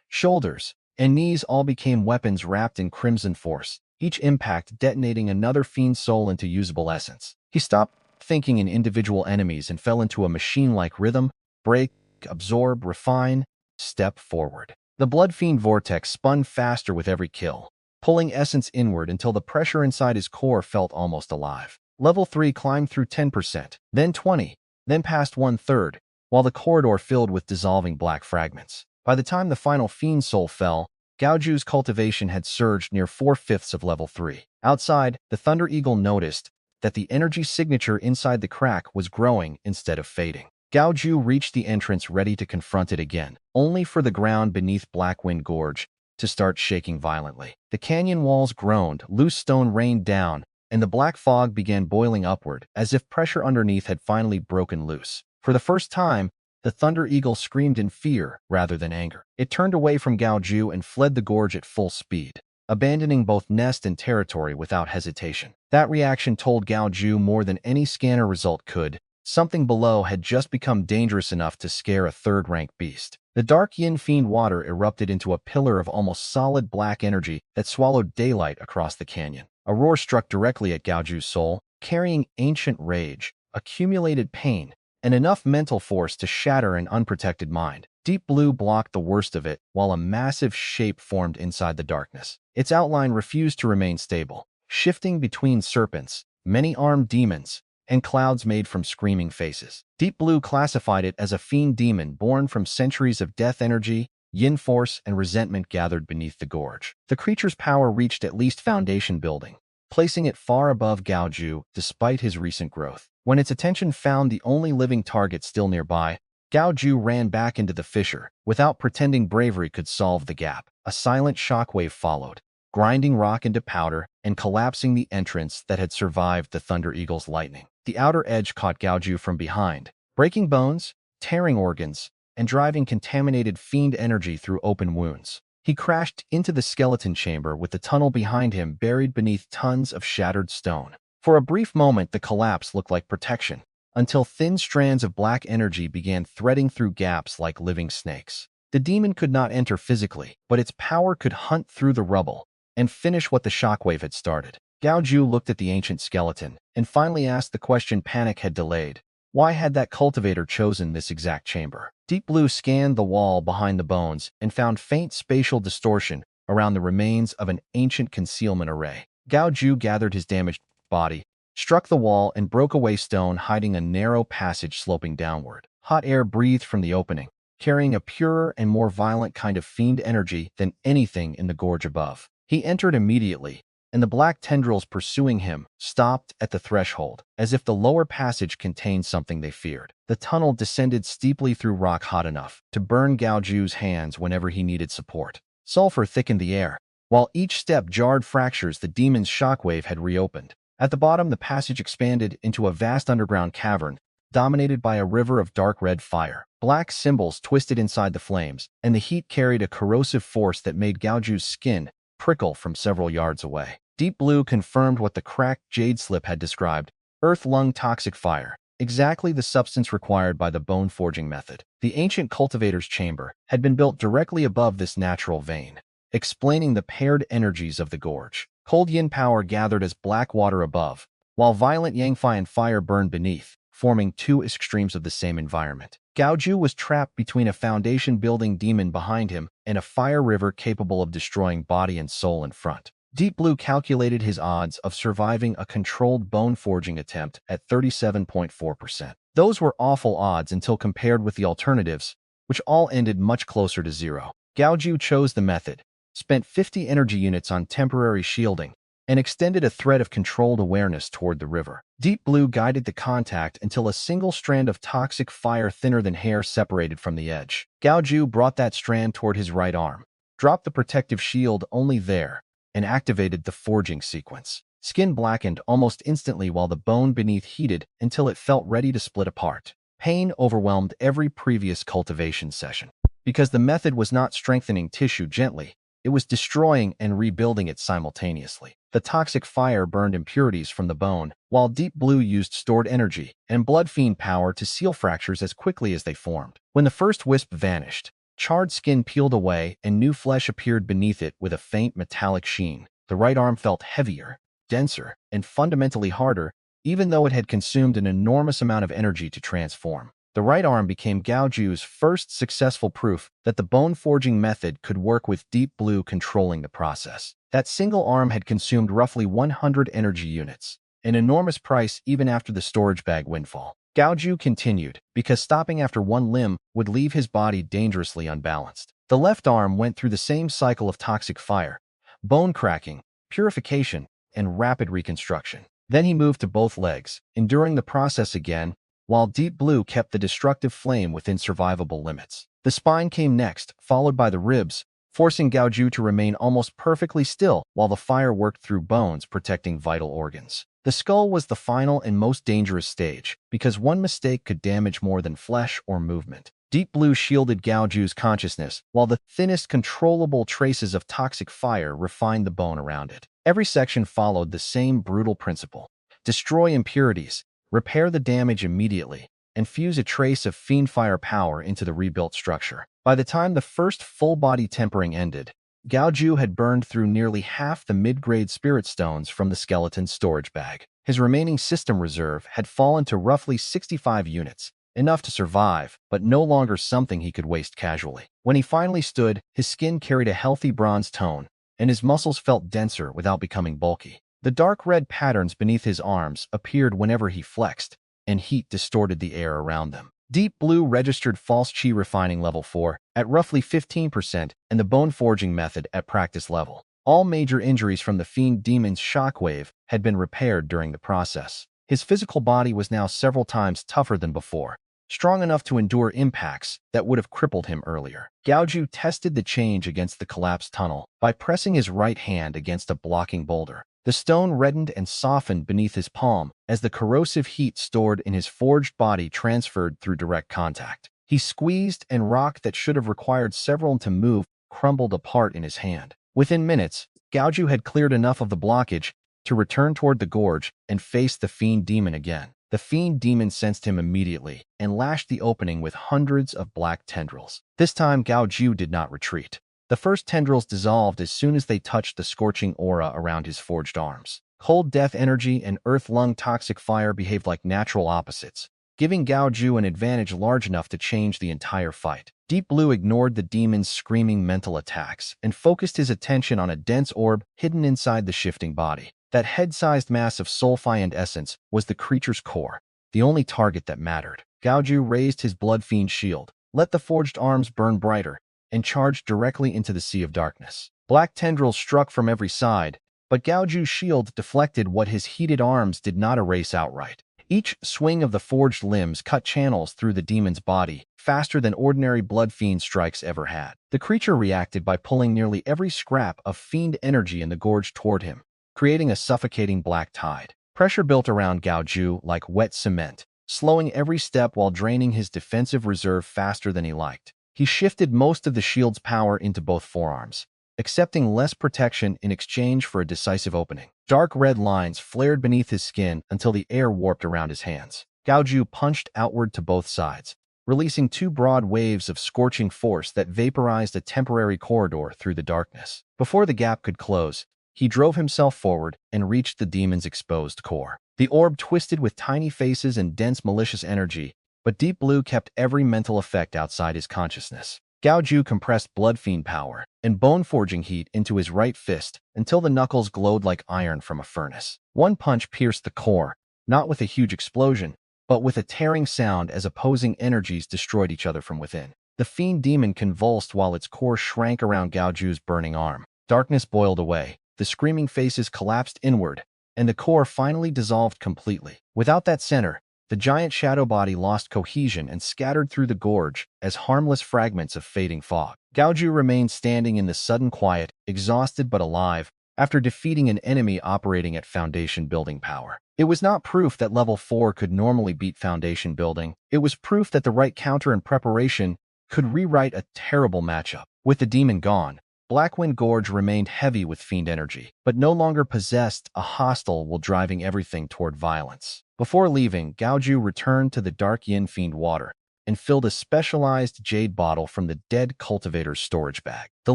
shoulders, and knees all became weapons wrapped in crimson force, each impact detonating another fiend soul into usable essence. He stopped thinking in individual enemies and fell into a machine-like rhythm: break, absorb, refine, step forward. The blood fiend vortex spun faster with every kill, pulling essence inward until the pressure inside his core felt almost alive. Level 3 climbed through 10%, then 20, then past 1/3, while the corridor filled with dissolving black fragments. By the time the final fiend soul fell, Gao Jiu's cultivation had surged near 4/5 of level 3. Outside, the Thunder Eagle noticed that the energy signature inside the crack was growing instead of fading. Gao Jiu reached the entrance ready to confront it again, only for the ground beneath Blackwind Gorge to start shaking violently. The canyon walls groaned, loose stone rained down, and the black fog began boiling upward, as if pressure underneath had finally broken loose. For the first time, the Thunder Eagle screamed in fear rather than anger. It turned away from Gao Jiu and fled the gorge at full speed, abandoning both nest and territory without hesitation. That reaction told Gao Jiu more than any scanner result could. Something below had just become dangerous enough to scare a third-rank beast. The dark yin fiend water erupted into a pillar of almost solid black energy that swallowed daylight across the canyon. A roar struck directly at Gao Jiu's soul, carrying ancient rage, accumulated pain, and enough mental force to shatter an unprotected mind. Deep Blue blocked the worst of it, while a massive shape formed inside the darkness. Its outline refused to remain stable, shifting between serpents, many-armed demons, and clouds made from screaming faces. Deep Blue classified it as a fiend demon born from centuries of death energy, yin force, and resentment gathered beneath the gorge. The creature's power reached at least foundation building, placing it far above Gao Jiu despite his recent growth. When its attention found the only living target still nearby, Gao Jiu ran back into the fissure, without pretending bravery could solve the gap. A silent shockwave followed, grinding rock into powder and collapsing the entrance that had survived the Thunder Eagle's lightning. The outer edge caught Gao Jiu from behind, breaking bones, tearing organs, and driving contaminated fiend energy through open wounds. He crashed into the skeleton chamber with the tunnel behind him buried beneath tons of shattered stone. For a brief moment, the collapse looked like protection, until thin strands of black energy began threading through gaps like living snakes. The demon could not enter physically, but its power could hunt through the rubble and finish what the shockwave had started. Gao Jiu looked at the ancient skeleton and finally asked the question panic had delayed. Why had that cultivator chosen this exact chamber? Deep Blue scanned the wall behind the bones and found faint spatial distortion around the remains of an ancient concealment array. Gao Jiu gathered his damaged body, struck the wall, and broke away stone hiding a narrow passage sloping downward. Hot air breathed from the opening, carrying a purer and more violent kind of fiend energy than anything in the gorge above. He entered immediately, and the black tendrils pursuing him stopped at the threshold, as if the lower passage contained something they feared. The tunnel descended steeply through rock hot enough to burn Gao Jiu's hands whenever he needed support. Sulfur thickened the air, while each step jarred fractures the demon's shockwave had reopened. At the bottom, the passage expanded into a vast underground cavern, dominated by a river of dark red fire. Black symbols twisted inside the flames, and the heat carried a corrosive force that made Gao Jiu's skin prickle from several yards away. Deep Blue confirmed what the cracked jade slip had described: earth-lung toxic fire, exactly the substance required by the bone forging method. The ancient cultivator's chamber had been built directly above this natural vein, explaining the paired energies of the gorge. Cold yin power gathered as black water above, while violent yangfian fire burned beneath, forming two extremes of the same environment. Gao Jiu was trapped between a foundation-building demon behind him and a fire river capable of destroying body and soul in front. Deep Blue calculated his odds of surviving a controlled bone-forging attempt at 37.4%. Those were awful odds until compared with the alternatives, which all ended much closer to zero. Gao Jiu chose the method, spent 50 energy units on temporary shielding, and extended a thread of controlled awareness toward the river. Deep Blue guided the contact until a single strand of toxic fire thinner than hair separated from the edge. Gao Jiu brought that strand toward his right arm, dropped the protective shield only there, and activated the forging sequence. Skin blackened almost instantly while the bone beneath heated until it felt ready to split apart. Pain overwhelmed every previous cultivation session. Because the method was not strengthening tissue gently, it was destroying and rebuilding it simultaneously. The toxic fire burned impurities from the bone, while Deep Blue used stored energy and blood fiend power to seal fractures as quickly as they formed. When the first wisp vanished, charred skin peeled away and new flesh appeared beneath it with a faint metallic sheen. The right arm felt heavier, denser, and fundamentally harder, even though it had consumed an enormous amount of energy to transform. The right arm became Gao Jiu's first successful proof that the bone forging method could work with Deep Blue controlling the process. That single arm had consumed roughly 100 energy units, an enormous price even after the storage bag windfall. Gao Jiu continued, because stopping after one limb would leave his body dangerously unbalanced. The left arm went through the same cycle of toxic fire, bone cracking, purification, and rapid reconstruction. Then he moved to both legs, enduring the process again, while Deep Blue kept the destructive flame within survivable limits. The spine came next, followed by the ribs, forcing Gao Jiu to remain almost perfectly still while the fire worked through bones, protecting vital organs. The skull was the final and most dangerous stage, because one mistake could damage more than flesh or movement. Deep Blue shielded Gao Jiu's consciousness, while the thinnest controllable traces of toxic fire refined the bone around it. Every section followed the same brutal principle: destroy impurities, repair the damage immediately, and fuse a trace of fiend fire power into the rebuilt structure. By the time the first full-body tempering ended, Gao Jiu had burned through nearly half the mid-grade spirit stones from the skeleton's storage bag. His remaining system reserve had fallen to roughly 65 units, enough to survive, but no longer something he could waste casually. When he finally stood, his skin carried a healthy bronze tone, and his muscles felt denser without becoming bulky. The dark red patterns beneath his arms appeared whenever he flexed, and heat distorted the air around them. Deep Blue registered false chi refining level 4 at roughly 15% and the bone forging method at practice level. All major injuries from the Fiend Demon's shockwave had been repaired during the process. His physical body was now several times tougher than before, strong enough to endure impacts that would have crippled him earlier. Gao Jiu tested the change against the collapsed tunnel by pressing his right hand against a blocking boulder. The stone reddened and softened beneath his palm as the corrosive heat stored in his forged body transferred through direct contact. He squeezed, and rock that should have required several to move crumbled apart in his hand. Within minutes, Gao Jiu had cleared enough of the blockage to return toward the gorge and face the Fiend Demon again. The Fiend Demon sensed him immediately and lashed the opening with hundreds of black tendrils. This time, Gao Jiu did not retreat. The first tendrils dissolved as soon as they touched the scorching aura around his forged arms. Cold death energy and earth-lung toxic fire behaved like natural opposites, giving Gao Jiu an advantage large enough to change the entire fight. Deep Blue ignored the demon's screaming mental attacks and focused his attention on a dense orb hidden inside the shifting body. That head-sized mass of sulfide essence was the creature's core, the only target that mattered. Gao Jiu raised his blood fiend shield, let the forged arms burn brighter, and charged directly into the sea of darkness. Black tendrils struck from every side, but Gao Jiu's shield deflected what his heated arms did not erase outright. Each swing of the forged limbs cut channels through the demon's body, faster than ordinary blood fiend strikes ever had. The creature reacted by pulling nearly every scrap of fiend energy in the gorge toward him, creating a suffocating black tide. Pressure built around Gao Jiu like wet cement, slowing every step while draining his defensive reserve faster than he liked. He shifted most of the shield's power into both forearms, accepting less protection in exchange for a decisive opening. Dark red lines flared beneath his skin until the air warped around his hands. Gao Jiu punched outward to both sides, releasing two broad waves of scorching force that vaporized a temporary corridor through the darkness. Before the gap could close, he drove himself forward and reached the demon's exposed core. The orb twisted with tiny faces and dense malicious energy, but Deep Blue kept every mental effect outside his consciousness. Gao Jiu compressed blood fiend power and bone-forging heat into his right fist until the knuckles glowed like iron from a furnace. One punch pierced the core, not with a huge explosion, but with a tearing sound as opposing energies destroyed each other from within. The Fiend Demon convulsed while its core shrank around Gao Jiu's burning arm. Darkness boiled away, the screaming faces collapsed inward, and the core finally dissolved completely. Without that center, the giant shadow body lost cohesion and scattered through the gorge as harmless fragments of fading fog. Gao Jiu remained standing in the sudden quiet, exhausted but alive, after defeating an enemy operating at foundation building power. It was not proof that level 4 could normally beat foundation building. It was proof that the right counter and preparation could rewrite a terrible matchup. With the demon gone, Blackwind Gorge remained heavy with fiend energy, but no longer possessed a hostile while driving everything toward violence. Before leaving, Gao Jiu returned to the Dark Yin Fiend water and filled a specialized jade bottle from the dead cultivator's storage bag. The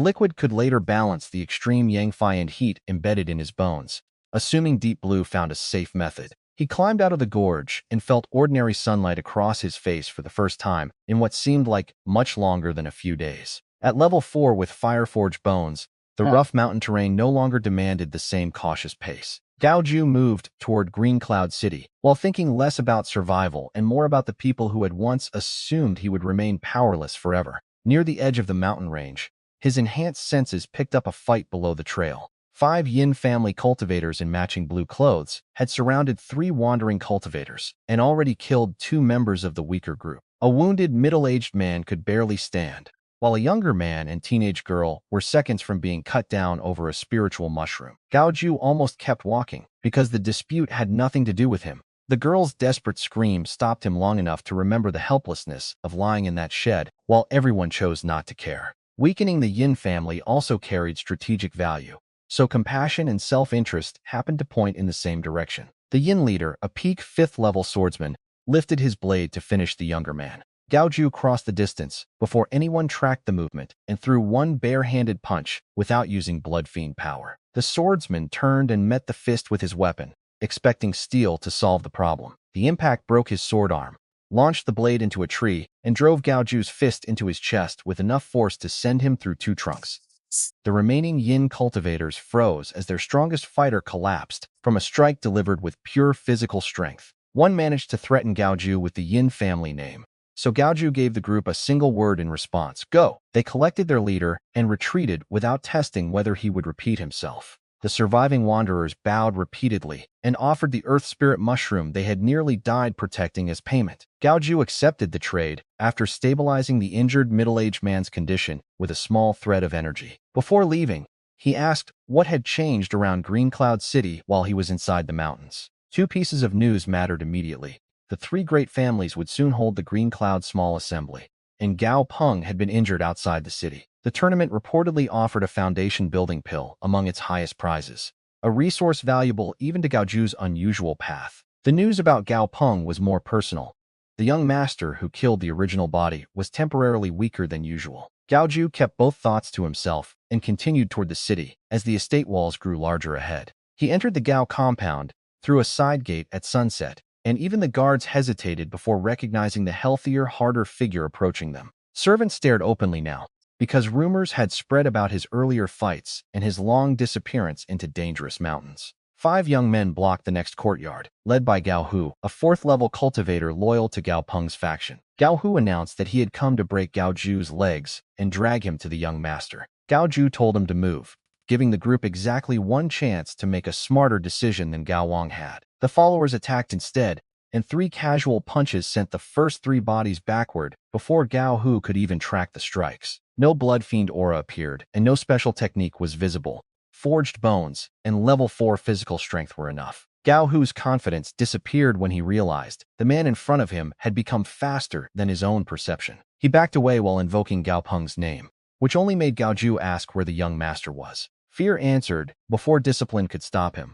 liquid could later balance the extreme Yangfi and heat embedded in his bones, assuming Deep Blue found a safe method. He climbed out of the gorge and felt ordinary sunlight across his face for the first time in what seemed like much longer than a few days. At level 4 with Fireforged bones, the rough mountain terrain no longer demanded the same cautious pace. Gao Jiu moved toward Green Cloud City, while thinking less about survival and more about the people who had once assumed he would remain powerless forever. Near the edge of the mountain range, his enhanced senses picked up a fight below the trail. 5 Yin family cultivators in matching blue clothes had surrounded 3 wandering cultivators and already killed 2 members of the weaker group. A wounded middle-aged man could barely stand, while a younger man and teenage girl were seconds from being cut down over a spiritual mushroom. Gao Jiu almost kept walking, because the dispute had nothing to do with him. The girl's desperate scream stopped him long enough to remember the helplessness of lying in that shed, while everyone chose not to care. Weakening the Yin family also carried strategic value, so compassion and self-interest happened to point in the same direction. The Yin leader, a peak 5th-level swordsman, lifted his blade to finish the younger man. Gao Jiu crossed the distance before anyone tracked the movement and threw one bare-handed punch without using blood fiend power. The swordsman turned and met the fist with his weapon, expecting steel to solve the problem. The impact broke his sword arm, launched the blade into a tree, and drove Gao Jiu's fist into his chest with enough force to send him through two trunks. The remaining yin cultivators froze as their strongest fighter collapsed from a strike delivered with pure physical strength. One managed to threaten Gao Jiu with the yin family name, so Gao Jiu gave the group a single word in response, "Go!" They collected their leader and retreated without testing whether he would repeat himself. The surviving wanderers bowed repeatedly and offered the earth spirit mushroom they had nearly died protecting as payment. Gao Jiu accepted the trade after stabilizing the injured middle-aged man's condition with a small thread of energy. Before leaving, he asked what had changed around Green Cloud City while he was inside the mountains. Two pieces of news mattered immediately. The three great families would soon hold the Green Cloud Small Assembly, and Gao Peng had been injured outside the city. The tournament reportedly offered a foundation-building pill among its highest prizes, a resource valuable even to Gao Jiu's unusual path. The news about Gao Peng was more personal. The young master who killed the original body was temporarily weaker than usual. Gao Jiu kept both thoughts to himself and continued toward the city as the estate walls grew larger ahead. He entered the Gao compound through a side gate at sunset, and even the guards hesitated before recognizing the healthier, harder figure approaching them. Servants stared openly now, because rumors had spread about his earlier fights and his long disappearance into dangerous mountains. 5 young men blocked the next courtyard, led by Gao Hu, a 4th-level cultivator loyal to Gao Peng's faction. Gao Hu announced that he had come to break Gao Jiu's legs and drag him to the young master. Gao Jiu told him to move, giving the group exactly one chance to make a smarter decision than Gao Wang had. The followers attacked instead, and 3 casual punches sent the first 3 bodies backward before Gao Hu could even track the strikes. No blood fiend aura appeared, and no special technique was visible. Forged bones and level 4 physical strength were enough. Gao Hu's confidence disappeared when he realized the man in front of him had become faster than his own perception. He backed away while invoking Gao Peng's name, which only made Gao Jiu ask where the young master was. Fear answered before discipline could stop him.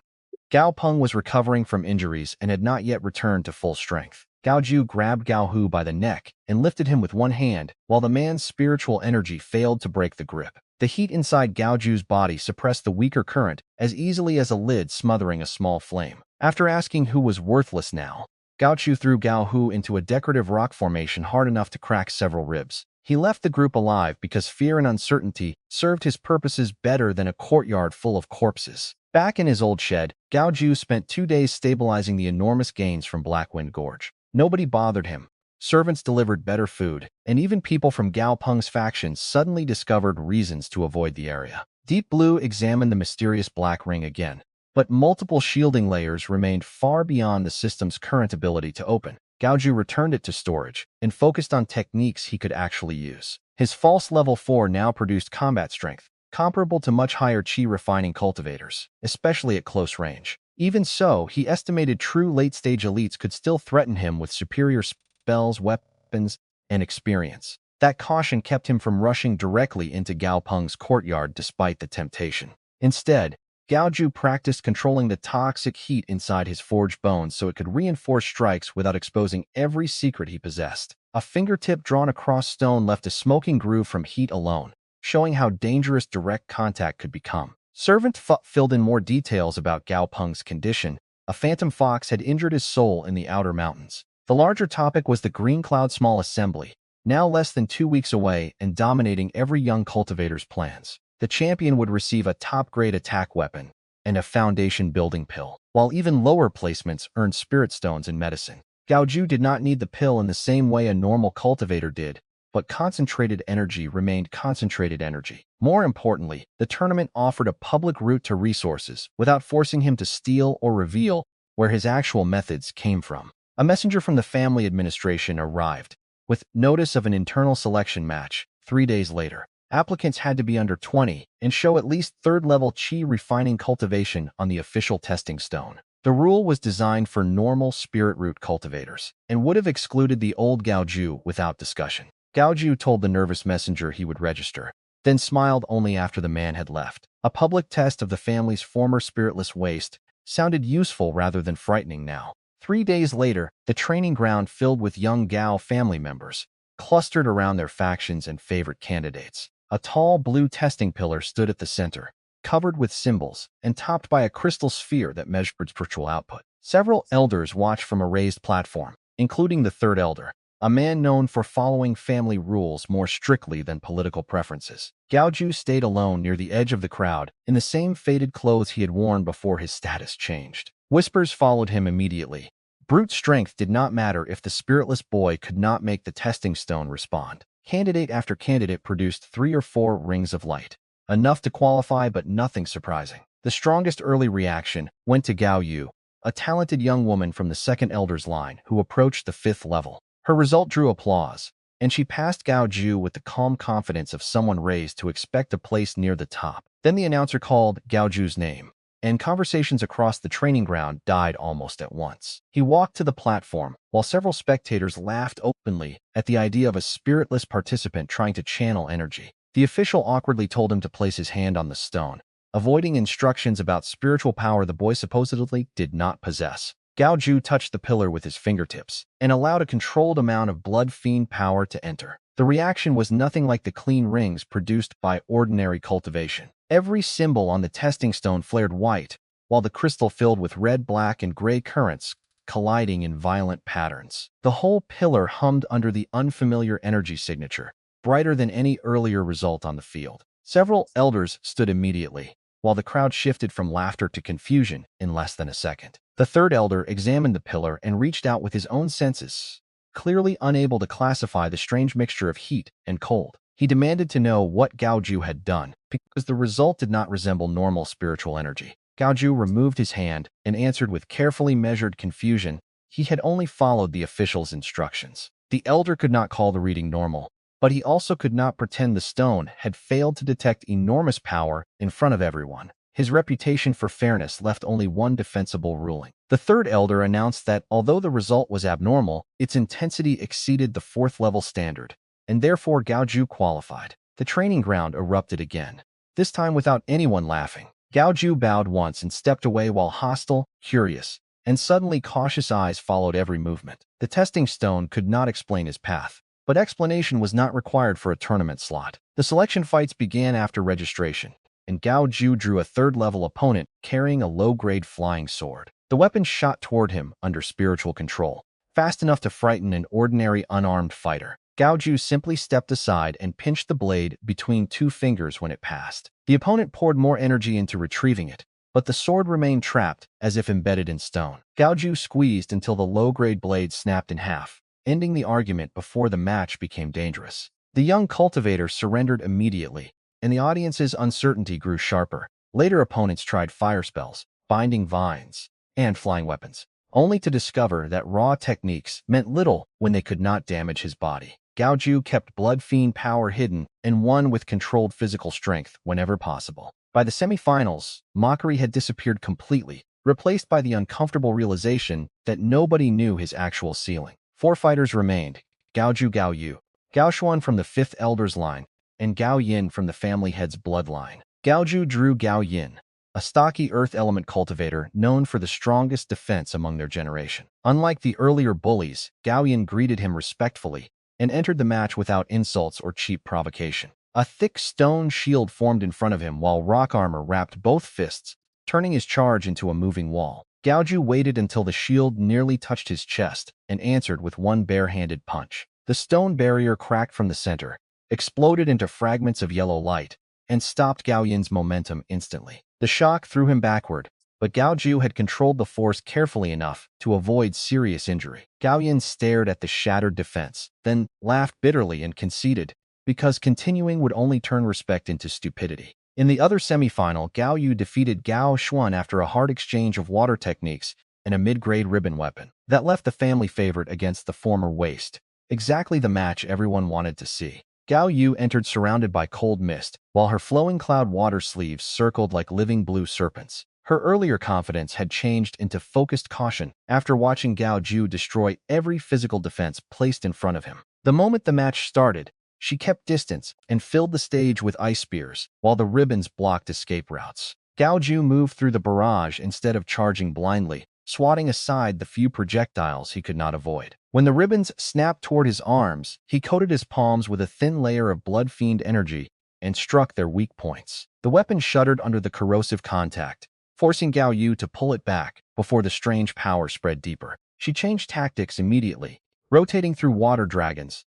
Gao Peng was recovering from injuries and had not yet returned to full strength. Gao Jiu grabbed Gao Hu by the neck and lifted him with one hand, while the man's spiritual energy failed to break the grip. The heat inside Gao Jiu's body suppressed the weaker current as easily as a lid smothering a small flame. After asking who was worthless now, Gao Jiu threw Gao Hu into a decorative rock formation hard enough to crack several ribs. He left the group alive because fear and uncertainty served his purposes better than a courtyard full of corpses. Back in his old shed, Gao Jiu spent 2 days stabilizing the enormous gains from Blackwind Gorge. Nobody bothered him. Servants delivered better food, and even people from Gao Peng's faction suddenly discovered reasons to avoid the area. Deep Blue examined the mysterious black ring again, but multiple shielding layers remained far beyond the system's current ability to open. Gao Jiu returned it to storage and focused on techniques he could actually use. His false level 4 now produced combat strength, comparable to much higher chi refining cultivators, especially at close range. Even so, he estimated true late-stage elites could still threaten him with superior spells, weapons, and experience. That caution kept him from rushing directly into Gao Peng's courtyard despite the temptation. Instead, Gao Jiu practiced controlling the toxic heat inside his forged bones so it could reinforce strikes without exposing every secret he possessed. A fingertip drawn across stone left a smoking groove from heat alone, showing how dangerous direct contact could become. Servant filled in more details about Gao Peng's condition. A phantom fox had injured his soul in the outer mountains. The larger topic was the Green Cloud Small Assembly, now less than 2 weeks away and dominating every young cultivator's plans. The champion would receive a top-grade attack weapon and a foundation-building pill, while even lower placements earned spirit stones and medicine. Gao Jiu did not need the pill in the same way a normal cultivator did, but concentrated energy remained concentrated energy. More importantly, the tournament offered a public route to resources without forcing him to steal or reveal where his actual methods came from. A messenger from the family administration arrived with notice of an internal selection match 3 days later. Applicants had to be under 20 and show at least 3rd-level chi refining cultivation on the official testing stone. The rule was designed for normal spirit root cultivators and would have excluded the old Gao Jiu without discussion. Gao Jiu told the nervous messenger he would register, then smiled only after the man had left. A public test of the family's former spiritless waste sounded useful rather than frightening now. 3 days later, the training ground filled with young Gao family members, clustered around their factions and favorite candidates. A tall blue testing pillar stood at the center, covered with symbols, and topped by a crystal sphere that measured spiritual output. Several elders watched from a raised platform, including the third elder, a man known for following family rules more strictly than political preferences. Gao Jiu stayed alone near the edge of the crowd, in the same faded clothes he had worn before his status changed. Whispers followed him immediately. Brute strength did not matter if the spiritless boy could not make the testing stone respond. Candidate after candidate produced 3 or 4 rings of light. Enough to qualify, but nothing surprising. The strongest early reaction went to Gao Yu, a talented young woman from the second elder's line who approached the 5th level. Her result drew applause, and she passed Gao Jiu with the calm confidence of someone raised to expect a place near the top. Then the announcer called Gao Jiu's name, and conversations across the training ground died almost at once. He walked to the platform, while several spectators laughed openly at the idea of a spiritless participant trying to channel energy. The official awkwardly told him to place his hand on the stone, avoiding instructions about spiritual power the boy supposedly did not possess. Gao Jiu touched the pillar with his fingertips and allowed a controlled amount of blood fiend power to enter. The reaction was nothing like the clean rings produced by ordinary cultivation. Every symbol on the testing stone flared white, while the crystal filled with red, black, and gray currents colliding in violent patterns. The whole pillar hummed under the unfamiliar energy signature, brighter than any earlier result on the field. Several elders stood immediately, while the crowd shifted from laughter to confusion in less than a second. The third elder examined the pillar and reached out with his own senses, clearly unable to classify the strange mixture of heat and cold. He demanded to know what Gao Jiu had done, because the result did not resemble normal spiritual energy. Gao Jiu removed his hand and answered with carefully measured confusion. He had only followed the official's instructions. The elder could not call the reading normal, but he also could not pretend the stone had failed to detect enormous power in front of everyone. His reputation for fairness left only one defensible ruling. The third elder announced that although the result was abnormal, its intensity exceeded the 4th level standard, and therefore Gao Jiu qualified. The training ground erupted again, this time without anyone laughing. Gao Jiu bowed once and stepped away while hostile, curious, and suddenly cautious eyes followed every movement. The testing stone could not explain his path, but explanation was not required for a tournament slot. The selection fights began after registration, and Gao Jiu drew a 3rd-level opponent carrying a low-grade flying sword. The weapon shot toward him under spiritual control, fast enough to frighten an ordinary unarmed fighter. Gao Jiu simply stepped aside and pinched the blade between 2 fingers when it passed. The opponent poured more energy into retrieving it, but the sword remained trapped, as if embedded in stone. Gao Jiu squeezed until the low-grade blade snapped in half, ending the argument before the match became dangerous. The young cultivator surrendered immediately, and the audience's uncertainty grew sharper. Later opponents tried fire spells, binding vines, and flying weapons, only to discover that raw techniques meant little when they could not damage his body. Gao Jiu kept blood fiend power hidden and won with controlled physical strength whenever possible. By the semifinals, mockery had disappeared completely, replaced by the uncomfortable realization that nobody knew his actual ceiling. 4 fighters remained: Gao Jiu, Gao Yu, Gao Xuan from the 5th elder's line, and Gao Yin from the family head's bloodline. Gao Jiu drew Gao Yin, a stocky earth element cultivator known for the strongest defense among their generation. Unlike the earlier bullies, Gao Yin greeted him respectfully and entered the match without insults or cheap provocation. A thick stone shield formed in front of him while rock armor wrapped both fists, turning his charge into a moving wall. Gao Jiu waited until the shield nearly touched his chest and answered with one bare-handed punch. The stone barrier cracked from the center, exploded into fragments of yellow light, and stopped Gao Yin's momentum instantly. The shock threw him backward, but Gao Jiu had controlled the force carefully enough to avoid serious injury. Gao Yin stared at the shattered defense, then laughed bitterly and conceded, because continuing would only turn respect into stupidity. In the other semifinal, Gao Yu defeated Gao Xuan after a hard exchange of water techniques and a mid-grade ribbon weapon. That left the family favorite against the former waste, exactly the match everyone wanted to see. Gao Yu entered surrounded by cold mist, while her flowing cloud water sleeves circled like living blue serpents. Her earlier confidence had changed into focused caution after watching Gao Jiu destroy every physical defense placed in front of him. The moment the match started, she kept distance and filled the stage with ice spears, while the ribbons blocked escape routes. Gao Jiu moved through the barrage instead of charging blindly, swatting aside the few projectiles he could not avoid. When the ribbons snapped toward his arms, he coated his palms with a thin layer of blood fiend energy and struck their weak points. The weapon shuddered under the corrosive contact, forcing Gao Yu to pull it back before the strange power spread deeper. She changed tactics immediately, rotating through water dragons,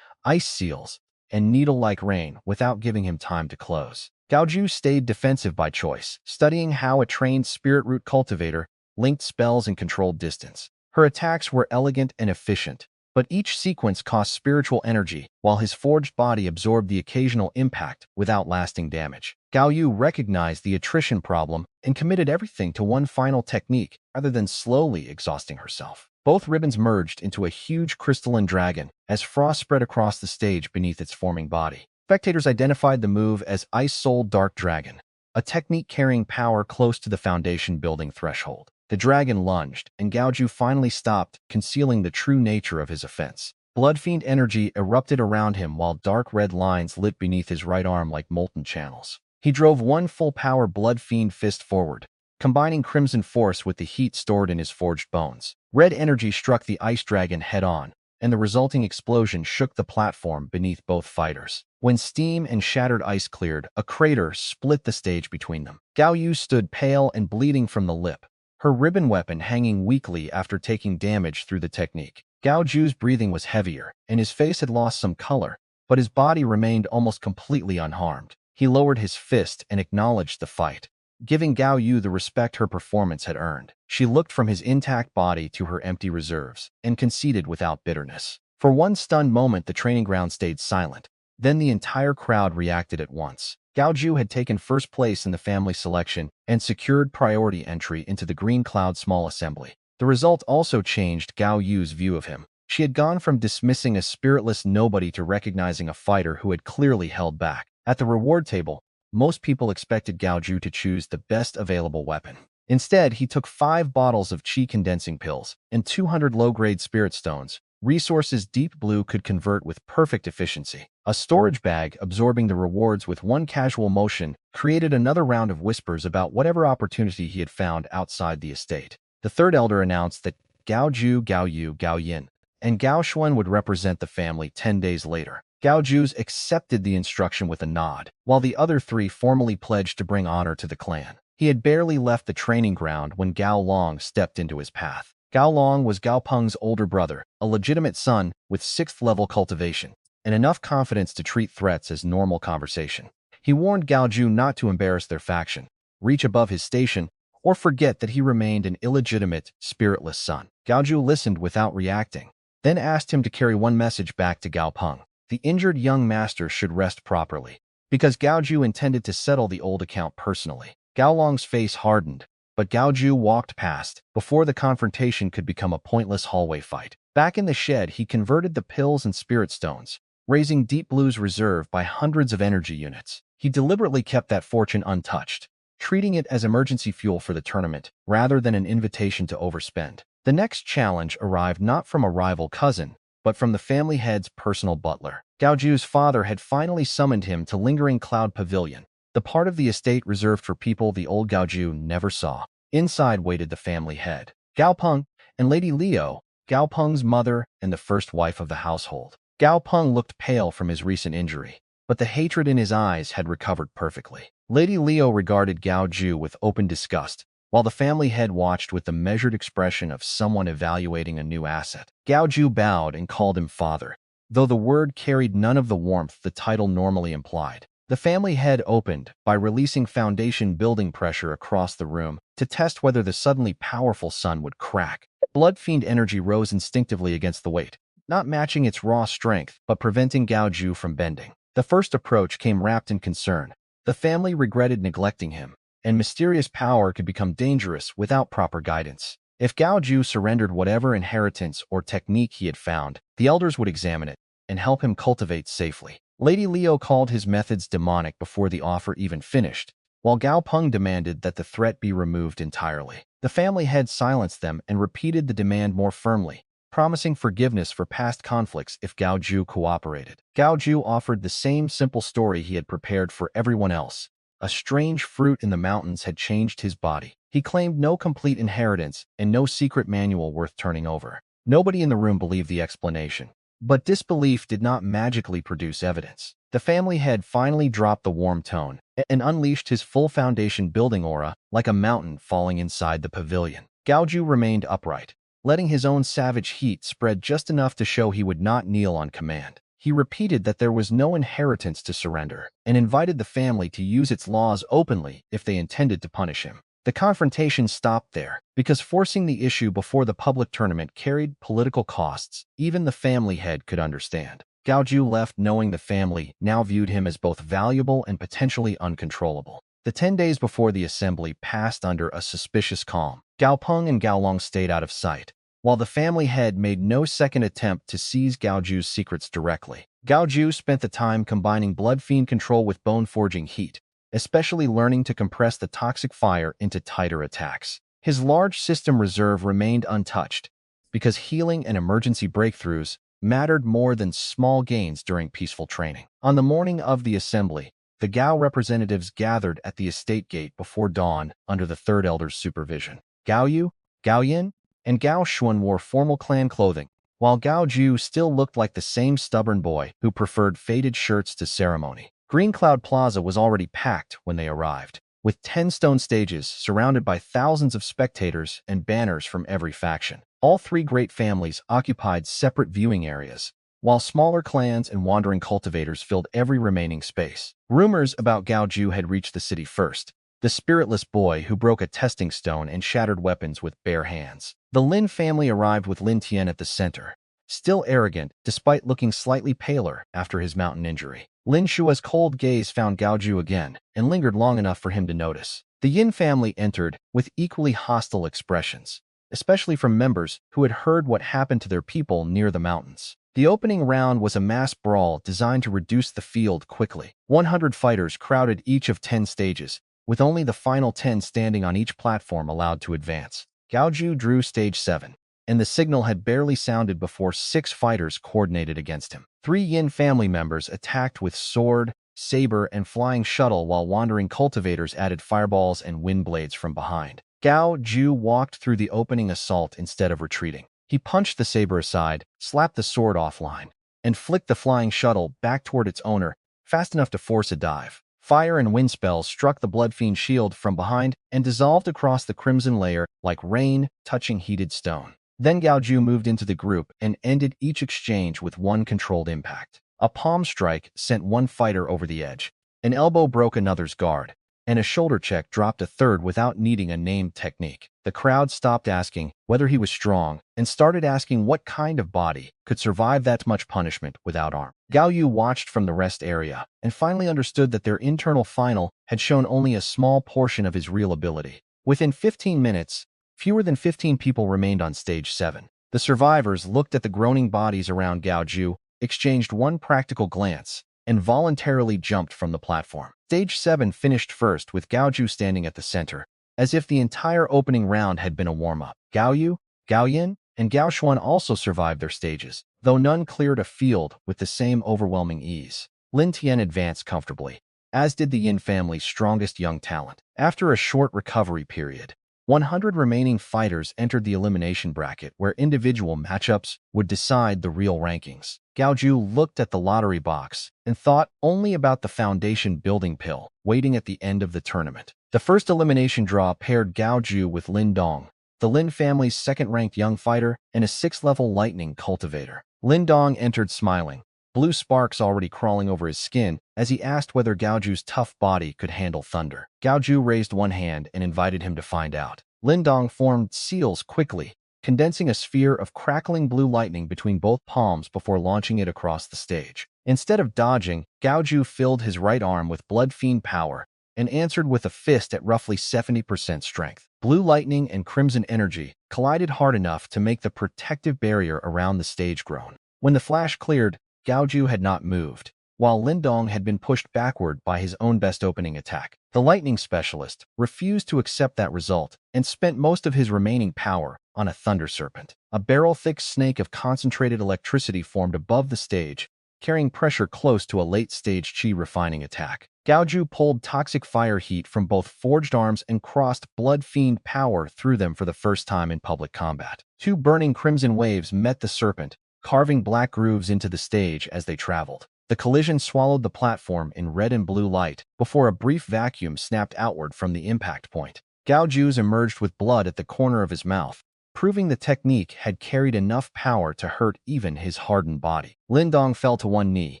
ice seals, and needle-like rain without giving him time to close. Gao Jiu stayed defensive by choice, studying how a trained spirit root cultivator linked spells and controlled distance. Her attacks were elegant and efficient, but each sequence cost spiritual energy, while his forged body absorbed the occasional impact without lasting damage. Gao Yu recognized the attrition problem and committed everything to one final technique rather than slowly exhausting herself. Both ribbons merged into a huge crystalline dragon as frost spread across the stage beneath its forming body. Spectators identified the move as Ice Soul Dark Dragon, a technique carrying power close to the foundation building threshold. The dragon lunged, and Gao Jiu finally stopped, concealing the true nature of his offense. Blood-fiend energy erupted around him while dark red lines lit beneath his right arm like molten channels. He drove one full-power blood-fiend fist forward, combining crimson force with the heat stored in his forged bones. Red energy struck the ice dragon head-on, and the resulting explosion shook the platform beneath both fighters. When steam and shattered ice cleared, a crater split the stage between them. Gao Yu stood pale and bleeding from the lip, her ribbon weapon hanging weakly after taking damage through the technique. Gao Jiu's breathing was heavier, and his face had lost some color, but his body remained almost completely unharmed. He lowered his fist and acknowledged the fight, giving Gao Yu the respect her performance had earned. She looked from his intact body to her empty reserves and conceded without bitterness. For one stunned moment, the training ground stayed silent. Then the entire crowd reacted at once. Gao Jiu had taken first place in the family selection and secured priority entry into the Green Cloud Small Assembly. The result also changed Gao Yu's view of him. She had gone from dismissing a spiritless nobody to recognizing a fighter who had clearly held back. At the reward table, most people expected Gao Jiu to choose the best available weapon. Instead, he took 5 bottles of chi condensing pills and 200 low-grade spirit stones, resources Deep Blue could convert with perfect efficiency. A storage bag absorbing the rewards with one casual motion created another round of whispers about whatever opportunity he had found outside the estate. The third elder announced that Gao Jiu, Gao Yu, Gao Yin, and Gao Xuan would represent the family 10 days later. Gao Jiu accepted the instruction with a nod, while the other 3 formally pledged to bring honor to the clan. He had barely left the training ground when Gao Long stepped into his path. Gao Long was Gao Peng's older brother, a legitimate son with 6th-level cultivation, and enough confidence to treat threats as normal conversation. He warned Gao Jiu not to embarrass their faction, reach above his station, or forget that he remained an illegitimate, spiritless son. Gao Jiu listened without reacting, then asked him to carry one message back to Gao Peng. The injured young master should rest properly, because Gao Jiu intended to settle the old account personally. Gao Long's face hardened, but Gao Jiu walked past before the confrontation could become a pointless hallway fight. Back in the shed, he converted the pills and spirit stones, raising Deep Blue's reserve by hundreds of energy units. He deliberately kept that fortune untouched, treating it as emergency fuel for the tournament rather than an invitation to overspend. The next challenge arrived not from a rival cousin, but from the family head's personal butler. Gao Jiu's father had finally summoned him to Lingering Cloud Pavilion, the part of the estate reserved for people the old Gao Jiu never saw. Inside waited the family head, Gao Peng, and Lady Liu, Gao Peng's mother and the first wife of the household. Gao Peng looked pale from his recent injury, but the hatred in his eyes had recovered perfectly. Lady Liu regarded Gao Jiu with open disgust, while the family head watched with the measured expression of someone evaluating a new asset. Gao Jiu bowed and called him father, though the word carried none of the warmth the title normally implied. The family head opened by releasing foundation building pressure across the room to test whether the suddenly powerful sun would crack. Blood fiend energy rose instinctively against the weight, not matching its raw strength, but preventing Gao Jiu from bending. The first approach came wrapped in concern. The family regretted neglecting him, and mysterious power could become dangerous without proper guidance. If Gao Jiu surrendered whatever inheritance or technique he had found, the elders would examine it and help him cultivate safely. Lady Liu called his methods demonic before the offer even finished, while Gao Peng demanded that the threat be removed entirely. The family head silenced them and repeated the demand more firmly, promising forgiveness for past conflicts if Gao Jiu cooperated. Gao Jiu offered the same simple story he had prepared for everyone else. A strange fruit in the mountains had changed his body. He claimed no complete inheritance and no secret manual worth turning over. Nobody in the room believed the explanation, but disbelief did not magically produce evidence. The family head finally dropped the warm tone and unleashed his full foundation building aura like a mountain falling inside the pavilion. Gao Jiu remained upright, letting his own savage heat spread just enough to show he would not kneel on command. He repeated that there was no inheritance to surrender, and invited the family to use its laws openly if they intended to punish him. The confrontation stopped there, because forcing the issue before the public tournament carried political costs even the family head could understand. Gao Jiu left knowing the family now viewed him as both valuable and potentially uncontrollable. The 10 days before the assembly passed under a suspicious calm. Gao Peng and Gao Long stayed out of sight, while the family head made no second attempt to seize Gao Jiu's secrets directly. Gao Jiu spent the time combining blood fiend control with bone-forging heat, especially learning to compress the toxic fire into tighter attacks. His large system reserve remained untouched, because healing and emergency breakthroughs mattered more than small gains during peaceful training. On the morning of the assembly, the Gao representatives gathered at the estate gate before dawn under the third elder's supervision. Gao Yu, Gao Yin, and Gao Xuan wore formal clan clothing, while Gao Jiu still looked like the same stubborn boy who preferred faded shirts to ceremony. Green Cloud Plaza was already packed when they arrived, with 10 stone stages surrounded by thousands of spectators and banners from every faction. All three great families occupied separate viewing areas, while smaller clans and wandering cultivators filled every remaining space. Rumors about Gao Jiu had reached the city first, the spiritless boy who broke a testing stone and shattered weapons with bare hands. The Lin family arrived with Lin Tian at the center, still arrogant despite looking slightly paler after his mountain injury. Lin Shua's cold gaze found Gao Jiu again and lingered long enough for him to notice. The Yin family entered with equally hostile expressions, especially from members who had heard what happened to their people near the mountains. The opening round was a mass brawl designed to reduce the field quickly. 100 fighters crowded each of 10 stages, with only the final 10 standing on each platform allowed to advance. Gao Jiu drew stage 7, and the signal had barely sounded before 6 fighters coordinated against him. 3 Yin family members attacked with sword, saber, and flying shuttle, while wandering cultivators added fireballs and wind blades from behind. Gao Jiu walked through the opening assault instead of retreating. He punched the saber aside, slapped the sword offline, and flicked the flying shuttle back toward its owner, fast enough to force a dive. Fire and wind spells struck the Bloodfiend shield from behind and dissolved across the crimson layer like rain touching heated stone. Then Gao Jiu moved into the group and ended each exchange with one controlled impact. A palm strike sent one fighter over the edge, an elbow broke another's guard, and a shoulder check dropped a third without needing a named technique. The crowd stopped asking whether he was strong and started asking what kind of body could survive that much punishment without arm. Gao Yu watched from the rest area and finally understood that their internal final had shown only a small portion of his real ability. Within 15 minutes, fewer than 15 people remained on stage 7. The survivors looked at the groaning bodies around Gao Jiu, exchanged one practical glance, and voluntarily jumped from the platform. Stage 7 finished first with Gao Jiu standing at the center, as if the entire opening round had been a warm-up. Gao Yu, Gao Yin, and Gao Xuan also survived their stages, though none cleared a field with the same overwhelming ease. Lin Tian advanced comfortably, as did the Yin family's strongest young talent. After a short recovery period, 100 remaining fighters entered the elimination bracket where individual matchups would decide the real rankings. Gao Jiu looked at the lottery box and thought only about the foundation building pill waiting at the end of the tournament. The first elimination draw paired Gao Jiu with Lin Dong, the Lin family's second-ranked young fighter and a 6th-level lightning cultivator. Lin Dong entered smiling, blue sparks already crawling over his skin as he asked whether Gao Jiu's tough body could handle thunder. Gao Jiu raised one hand and invited him to find out. Lin Dong formed seals quickly, condensing a sphere of crackling blue lightning between both palms before launching it across the stage. Instead of dodging, Gao Jiu filled his right arm with blood fiend power and answered with a fist at roughly 70% strength. Blue lightning and crimson energy collided hard enough to make the protective barrier around the stage groan. When the flash cleared, Gao Jiu had not moved, while Lin Dong had been pushed backward by his own best opening attack. The lightning specialist refused to accept that result and spent most of his remaining power on a thunder serpent. A barrel-thick snake of concentrated electricity formed above the stage, carrying pressure close to a late-stage chi refining attack. Gao Jiu pulled toxic fire heat from both forged arms and crossed blood fiend power through them for the first time in public combat. 2 burning crimson waves met the serpent, carving black grooves into the stage as they traveled. The collision swallowed the platform in red and blue light before a brief vacuum snapped outward from the impact point. Gao Jiu's emerged with blood at the corner of his mouth, proving the technique had carried enough power to hurt even his hardened body. Lindong fell to one knee,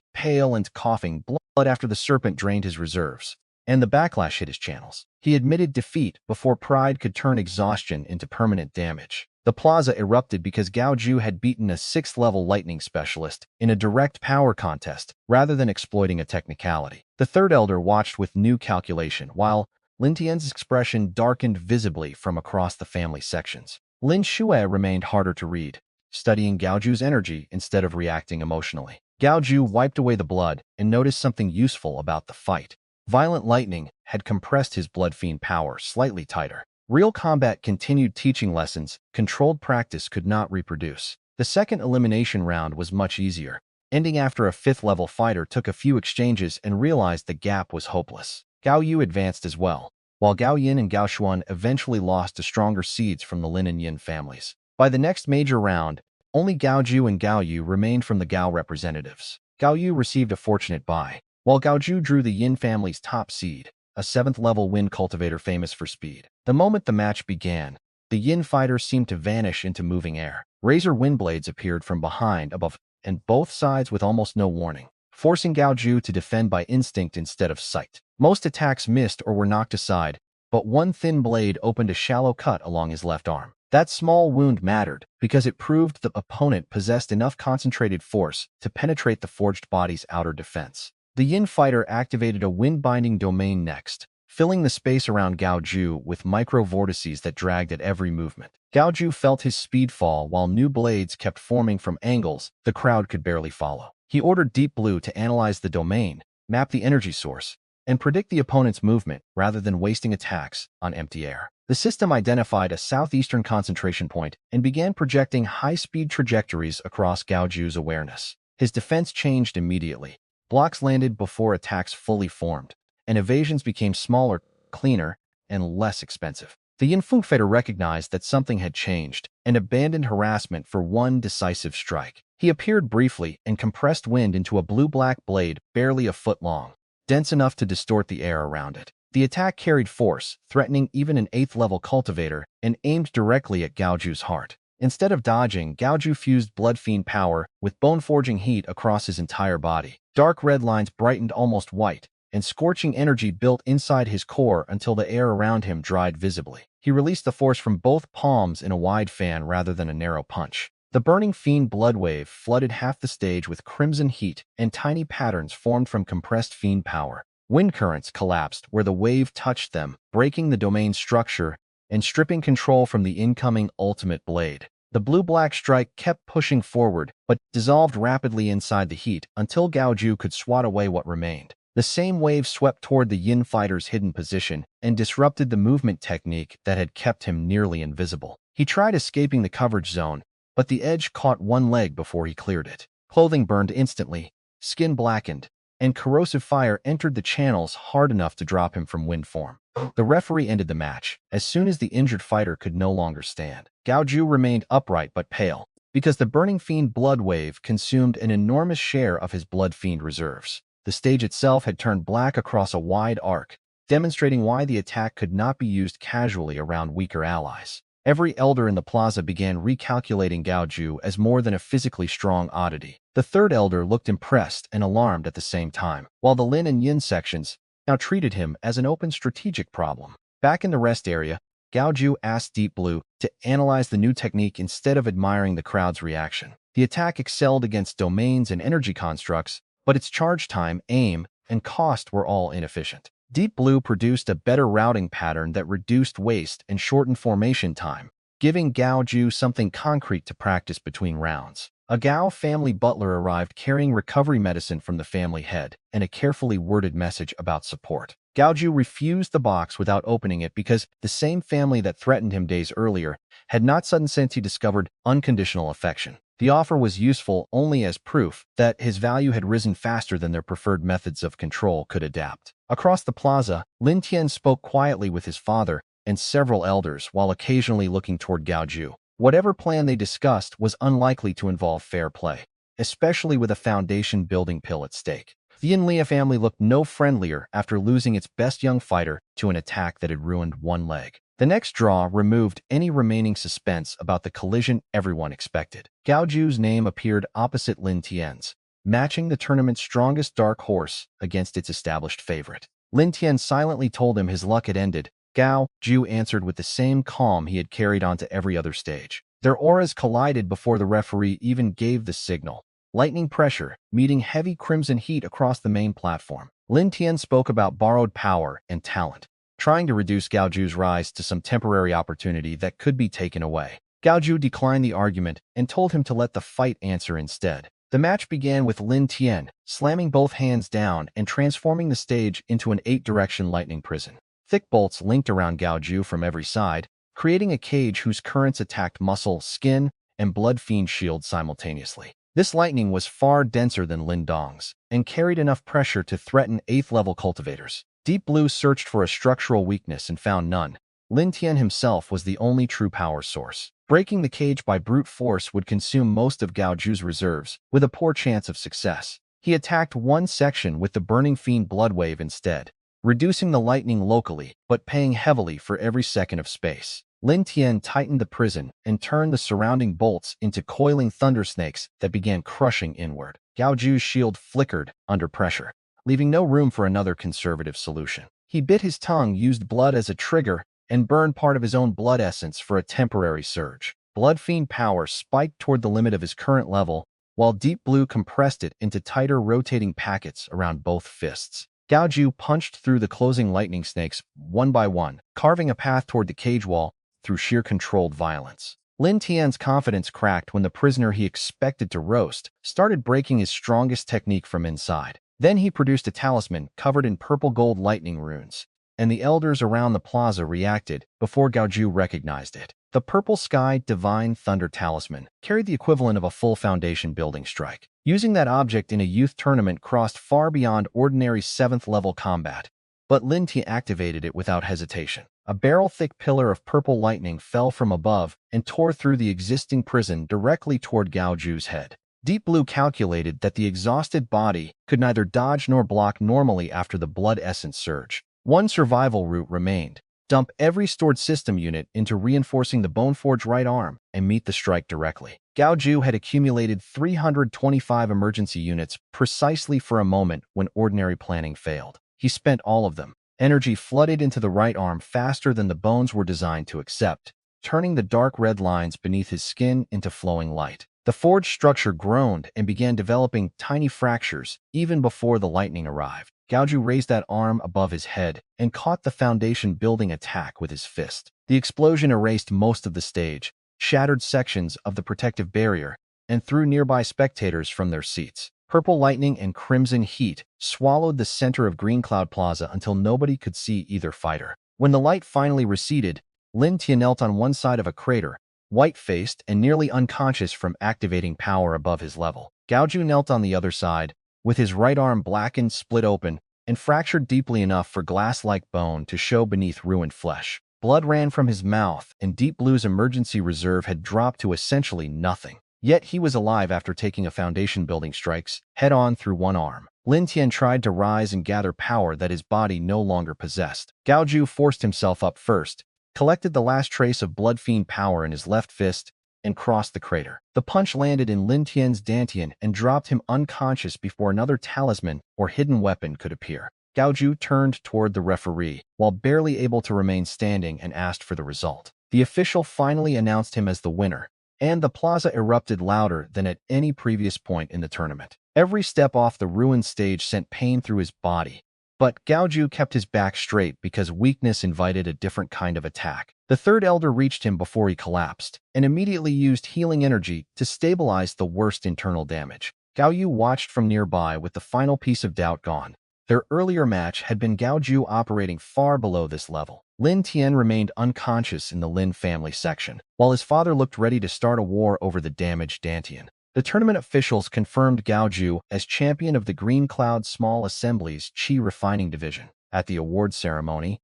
pale and coughing blood after the serpent drained his reserves, and the backlash hit his channels. He admitted defeat before pride could turn exhaustion into permanent damage. The plaza erupted because Gao Jiu had beaten a 6th-level lightning specialist in a direct power contest rather than exploiting a technicality. The third elder watched with new calculation, while Lin Tian's expression darkened visibly from across the family sections. Lin Shui remained harder to read, studying Gao Jiu's energy instead of reacting emotionally. Gao Jiu wiped away the blood and noticed something useful about the fight. Violent lightning had compressed his blood fiend power slightly tighter. Real combat continued teaching lessons controlled practice could not reproduce. The second elimination round was much easier, ending after a 5th-level fighter took a few exchanges and realized the gap was hopeless. Gao Yu advanced as well, while Gao Yin and Gao Xuan eventually lost to stronger seeds from the Lin and Yin families. By the next major round, only Gao Jiu and Gao Yu remained from the Gao representatives. Gao Yu received a fortunate bye, while Gao Jiu drew the Yin family's top seed, a 7th-level wind cultivator famous for speed. The moment the match began, the Yin fighter seemed to vanish into moving air. Razor wind blades appeared from behind, above, and both sides with almost no warning, forcing Gao Jiu to defend by instinct instead of sight. Most attacks missed or were knocked aside, but one thin blade opened a shallow cut along his left arm. That small wound mattered because it proved the opponent possessed enough concentrated force to penetrate the forged body's outer defense. The Yin fighter activated a wind-binding domain next, filling the space around Gao Jiu with micro-vortices that dragged at every movement. Gao Jiu felt his speed fall while new blades kept forming from angles the crowd could barely follow. He ordered Deep Blue to analyze the domain, map the energy source, and predict the opponent's movement rather than wasting attacks on empty air. The system identified a southeastern concentration point and began projecting high-speed trajectories across Gao Jiu's awareness. His defense changed immediately. Blocks landed before attacks fully formed, and evasions became smaller, cleaner, and less expensive. The Yin Feng fighter recognized that something had changed and abandoned harassment for one decisive strike. He appeared briefly and compressed wind into a blue-black blade barely a foot long, dense enough to distort the air around it. The attack carried force, threatening even an 8th-level cultivator, and aimed directly at Gao Jiu's heart. Instead of dodging, Gao Jiu fused blood fiend power with bone-forging heat across his entire body. Dark red lines brightened almost white, and scorching energy built inside his core until the air around him dried visibly. He released the force from both palms in a wide fan rather than a narrow punch. The burning fiend blood wave flooded half the stage with crimson heat, and tiny patterns formed from compressed fiend power. Wind currents collapsed where the wave touched them, breaking the domain structure and stripping control from the incoming ultimate blade. The blue-black strike kept pushing forward, but dissolved rapidly inside the heat until Gao Jiu could swat away what remained. The same wave swept toward the Yin fighter's hidden position and disrupted the movement technique that had kept him nearly invisible. He tried escaping the coverage zone, but the edge caught one leg before he cleared it. Clothing burned instantly, skin blackened, and corrosive fire entered the channels hard enough to drop him from wind form. The referee ended the match as soon as the injured fighter could no longer stand. Gao Jiu remained upright but pale, because the burning fiend blood wave consumed an enormous share of his blood fiend reserves. The stage itself had turned black across a wide arc, demonstrating why the attack could not be used casually around weaker allies. Every elder in the plaza began recalculating Gao Jiu as more than a physically strong oddity. The third elder looked impressed and alarmed at the same time, while the Lin and Yin sections now treated him as an open strategic problem. Back in the rest area, Gao Jiu asked Deep Blue to analyze the new technique instead of admiring the crowd's reaction. The attack excelled against domains and energy constructs, but its charge time, aim, and cost were all inefficient. Deep Blue produced a better routing pattern that reduced waste and shortened formation time, giving Gao Jiu something concrete to practice between rounds. A Gao family butler arrived carrying recovery medicine from the family head and a carefully worded message about support. Gao Jiu refused the box without opening it because the same family that threatened him days earlier had not sudden since he discovered unconditional affection. The offer was useful only as proof that his value had risen faster than their preferred methods of control could adapt. Across the plaza, Lin Tian spoke quietly with his father and several elders while occasionally looking toward Gao Jiu. Whatever plan they discussed was unlikely to involve fair play, especially with a foundation-building pill at stake. The Yin family looked no friendlier after losing its best young fighter to an attack that had ruined one leg. The next draw removed any remaining suspense about the collision everyone expected. Gao Jiu's name appeared opposite Lin Tian's, matching the tournament's strongest dark horse against its established favorite. Lin Tian silently told him his luck had ended. Gao Jiu answered with the same calm he had carried onto every other stage. Their auras collided before the referee even gave the signal. Lightning pressure, meeting heavy crimson heat across the main platform. Lin Tian spoke about borrowed power and talent, trying to reduce Gao Jiu's rise to some temporary opportunity that could be taken away. Gao Jiu declined the argument and told him to let the fight answer instead. The match began with Lin Tian slamming both hands down and transforming the stage into an 8-direction lightning prison. Thick bolts linked around Gao Jiu from every side, creating a cage whose currents attacked muscle, skin, and blood fiend shields simultaneously. This lightning was far denser than Lin Dong's and carried enough pressure to threaten 8th-level cultivators. Deep Blue searched for a structural weakness and found none. Lin Tian himself was the only true power source. Breaking the cage by brute force would consume most of Gao Jiu's reserves, with a poor chance of success. He attacked one section with the Burning Fiend Blood Wave instead, reducing the lightning locally, but paying heavily for every second of space. Lin Tian tightened the prison and turned the surrounding bolts into coiling thunder snakes that began crushing inward. Gao Jiu's shield flickered under pressure, leaving no room for another conservative solution. He bit his tongue, used blood as a trigger, and burned part of his own blood essence for a temporary surge. Blood Fiend power spiked toward the limit of his current level, while Deep Blue compressed it into tighter rotating packets around both fists. Gao Jiu punched through the closing lightning snakes one by one, carving a path toward the cage wall through sheer controlled violence. Lin Tian's confidence cracked when the prisoner he expected to roast started breaking his strongest technique from inside. Then he produced a talisman covered in purple gold lightning runes, and the elders around the plaza reacted before Gao Jiu recognized it. The Purple Sky Divine Thunder Talisman carried the equivalent of a full foundation building strike. Using that object in a youth tournament crossed far beyond ordinary 7th-level combat, but Lin Tian activated it without hesitation. A barrel-thick pillar of purple lightning fell from above and tore through the existing prison directly toward Gao Jiu's head. Deep Blue calculated that the exhausted body could neither dodge nor block normally after the blood essence surge. One survival route remained: dump every stored system unit into reinforcing the Boneforge right arm and meet the strike directly. Gao Jiu had accumulated 325 emergency units precisely for a moment when ordinary planning failed. He spent all of them. Energy flooded into the right arm faster than the bones were designed to accept, turning the dark red lines beneath his skin into flowing light. The forged structure groaned and began developing tiny fractures even before the lightning arrived. Gao Jiu raised that arm above his head and caught the foundation building attack with his fist. The explosion erased most of the stage, shattered sections of the protective barrier, and threw nearby spectators from their seats. Purple lightning and crimson heat swallowed the center of Green Cloud Plaza until nobody could see either fighter. When the light finally receded, Lin Tian knelt on one side of a crater, white-faced and nearly unconscious from activating power above his level. Gao Jiu knelt on the other side, with his right arm blackened, split open, and fractured deeply enough for glass-like bone to show beneath ruined flesh. Blood ran from his mouth, and Deep Blue's emergency reserve had dropped to essentially nothing. Yet he was alive after taking a foundation-building strikes head-on through one arm. Lin Tian tried to rise and gather power that his body no longer possessed. Gao Jiu forced himself up first, collected the last trace of Blood Fiend power in his left fist, and crossed the crater. The punch landed in Lin Tian's dantian and dropped him unconscious before another talisman or hidden weapon could appear. Gao Jiu turned toward the referee, while barely able to remain standing, and asked for the result. The official finally announced him as the winner, and the plaza erupted louder than at any previous point in the tournament. Every step off the ruined stage sent pain through his body, but Gao Jiu kept his back straight because weakness invited a different kind of attack. The third elder reached him before he collapsed, and immediately used healing energy to stabilize the worst internal damage. Gao Yu watched from nearby with the final piece of doubt gone. Their earlier match had been Gao Jiu operating far below this level. Lin Tian remained unconscious in the Lin family section, while his father looked ready to start a war over the damaged dantian. The tournament officials confirmed Gao Jiu as champion of the Green Cloud Small Assemblies Qi Refining Division. At the award ceremony,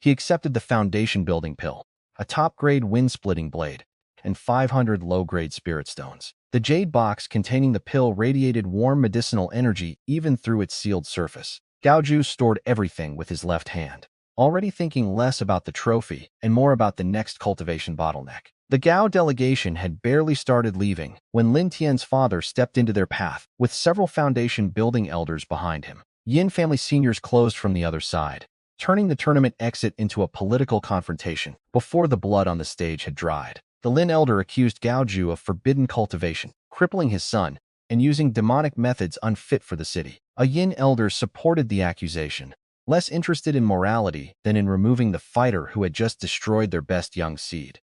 he accepted the foundation building pill, a top-grade wind-splitting blade, and 500 low-grade spirit stones. The jade box containing the pill radiated warm medicinal energy even through its sealed surface. Gao Jiu stored everything with his left hand, already thinking less about the trophy and more about the next cultivation bottleneck. The Gao delegation had barely started leaving when Lin Tian's father stepped into their path with several foundation building elders behind him. Yin family seniors closed from the other side, turning the tournament exit into a political confrontation before the blood on the stage had dried. The Lin elder accused Gao Jiu of forbidden cultivation, crippling his son, and using demonic methods unfit for the city. A Yin elder supported the accusation, less interested in morality than in removing the fighter who had just destroyed their best young seed.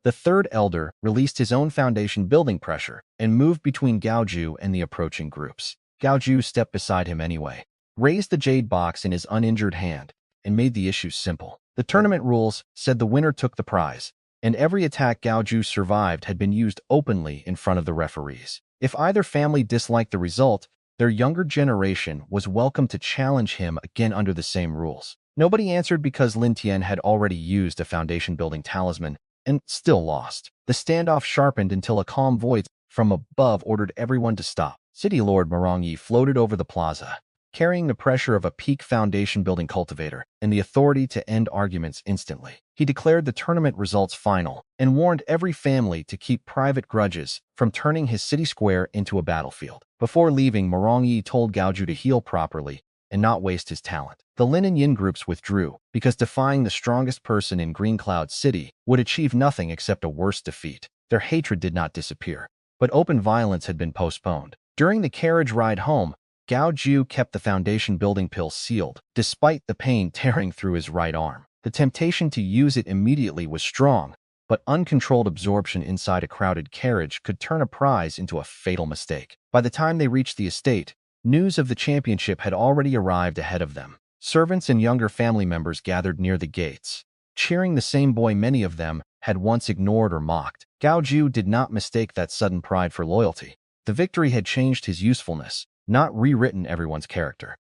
The third elder released his own foundation building pressure and moved between Gao Jiu and the approaching groups. Gao Jiu stepped beside him anyway, raised the jade box in his uninjured hand, and made the issue simple. The tournament rules said the winner took the prize, and every attack Gao Jiu survived had been used openly in front of the referees. If either family disliked the result, their younger generation was welcome to challenge him again under the same rules. Nobody answered because Lin Tian had already used a foundation-building talisman and still lost. The standoff sharpened until a calm voice from above ordered everyone to stop. City Lord Marongyi floated over the plaza, carrying the pressure of a peak foundation-building cultivator and the authority to end arguments instantly. He declared the tournament results final and warned every family to keep private grudges from turning his city square into a battlefield. Before leaving, Marongyi told Gao Jiu to heal properly and not waste his talent. The Lin and Yin groups withdrew because defying the strongest person in Green Cloud City would achieve nothing except a worse defeat. Their hatred did not disappear, but open violence had been postponed. During the carriage ride home, Gao Jiu kept the foundation building pill sealed, despite the pain tearing through his right arm. The temptation to use it immediately was strong, but uncontrolled absorption inside a crowded carriage could turn a prize into a fatal mistake. By the time they reached the estate, news of the championship had already arrived ahead of them. Servants and younger family members gathered near the gates, cheering the same boy many of them had once ignored or mocked. Gao Jiu did not mistake that sudden pride for loyalty. The victory had changed his usefulness, not rewritten everyone's character.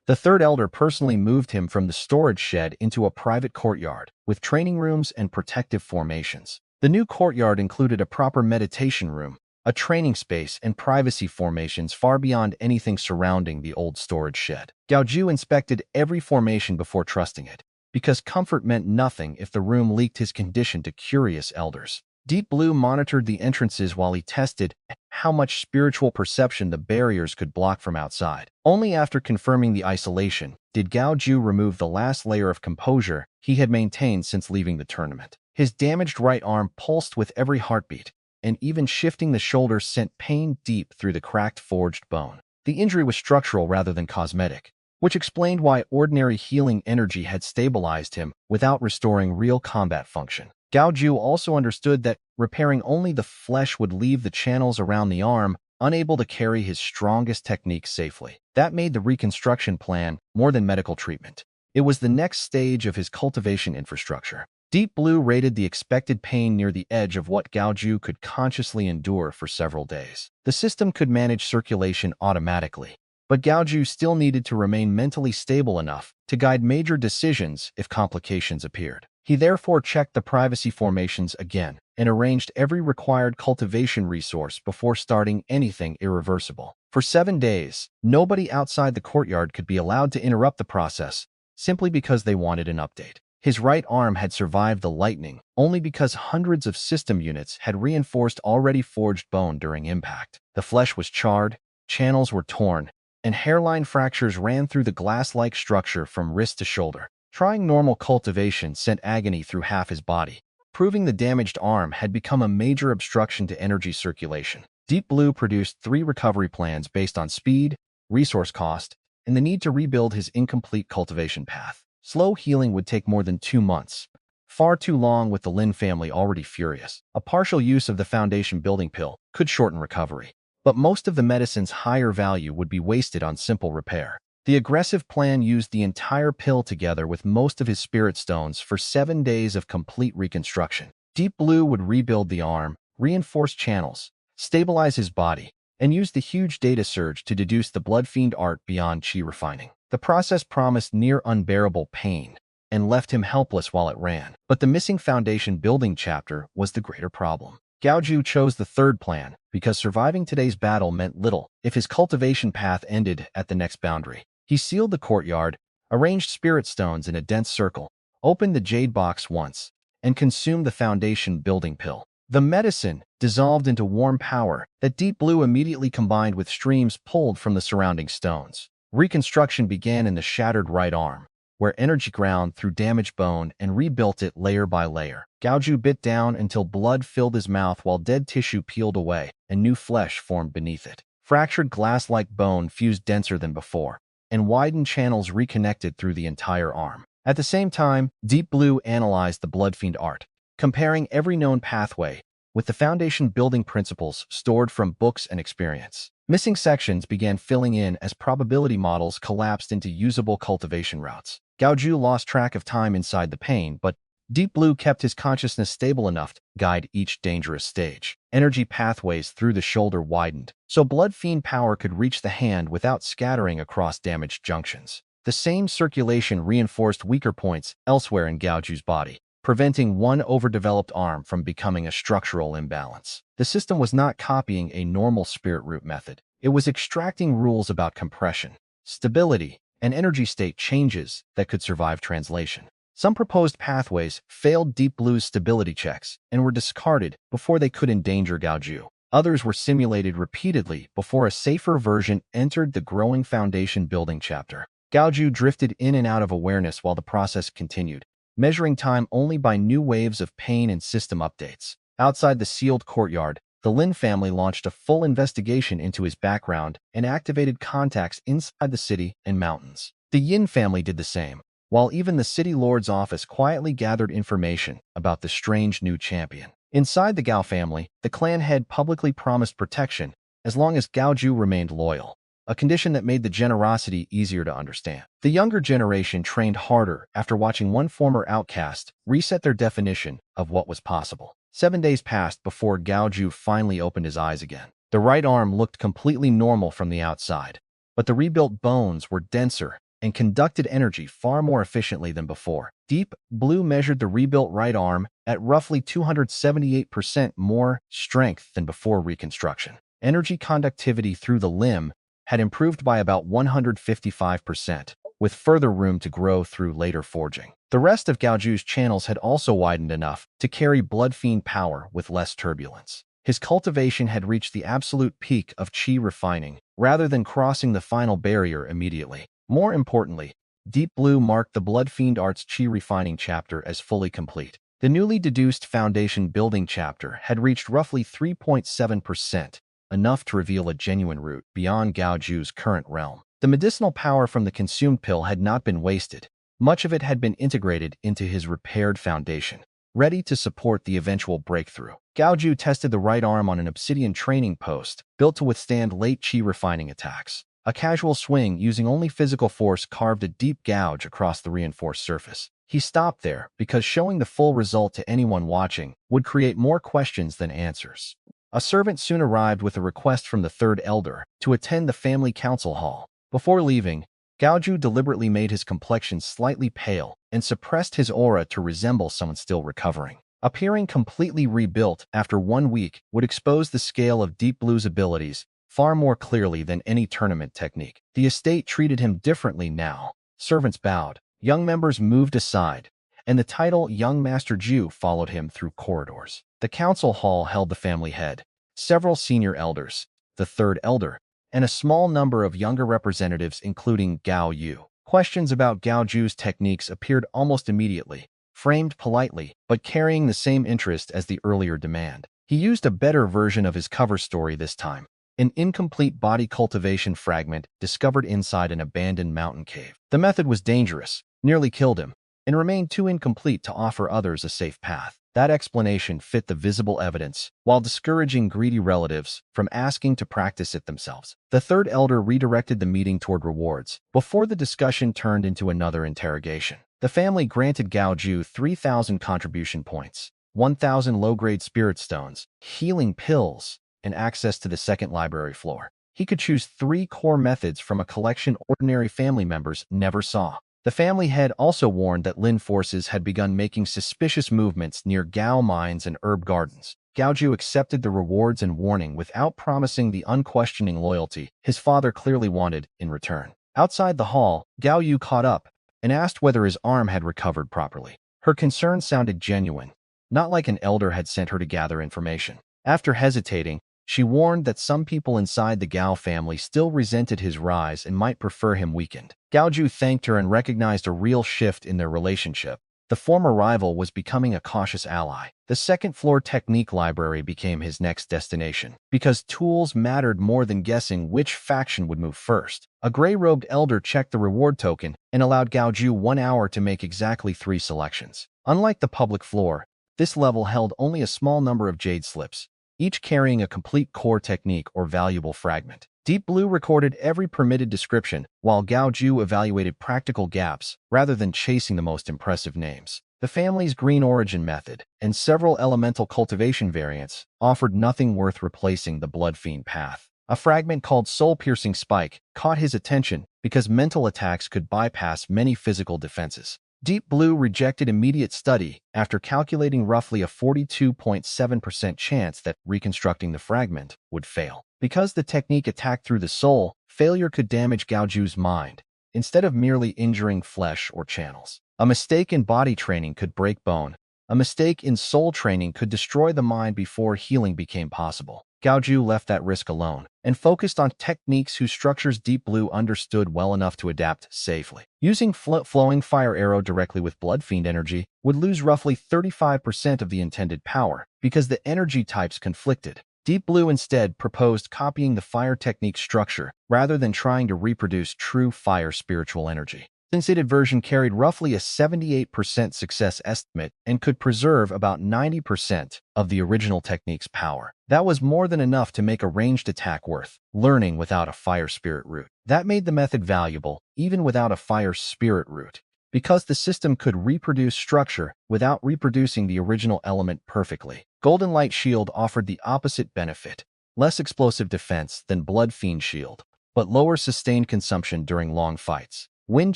The third elder personally moved him from the storage shed into a private courtyard, with training rooms and protective formations. The new courtyard included a proper meditation room, a training space, and privacy formations far beyond anything surrounding the old storage shed. Gao Jiu inspected every formation before trusting it, because comfort meant nothing if the room leaked his condition to curious elders. Deep Blue monitored the entrances while he tested how much spiritual perception the barriers could block from outside. Only after confirming the isolation did Gao Jiu remove the last layer of composure he had maintained since leaving the tournament. His damaged right arm pulsed with every heartbeat, and even shifting the shoulder sent pain deep through the cracked forged bone. The injury was structural rather than cosmetic, which explained why ordinary healing energy had stabilized him without restoring real combat function. Gao Jiu also understood that repairing only the flesh would leave the channels around the arm unable to carry his strongest techniques safely. That made the reconstruction plan more than medical treatment. It was the next stage of his cultivation infrastructure. Deep Blue rated the expected pain near the edge of what Gao Jiu could consciously endure for several days. The system could manage circulation automatically, but Gao Jiu still needed to remain mentally stable enough to guide major decisions if complications appeared. He therefore checked the privacy formations again and arranged every required cultivation resource before starting anything irreversible. For 7 days, nobody outside the courtyard could be allowed to interrupt the process simply because they wanted an update. His right arm had survived the lightning only because hundreds of system units had reinforced already forged bone during impact. The flesh was charred, channels were torn, and hairline fractures ran through the glass-like structure from wrist to shoulder. Trying normal cultivation sent agony through half his body, proving the damaged arm had become a major obstruction to energy circulation. Deep Blue produced 3 recovery plans based on speed, resource cost, and the need to rebuild his incomplete cultivation path. Slow healing would take more than 2 months, far too long with the Lin family already furious. A partial use of the foundation building pill could shorten recovery, but most of the medicine's higher value would be wasted on simple repair. The aggressive plan used the entire pill together with most of his spirit stones for 7 days of complete reconstruction. Deep Blue would rebuild the arm, reinforce channels, stabilize his body, and use the huge data surge to deduce the blood fiend art beyond chi refining. The process promised near unbearable pain and left him helpless while it ran. But the missing foundation building chapter was the greater problem. Gao Jiu chose the third plan because surviving today's battle meant little if his cultivation path ended at the next boundary. He sealed the courtyard, arranged spirit stones in a dense circle, opened the jade box once, and consumed the foundation building pill. The medicine dissolved into warm power that Deep Blue immediately combined with streams pulled from the surrounding stones. Reconstruction began in the shattered right arm, where energy ground through damaged bone and rebuilt it layer by layer. Gao Jiu bit down until blood filled his mouth while dead tissue peeled away and new flesh formed beneath it. Fractured glass-like bone fused denser than before, and widened channels reconnected through the entire arm. At the same time, Deep Blue analyzed the Bloodfiend art, comparing every known pathway with the foundation building principles stored from books and experience. Missing sections began filling in as probability models collapsed into usable cultivation routes. Gao Jiu lost track of time inside the pain, but Deep Blue kept his consciousness stable enough to guide each dangerous stage. Energy pathways through the shoulder widened, so Bloodfiend power could reach the hand without scattering across damaged junctions. The same circulation reinforced weaker points elsewhere in Gao Jiu's body, preventing one overdeveloped arm from becoming a structural imbalance. The system was not copying a normal spirit root method. It was extracting rules about compression, stability, and energy state changes that could survive translation. Some proposed pathways failed Deep Blue's stability checks and were discarded before they could endanger Gao Jiu. Others were simulated repeatedly before a safer version entered the growing foundation building chapter. Gao Jiu drifted in and out of awareness while the process continued, measuring time only by new waves of pain and system updates. Outside the sealed courtyard, the Lin family launched a full investigation into his background and activated contacts inside the city and mountains. The Yin family did the same, while even the city lord's office quietly gathered information about the strange new champion. Inside the Gao family, the clan head publicly promised protection as long as Gao Jiu remained loyal, a condition that made the generosity easier to understand. The younger generation trained harder after watching one former outcast reset their definition of what was possible. 7 days passed before Gao Jiu finally opened his eyes again. The right arm looked completely normal from the outside, but the rebuilt bones were denser and conducted energy far more efficiently than before. Deep Blue measured the rebuilt right arm at roughly 278% more strength than before reconstruction. Energy conductivity through the limb had improved by about 155%, with further room to grow through later forging. The rest of Gao Jiu's channels had also widened enough to carry Bloodfiend power with less turbulence. His cultivation had reached the absolute peak of qi refining, rather than crossing the final barrier immediately. More importantly, Deep Blue marked the Bloodfiend Art's qi refining chapter as fully complete. The newly deduced foundation building chapter had reached roughly 3.7%, enough to reveal a genuine root beyond Gao Jiu's current realm. The medicinal power from the consumed pill had not been wasted. Much of it had been integrated into his repaired foundation, ready to support the eventual breakthrough. Gao Jiu tested the right arm on an obsidian training post, built to withstand late qi refining attacks. A casual swing using only physical force carved a deep gouge across the reinforced surface. He stopped there because showing the full result to anyone watching would create more questions than answers. A servant soon arrived with a request from the third elder to attend the family council hall. Before leaving, Gao Jiu deliberately made his complexion slightly pale and suppressed his aura to resemble someone still recovering. Appearing completely rebuilt after 1 week would expose the scale of Deep Blue's abilities far more clearly than any tournament technique. The estate treated him differently now. Servants bowed, young members moved aside, and the title Young Master Jiu followed him through corridors. The council hall held the family head, several senior elders, the third elder, and a small number of younger representatives including Gao Yu. Questions about Gao Jiu's techniques appeared almost immediately, framed politely, but carrying the same interest as the earlier demand. He used a better version of his cover story this time, an incomplete body cultivation fragment discovered inside an abandoned mountain cave. The method was dangerous, nearly killed him, and remained too incomplete to offer others a safe path. That explanation fit the visible evidence, while discouraging greedy relatives from asking to practice it themselves. The third elder redirected the meeting toward rewards, before the discussion turned into another interrogation. The family granted Gao Jiu 3,000 contribution points, 1,000 low-grade spirit stones, healing pills, and access to the second library floor. He could choose 3 core methods from a collection ordinary family members never saw. The family head also warned that Lin forces had begun making suspicious movements near Gao mines and herb gardens. Gao Jiu accepted the rewards and warning without promising the unquestioning loyalty his father clearly wanted in return. Outside the hall, Gao Yu caught up and asked whether his arm had recovered properly. Her concern sounded genuine, not like an elder had sent her to gather information. After hesitating, she warned that some people inside the Gao family still resented his rise and might prefer him weakened. Gao Jiu thanked her and recognized a real shift in their relationship. The former rival was becoming a cautious ally. The second-floor technique library became his next destination, because tools mattered more than guessing which faction would move first. A gray-robed elder checked the reward token and allowed Gao Jiu 1 hour to make exactly 3 selections. Unlike the public floor, this level held only a small number of jade slips, each carrying a complete core technique or valuable fragment. Deep Blue recorded every permitted description, while Gao Jiu evaluated practical gaps rather than chasing the most impressive names. The family's green origin method and several elemental cultivation variants offered nothing worth replacing the Blood Fiend path. A fragment called Soul-Piercing Spike caught his attention because mental attacks could bypass many physical defenses. Deep Blue rejected immediate study after calculating roughly a 42.7% chance that reconstructing the fragment would fail. Because the technique attacked through the soul, failure could damage Gao Jiu's mind, instead of merely injuring flesh or channels. A mistake in body training could break bone. A mistake in soul training could destroy the mind before healing became possible. Gao Jiu left that risk alone and focused on techniques whose structures Deep Blue understood well enough to adapt safely. Using flowing fire arrow directly with Blood Fiend energy would lose roughly 35% of the intended power because the energy types conflicted. Deep Blue instead proposed copying the fire technique structure rather than trying to reproduce true fire spiritual energy. Since its version carried roughly a 78% success estimate and could preserve about 90% of the original technique's power. That was more than enough to make a ranged attack worth learning without a fire spirit root. That made the method valuable, even without a fire spirit root, because the system could reproduce structure without reproducing the original element perfectly. Golden Light Shield offered the opposite benefit, less explosive defense than Blood Fiend Shield, but lower sustained consumption during long fights. Wind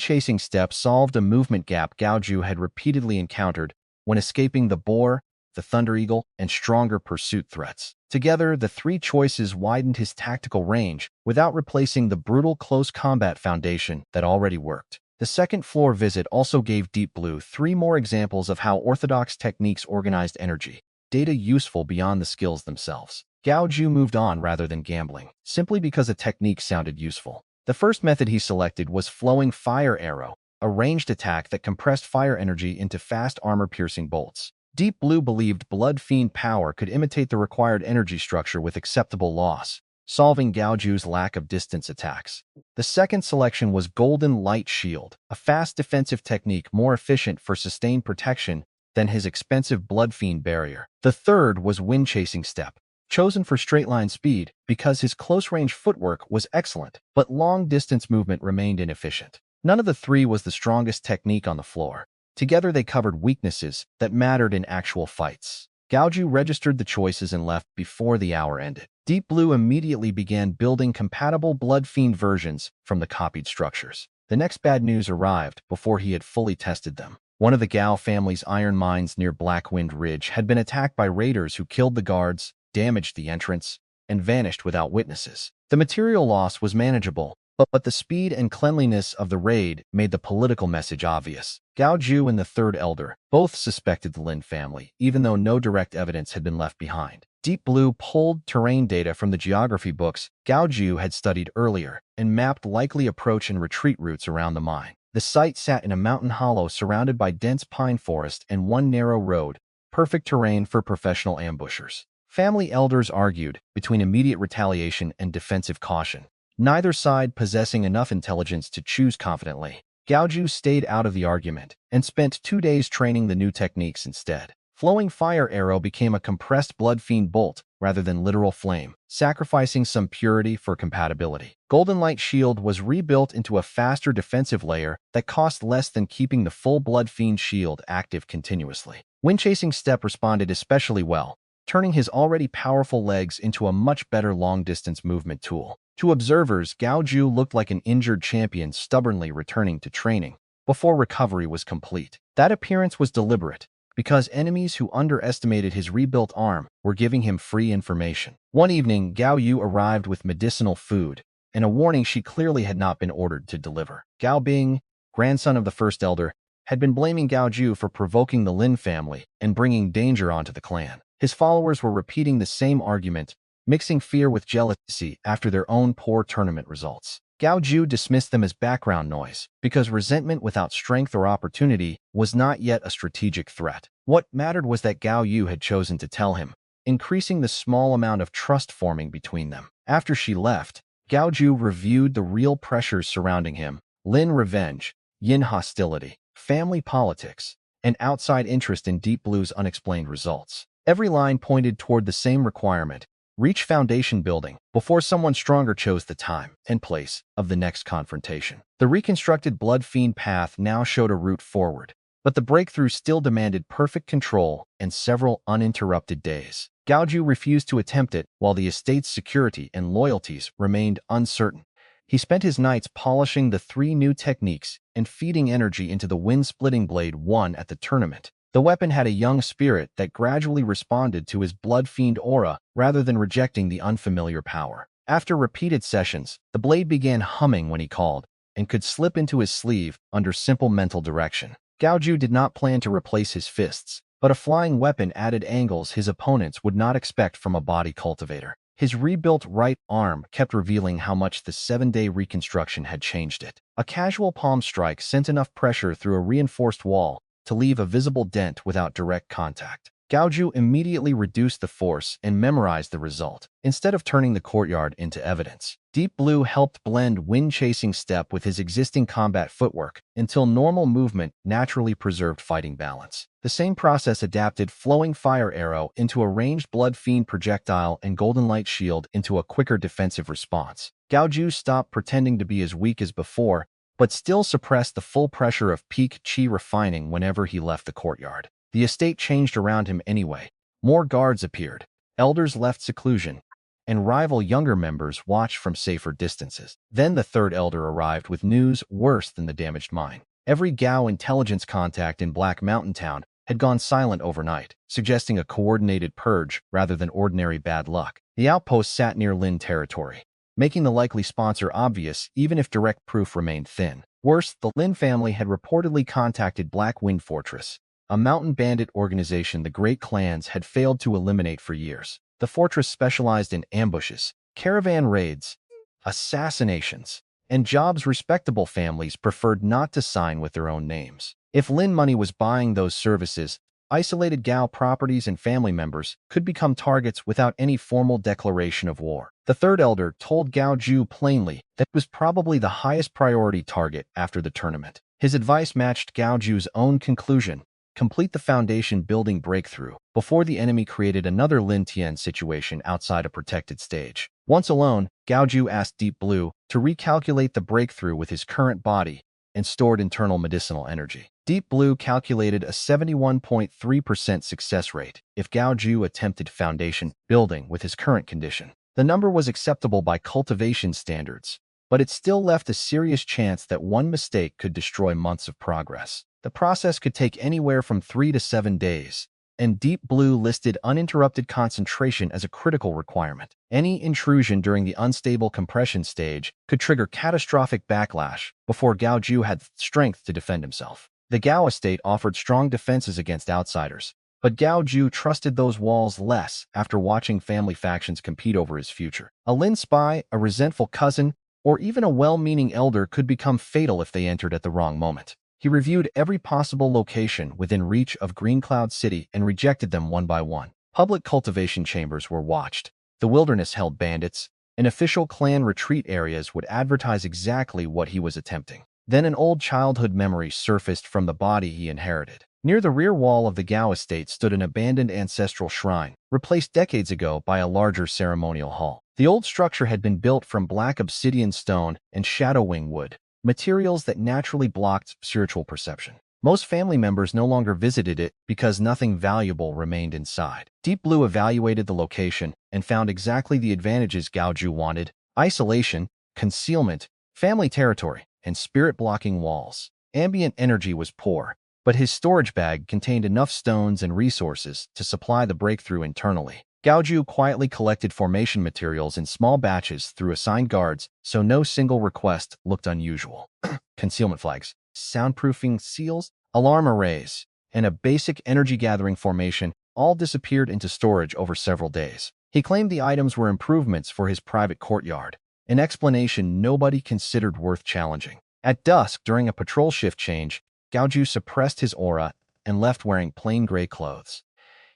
Chasing Step solved a movement gap Gao Jiu had repeatedly encountered when escaping the boar, the Thunder Eagle, and stronger pursuit threats. Together, the 3 choices widened his tactical range without replacing the brutal close combat foundation that already worked. The second-floor visit also gave Deep Blue 3 more examples of how orthodox techniques organized energy, data useful beyond the skills themselves. Gao Jiu moved on rather than gambling, simply because a technique sounded useful. The first method he selected was Flowing Fire Arrow, a ranged attack that compressed fire energy into fast armor-piercing bolts. Deep Blue believed Blood Fiend power could imitate the required energy structure with acceptable loss, solving Gao Jiu's lack of distance attacks. The second selection was Golden Light Shield, a fast defensive technique more efficient for sustained protection than his expensive Blood Fiend barrier. The third was Wind Chasing Step, chosen for straight-line speed because his close-range footwork was excellent, but long-distance movement remained inefficient. None of the 3 was the strongest technique on the floor. Together they covered weaknesses that mattered in actual fights. Gao Jiu registered the choices and left before the hour ended. Deep Blue immediately began building compatible Blood Fiend versions from the copied structures. The next bad news arrived before he had fully tested them. One of the Gao family's iron mines near Blackwind Ridge had been attacked by raiders who killed the guards, damaged the entrance, and vanished without witnesses. The material loss was manageable, but the speed and cleanliness of the raid made the political message obvious. Gao Jiu and the third elder both suspected the Lin family, even though no direct evidence had been left behind. Deep Blue pulled terrain data from the geography books Gao Jiu had studied earlier and mapped likely approach and retreat routes around the mine. The site sat in a mountain hollow surrounded by dense pine forest and one narrow road, perfect terrain for professional ambushers. Family elders argued between immediate retaliation and defensive caution, neither side possessing enough intelligence to choose confidently. Gao Jiu stayed out of the argument and spent 2 days training the new techniques instead. Flowing Fire Arrow became a compressed Blood Fiend bolt rather than literal flame, sacrificing some purity for compatibility. Golden Light Shield was rebuilt into a faster defensive layer that cost less than keeping the full Blood Fiend shield active continuously. Wind Chasing Step responded especially well, turning his already powerful legs into a much better long-distance movement tool. To observers, Gao Jiu looked like an injured champion stubbornly returning to training before recovery was complete. That appearance was deliberate, because enemies who underestimated his rebuilt arm were giving him free information. One evening, Gao Yu arrived with medicinal food and a warning she clearly had not been ordered to deliver. Gao Bing, grandson of the first elder, had been blaming Gao Jiu for provoking the Lin family and bringing danger onto the clan. His followers were repeating the same argument, mixing fear with jealousy after their own poor tournament results. Gao Jiu dismissed them as background noise because resentment without strength or opportunity was not yet a strategic threat. What mattered was that Gao Yu had chosen to tell him, increasing the small amount of trust forming between them. After she left, Gao Jiu reviewed the real pressures surrounding him: Lin revenge, Yin hostility, family politics, and outside interest in Deep Blue's unexplained results. Every line pointed toward the same requirement: reach foundation building before someone stronger chose the time and place of the next confrontation. The reconstructed Blood Fiend path now showed a route forward, but the breakthrough still demanded perfect control and several uninterrupted days. Gao Jiu refused to attempt it while the estate's security and loyalties remained uncertain. He spent his nights polishing the 3 new techniques and feeding energy into the wind-splitting blade won at the tournament. The weapon had a young spirit that gradually responded to his Blood Fiend aura rather than rejecting the unfamiliar power. After repeated sessions, the blade began humming when he called and could slip into his sleeve under simple mental direction. Gao Jiu did not plan to replace his fists, but a flying weapon added angles his opponents would not expect from a body cultivator. His rebuilt right arm kept revealing how much the 7-day reconstruction had changed it. A casual palm strike sent enough pressure through a reinforced wall to leave a visible dent without direct contact. Gao Jiu immediately reduced the force and memorized the result, instead of turning the courtyard into evidence. Deep Blue helped blend wind-chasing step with his existing combat footwork until normal movement naturally preserved fighting balance. The same process adapted Flowing Fire Arrow into a ranged Blood Fiend projectile and Golden Light Shield into a quicker defensive response. Gao Jiu stopped pretending to be as weak as before, but still suppressed the full pressure of peak chi refining whenever he left the courtyard. The estate changed around him anyway. More guards appeared, elders left seclusion, and rival younger members watched from safer distances. Then the third elder arrived with news worse than the damaged mine. Every Gao intelligence contact in Black Mountain Town had gone silent overnight, suggesting a coordinated purge rather than ordinary bad luck. The outpost sat near Lin territory, making the likely sponsor obvious even if direct proof remained thin. Worse, the Lin family had reportedly contacted Black Wind Fortress, a mountain bandit organization the great clans had failed to eliminate for years. The fortress specialized in ambushes, caravan raids, assassinations, and jobs respectable families preferred not to sign with their own names. If Lin money was buying those services, isolated Gao properties and family members could become targets without any formal declaration of war. The third elder told Gao Jiu plainly that it was probably the highest priority target after the tournament. His advice matched Gao Jiu's own conclusion: complete the foundation building breakthrough before the enemy created another Lin Tian situation outside a protected stage. Once alone, Gao Jiu asked Deep Blue to recalculate the breakthrough with his current body and stored internal medicinal energy. Deep Blue calculated a 71.3% success rate if Gao Jiu attempted foundation building with his current condition. The number was acceptable by cultivation standards, but it still left a serious chance that one mistake could destroy months of progress. The process could take anywhere from 3 to 7 days, and Deep Blue listed uninterrupted concentration as a critical requirement. Any intrusion during the unstable compression stage could trigger catastrophic backlash before Gao Jiu had strength to defend himself. The Gao estate offered strong defenses against outsiders, but Gao Jiu trusted those walls less after watching family factions compete over his future. A Lin spy, a resentful cousin, or even a well-meaning elder could become fatal if they entered at the wrong moment. He reviewed every possible location within reach of Green Cloud City and rejected them one by one. Public cultivation chambers were watched. The wilderness held bandits, and official clan retreat areas would advertise exactly what he was attempting. Then an old childhood memory surfaced from the body he inherited. Near the rear wall of the Gao estate stood an abandoned ancestral shrine, replaced decades ago by a larger ceremonial hall. The old structure had been built from black obsidian stone and shadowwing wood, materials that naturally blocked spiritual perception. Most family members no longer visited it because nothing valuable remained inside. Deep Blue evaluated the location and found exactly the advantages Gao Jiu wanted: isolation, concealment, family territory, and spirit-blocking walls. Ambient energy was poor, but his storage bag contained enough stones and resources to supply the breakthrough internally. Gao Jiu quietly collected formation materials in small batches through assigned guards, so no single request looked unusual. Concealment flags, soundproofing seals, alarm arrays, and a basic energy-gathering formation all disappeared into storage over several days. He claimed the items were improvements for his private courtyard, an explanation nobody considered worth challenging. At dusk, during a patrol shift change, Gao Jiu suppressed his aura and left wearing plain gray clothes.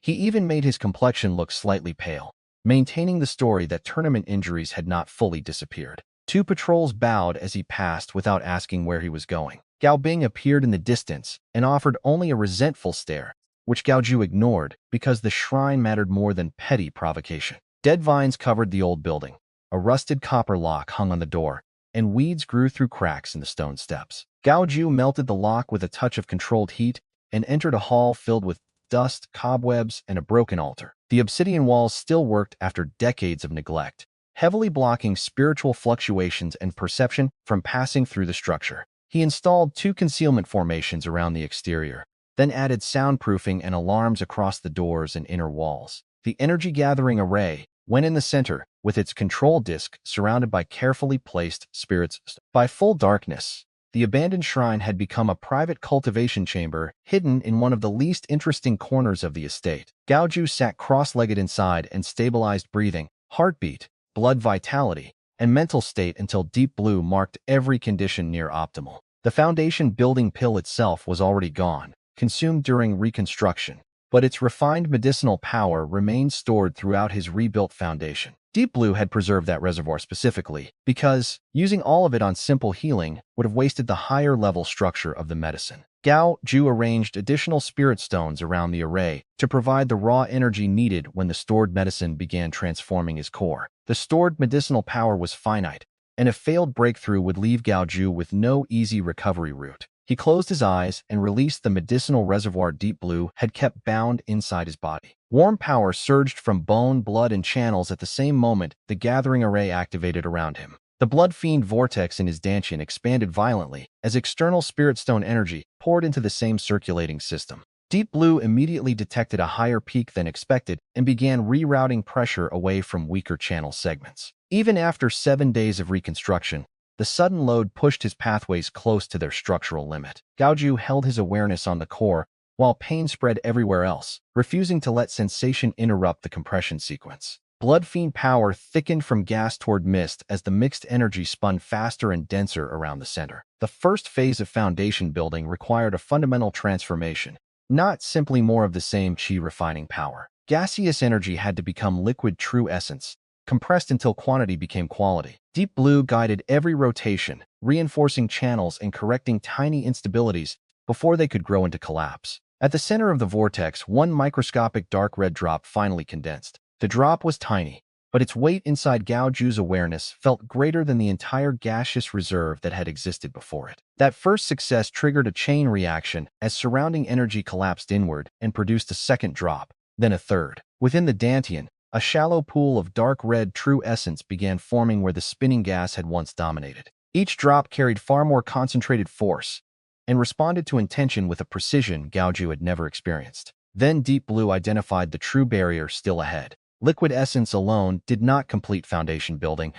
He even made his complexion look slightly pale, maintaining the story that tournament injuries had not fully disappeared. Two patrols bowed as he passed without asking where he was going. Gao Bing appeared in the distance and offered only a resentful stare, which Gao Jiu ignored because the shrine mattered more than petty provocation. Dead vines covered the old building. A rusted copper lock hung on the door, and weeds grew through cracks in the stone steps. Gao Jiu melted the lock with a touch of controlled heat and entered a hall filled with dust, cobwebs, and a broken altar. The obsidian walls still worked after decades of neglect, heavily blocking spiritual fluctuations and perception from passing through the structure. He installed 2 concealment formations around the exterior, then added soundproofing and alarms across the doors and inner walls. The energy-gathering array went in the center, with its control disk surrounded by carefully placed spirits. By full darkness, the abandoned shrine had become a private cultivation chamber hidden in one of the least interesting corners of the estate. Gao Jiu sat cross-legged inside and stabilized breathing, heartbeat, blood vitality, and mental state until deep blue marked every condition near optimal. The foundation building pill itself was already gone, consumed during reconstruction, but its refined medicinal power remained stored throughout his rebuilt foundation. Deep Blue had preserved that reservoir specifically because using all of it on simple healing would have wasted the higher-level structure of the medicine. Gao Jiu arranged additional spirit stones around the array to provide the raw energy needed when the stored medicine began transforming his core. The stored medicinal power was finite, and a failed breakthrough would leave Gao Jiu with no easy recovery route. He closed his eyes and released the medicinal reservoir Deep Blue had kept bound inside his body. Warm power surged from bone, blood, and channels at the same moment the gathering array activated around him. The blood fiend vortex in his dantian expanded violently as external spirit stone energy poured into the same circulating system. Deep Blue immediately detected a higher peak than expected and began rerouting pressure away from weaker channel segments. Even after 7 days of reconstruction, the sudden load pushed his pathways close to their structural limit. Gao Jiu held his awareness on the core, while pain spread everywhere else, refusing to let sensation interrupt the compression sequence. Blood fiend power thickened from gas toward mist as the mixed energy spun faster and denser around the center. The first phase of foundation building required a fundamental transformation, not simply more of the same chi refining power. Gaseous energy had to become liquid true essence, compressed until quantity became quality. Deep Blue guided every rotation, reinforcing channels and correcting tiny instabilities before they could grow into collapse. At the center of the vortex, one microscopic dark red drop finally condensed. The drop was tiny, but its weight inside Gao Jiu's awareness felt greater than the entire gaseous reserve that had existed before it. That first success triggered a chain reaction as surrounding energy collapsed inward and produced a second drop, then a third. Within the dantian, a shallow pool of dark red true essence began forming where the spinning gas had once dominated. Each drop carried far more concentrated force and responded to intention with a precision Gao Jiu had never experienced. Then Deep Blue identified the true barrier still ahead. Liquid essence alone did not complete foundation building.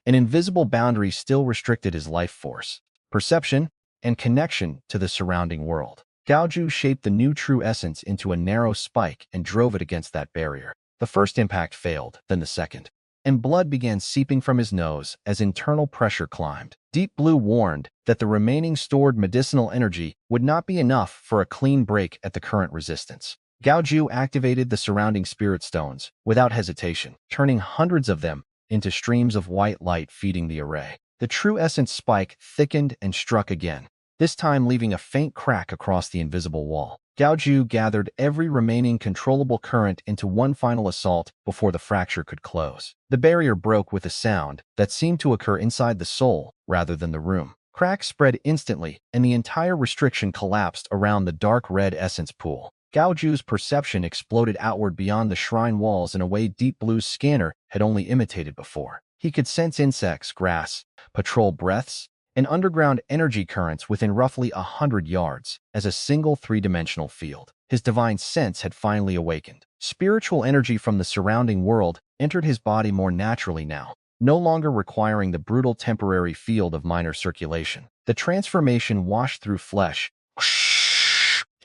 An invisible boundary still restricted his life force, perception, and connection to the surrounding world. Gao Jiu shaped the new true essence into a narrow spike and drove it against that barrier. The first impact failed, then the second, and blood began seeping from his nose as internal pressure climbed. Deep Blue warned that the remaining stored medicinal energy would not be enough for a clean break at the current resistance. Gao Jiu activated the surrounding spirit stones without hesitation, turning hundreds of them into streams of white light feeding the array. The true essence spike thickened and struck again, this time leaving a faint crack across the invisible wall. Gao Jiu gathered every remaining controllable current into one final assault before the fracture could close. The barrier broke with a sound that seemed to occur inside the soul rather than the room. Cracks spread instantly, and the entire restriction collapsed around the dark red essence pool. Gao Jiu's perception exploded outward beyond the shrine walls in a way Deep Blue's scanner had only imitated before. He could sense insects, grass, patrol breaths, and underground energy currents within roughly 100 yards as a single three-dimensional field. His divine sense had finally awakened. Spiritual energy from the surrounding world entered his body more naturally now, no longer requiring the brutal temporary field of minor circulation. The transformation washed through flesh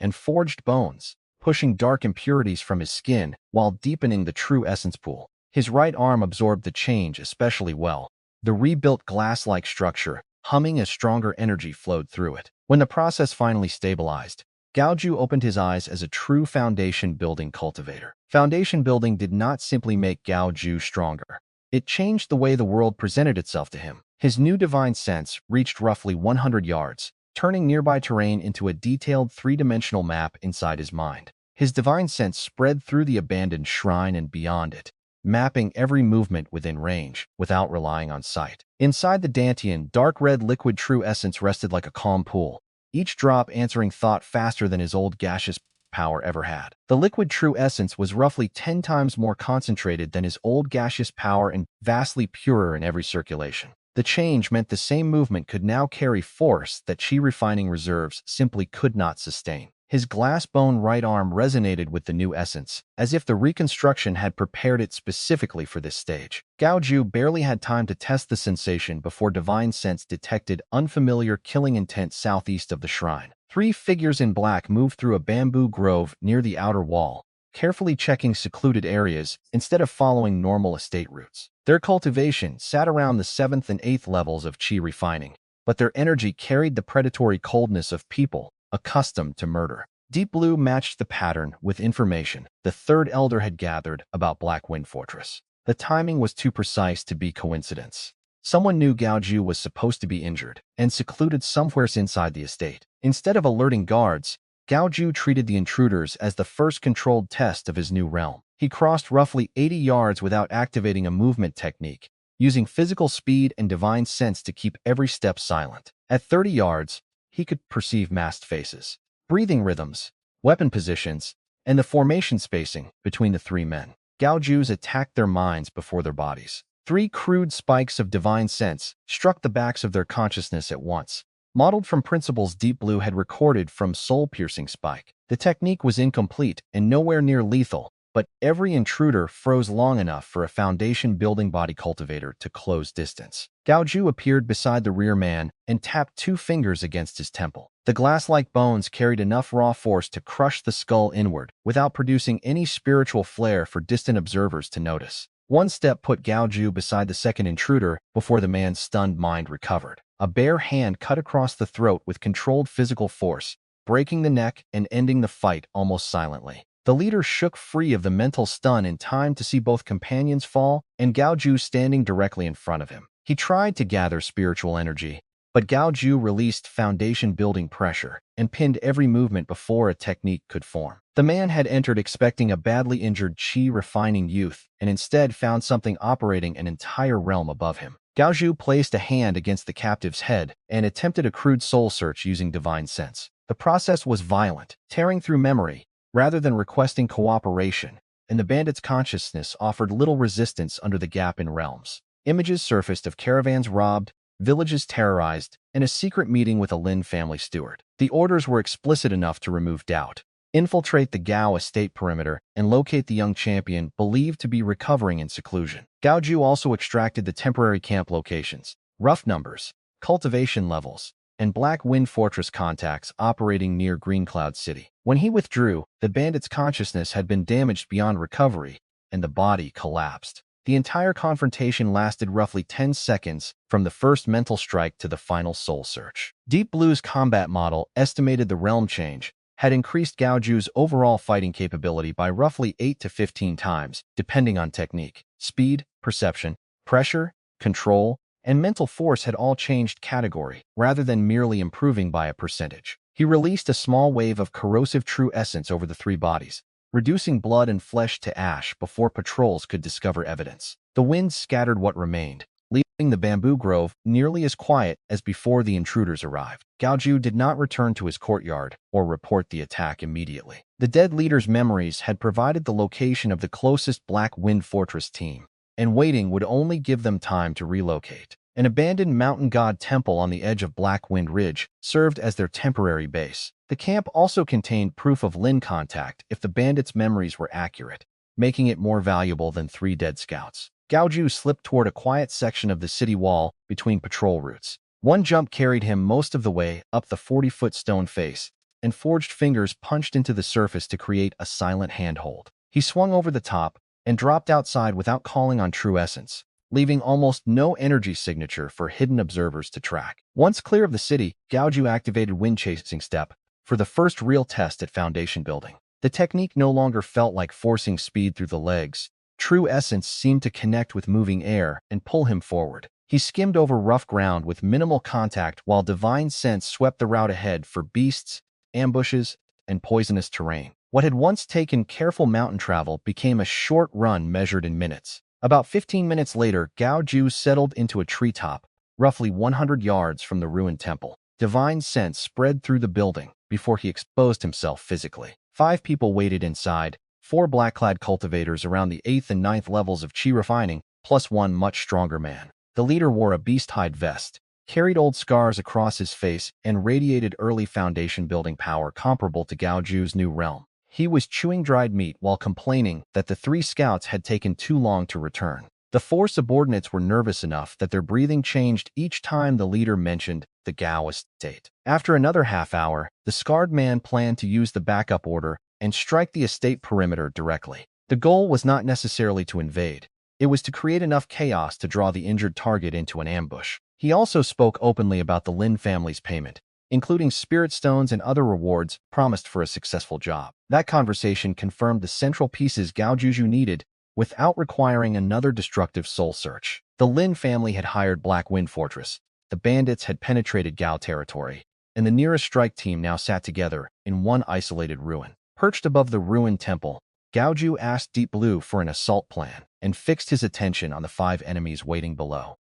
and forged bones, pushing dark impurities from his skin while deepening the true essence pool. His right arm absorbed the change especially well. The rebuilt glass-like structure, humming as stronger energy flowed through it. When the process finally stabilized, Gao Jiu opened his eyes as a true foundation-building cultivator. Foundation building did not simply make Gao Jiu stronger. It changed the way the world presented itself to him. His new divine sense reached roughly 100 yards, turning nearby terrain into a detailed three-dimensional map inside his mind. His divine sense spread through the abandoned shrine and beyond it, mapping every movement within range without relying on sight. Inside the Dantian, dark red liquid true essence rested like a calm pool, each drop answering thought faster than his old gaseous power ever had. The liquid true essence was roughly 10 times more concentrated than his old gaseous power and vastly purer in every circulation. The change meant the same movement could now carry force that chi refining reserves simply could not sustain. His glass-bone right arm resonated with the new essence, as if the reconstruction had prepared it specifically for this stage. Gao Jiu barely had time to test the sensation before divine sense detected unfamiliar killing intent southeast of the shrine. 3 figures in black moved through a bamboo grove near the outer wall, carefully checking secluded areas instead of following normal estate routes. Their cultivation sat around the 7th and 8th levels of chi refining, but their energy carried the predatory coldness of people accustomed to murder. Deep Blue matched the pattern with information the third elder had gathered about Black Wind Fortress. The timing was too precise to be coincidence. Someone knew Gao Jiu was supposed to be injured and secluded somewhere inside the estate. Instead of alerting guards, Gao Jiu treated the intruders as the first controlled test of his new realm. He crossed roughly 80 yards without activating a movement technique, using physical speed and divine sense to keep every step silent. At 30 yards, he could perceive masked faces, breathing rhythms, weapon positions, and the formation spacing between the 3 men. Gao Jiu's attacked their minds before their bodies. 3 crude spikes of divine sense struck the backs of their consciousness at once, modeled from principles Deep Blue had recorded from soul-piercing spike. The technique was incomplete and nowhere near lethal, but every intruder froze long enough for a foundation-building body cultivator to close distance. Gao Jiu appeared beside the rear man and tapped 2 fingers against his temple. The glass-like bones carried enough raw force to crush the skull inward without producing any spiritual flare for distant observers to notice. One step put Gao Jiu beside the second intruder before the man's stunned mind recovered. A bare hand cut across the throat with controlled physical force, breaking the neck and ending the fight almost silently. The leader shook free of the mental stun in time to see both companions fall and Gao Jiu standing directly in front of him. He tried to gather spiritual energy, but Gao Jiu released foundation-building pressure and pinned every movement before a technique could form. The man had entered expecting a badly injured chi-refining youth and instead found something operating an entire realm above him. Gao Jiu placed a hand against the captive's head and attempted a crude soul search using divine sense. The process was violent, tearing through memory, rather than requesting cooperation, and the bandit's consciousness offered little resistance under the gap in realms. Images surfaced of caravans robbed, villages terrorized, and a secret meeting with a Lin family steward. The orders were explicit enough to remove doubt. Infiltrate the Gao estate perimeter and locate the young champion believed to be recovering in seclusion. Gao Jiu also extracted the temporary camp locations, rough numbers, cultivation levels, and Black Wind Fortress contacts operating near Green Cloud City. When he withdrew, the bandit's consciousness had been damaged beyond recovery, and the body collapsed. The entire confrontation lasted roughly 10 seconds from the first mental strike to the final soul search. Deep Blue's combat model estimated the realm change had increased Gao Jiu's overall fighting capability by roughly 8 to 15 times, depending on technique. Speed, perception, pressure, control, and mental force had all changed category, rather than merely improving by a percentage. He released a small wave of corrosive true essence over the 3 bodies, reducing blood and flesh to ash before patrols could discover evidence. The wind scattered what remained, leaving the bamboo grove nearly as quiet as before the intruders arrived. Gao Jiu did not return to his courtyard or report the attack immediately. The dead leader's memories had provided the location of the closest Black Wind Fortress team, and waiting would only give them time to relocate. An abandoned mountain god temple on the edge of Black Wind Ridge served as their temporary base. The camp also contained proof of Lin contact if the bandits' memories were accurate, making it more valuable than 3 dead scouts. Gao Jiu slipped toward a quiet section of the city wall between patrol routes. One jump carried him most of the way up the 40-foot stone face, and forged fingers punched into the surface to create a silent handhold. He swung over the top and dropped outside without calling on true essence, leaving almost no energy signature for hidden observers to track. Once clear of the city, Gao Jiu activated Wind Chasing Step for the first real test at foundation building. The technique no longer felt like forcing speed through the legs. True essence seemed to connect with moving air and pull him forward. He skimmed over rough ground with minimal contact while divine sense swept the route ahead for beasts, ambushes, and poisonous terrain. What had once taken careful mountain travel became a short run measured in minutes. About 15 minutes later, Gao Jiu settled into a treetop, roughly 100 yards from the ruined temple. Divine sense spread through the building before he exposed himself physically. 5 people waited inside, 4 black-clad cultivators around the 8th and 9th levels of chi refining, plus 1 much stronger man. The leader wore a beast-hide vest, carried old scars across his face, and radiated early foundation building power comparable to Gao Jiu's new realm. He was chewing dried meat while complaining that the 3 scouts had taken too long to return. The 4 subordinates were nervous enough that their breathing changed each time the leader mentioned the Gao estate. After another half hour, the scarred man planned to use the backup order and strike the estate perimeter directly. The goal was not necessarily to invade. It was to create enough chaos to draw the injured target into an ambush. He also spoke openly about the Lin family's payment, including spirit stones and other rewards promised for a successful job. That conversation confirmed the central pieces Gao Jiu needed without requiring another destructive soul search. The Lin family had hired Black Wind Fortress, the bandits had penetrated Gao territory, and the nearest strike team now sat together in one isolated ruin. Perched above the ruined temple, Gao Jiu asked Deep Blue for an assault plan and fixed his attention on the 5 enemies waiting below.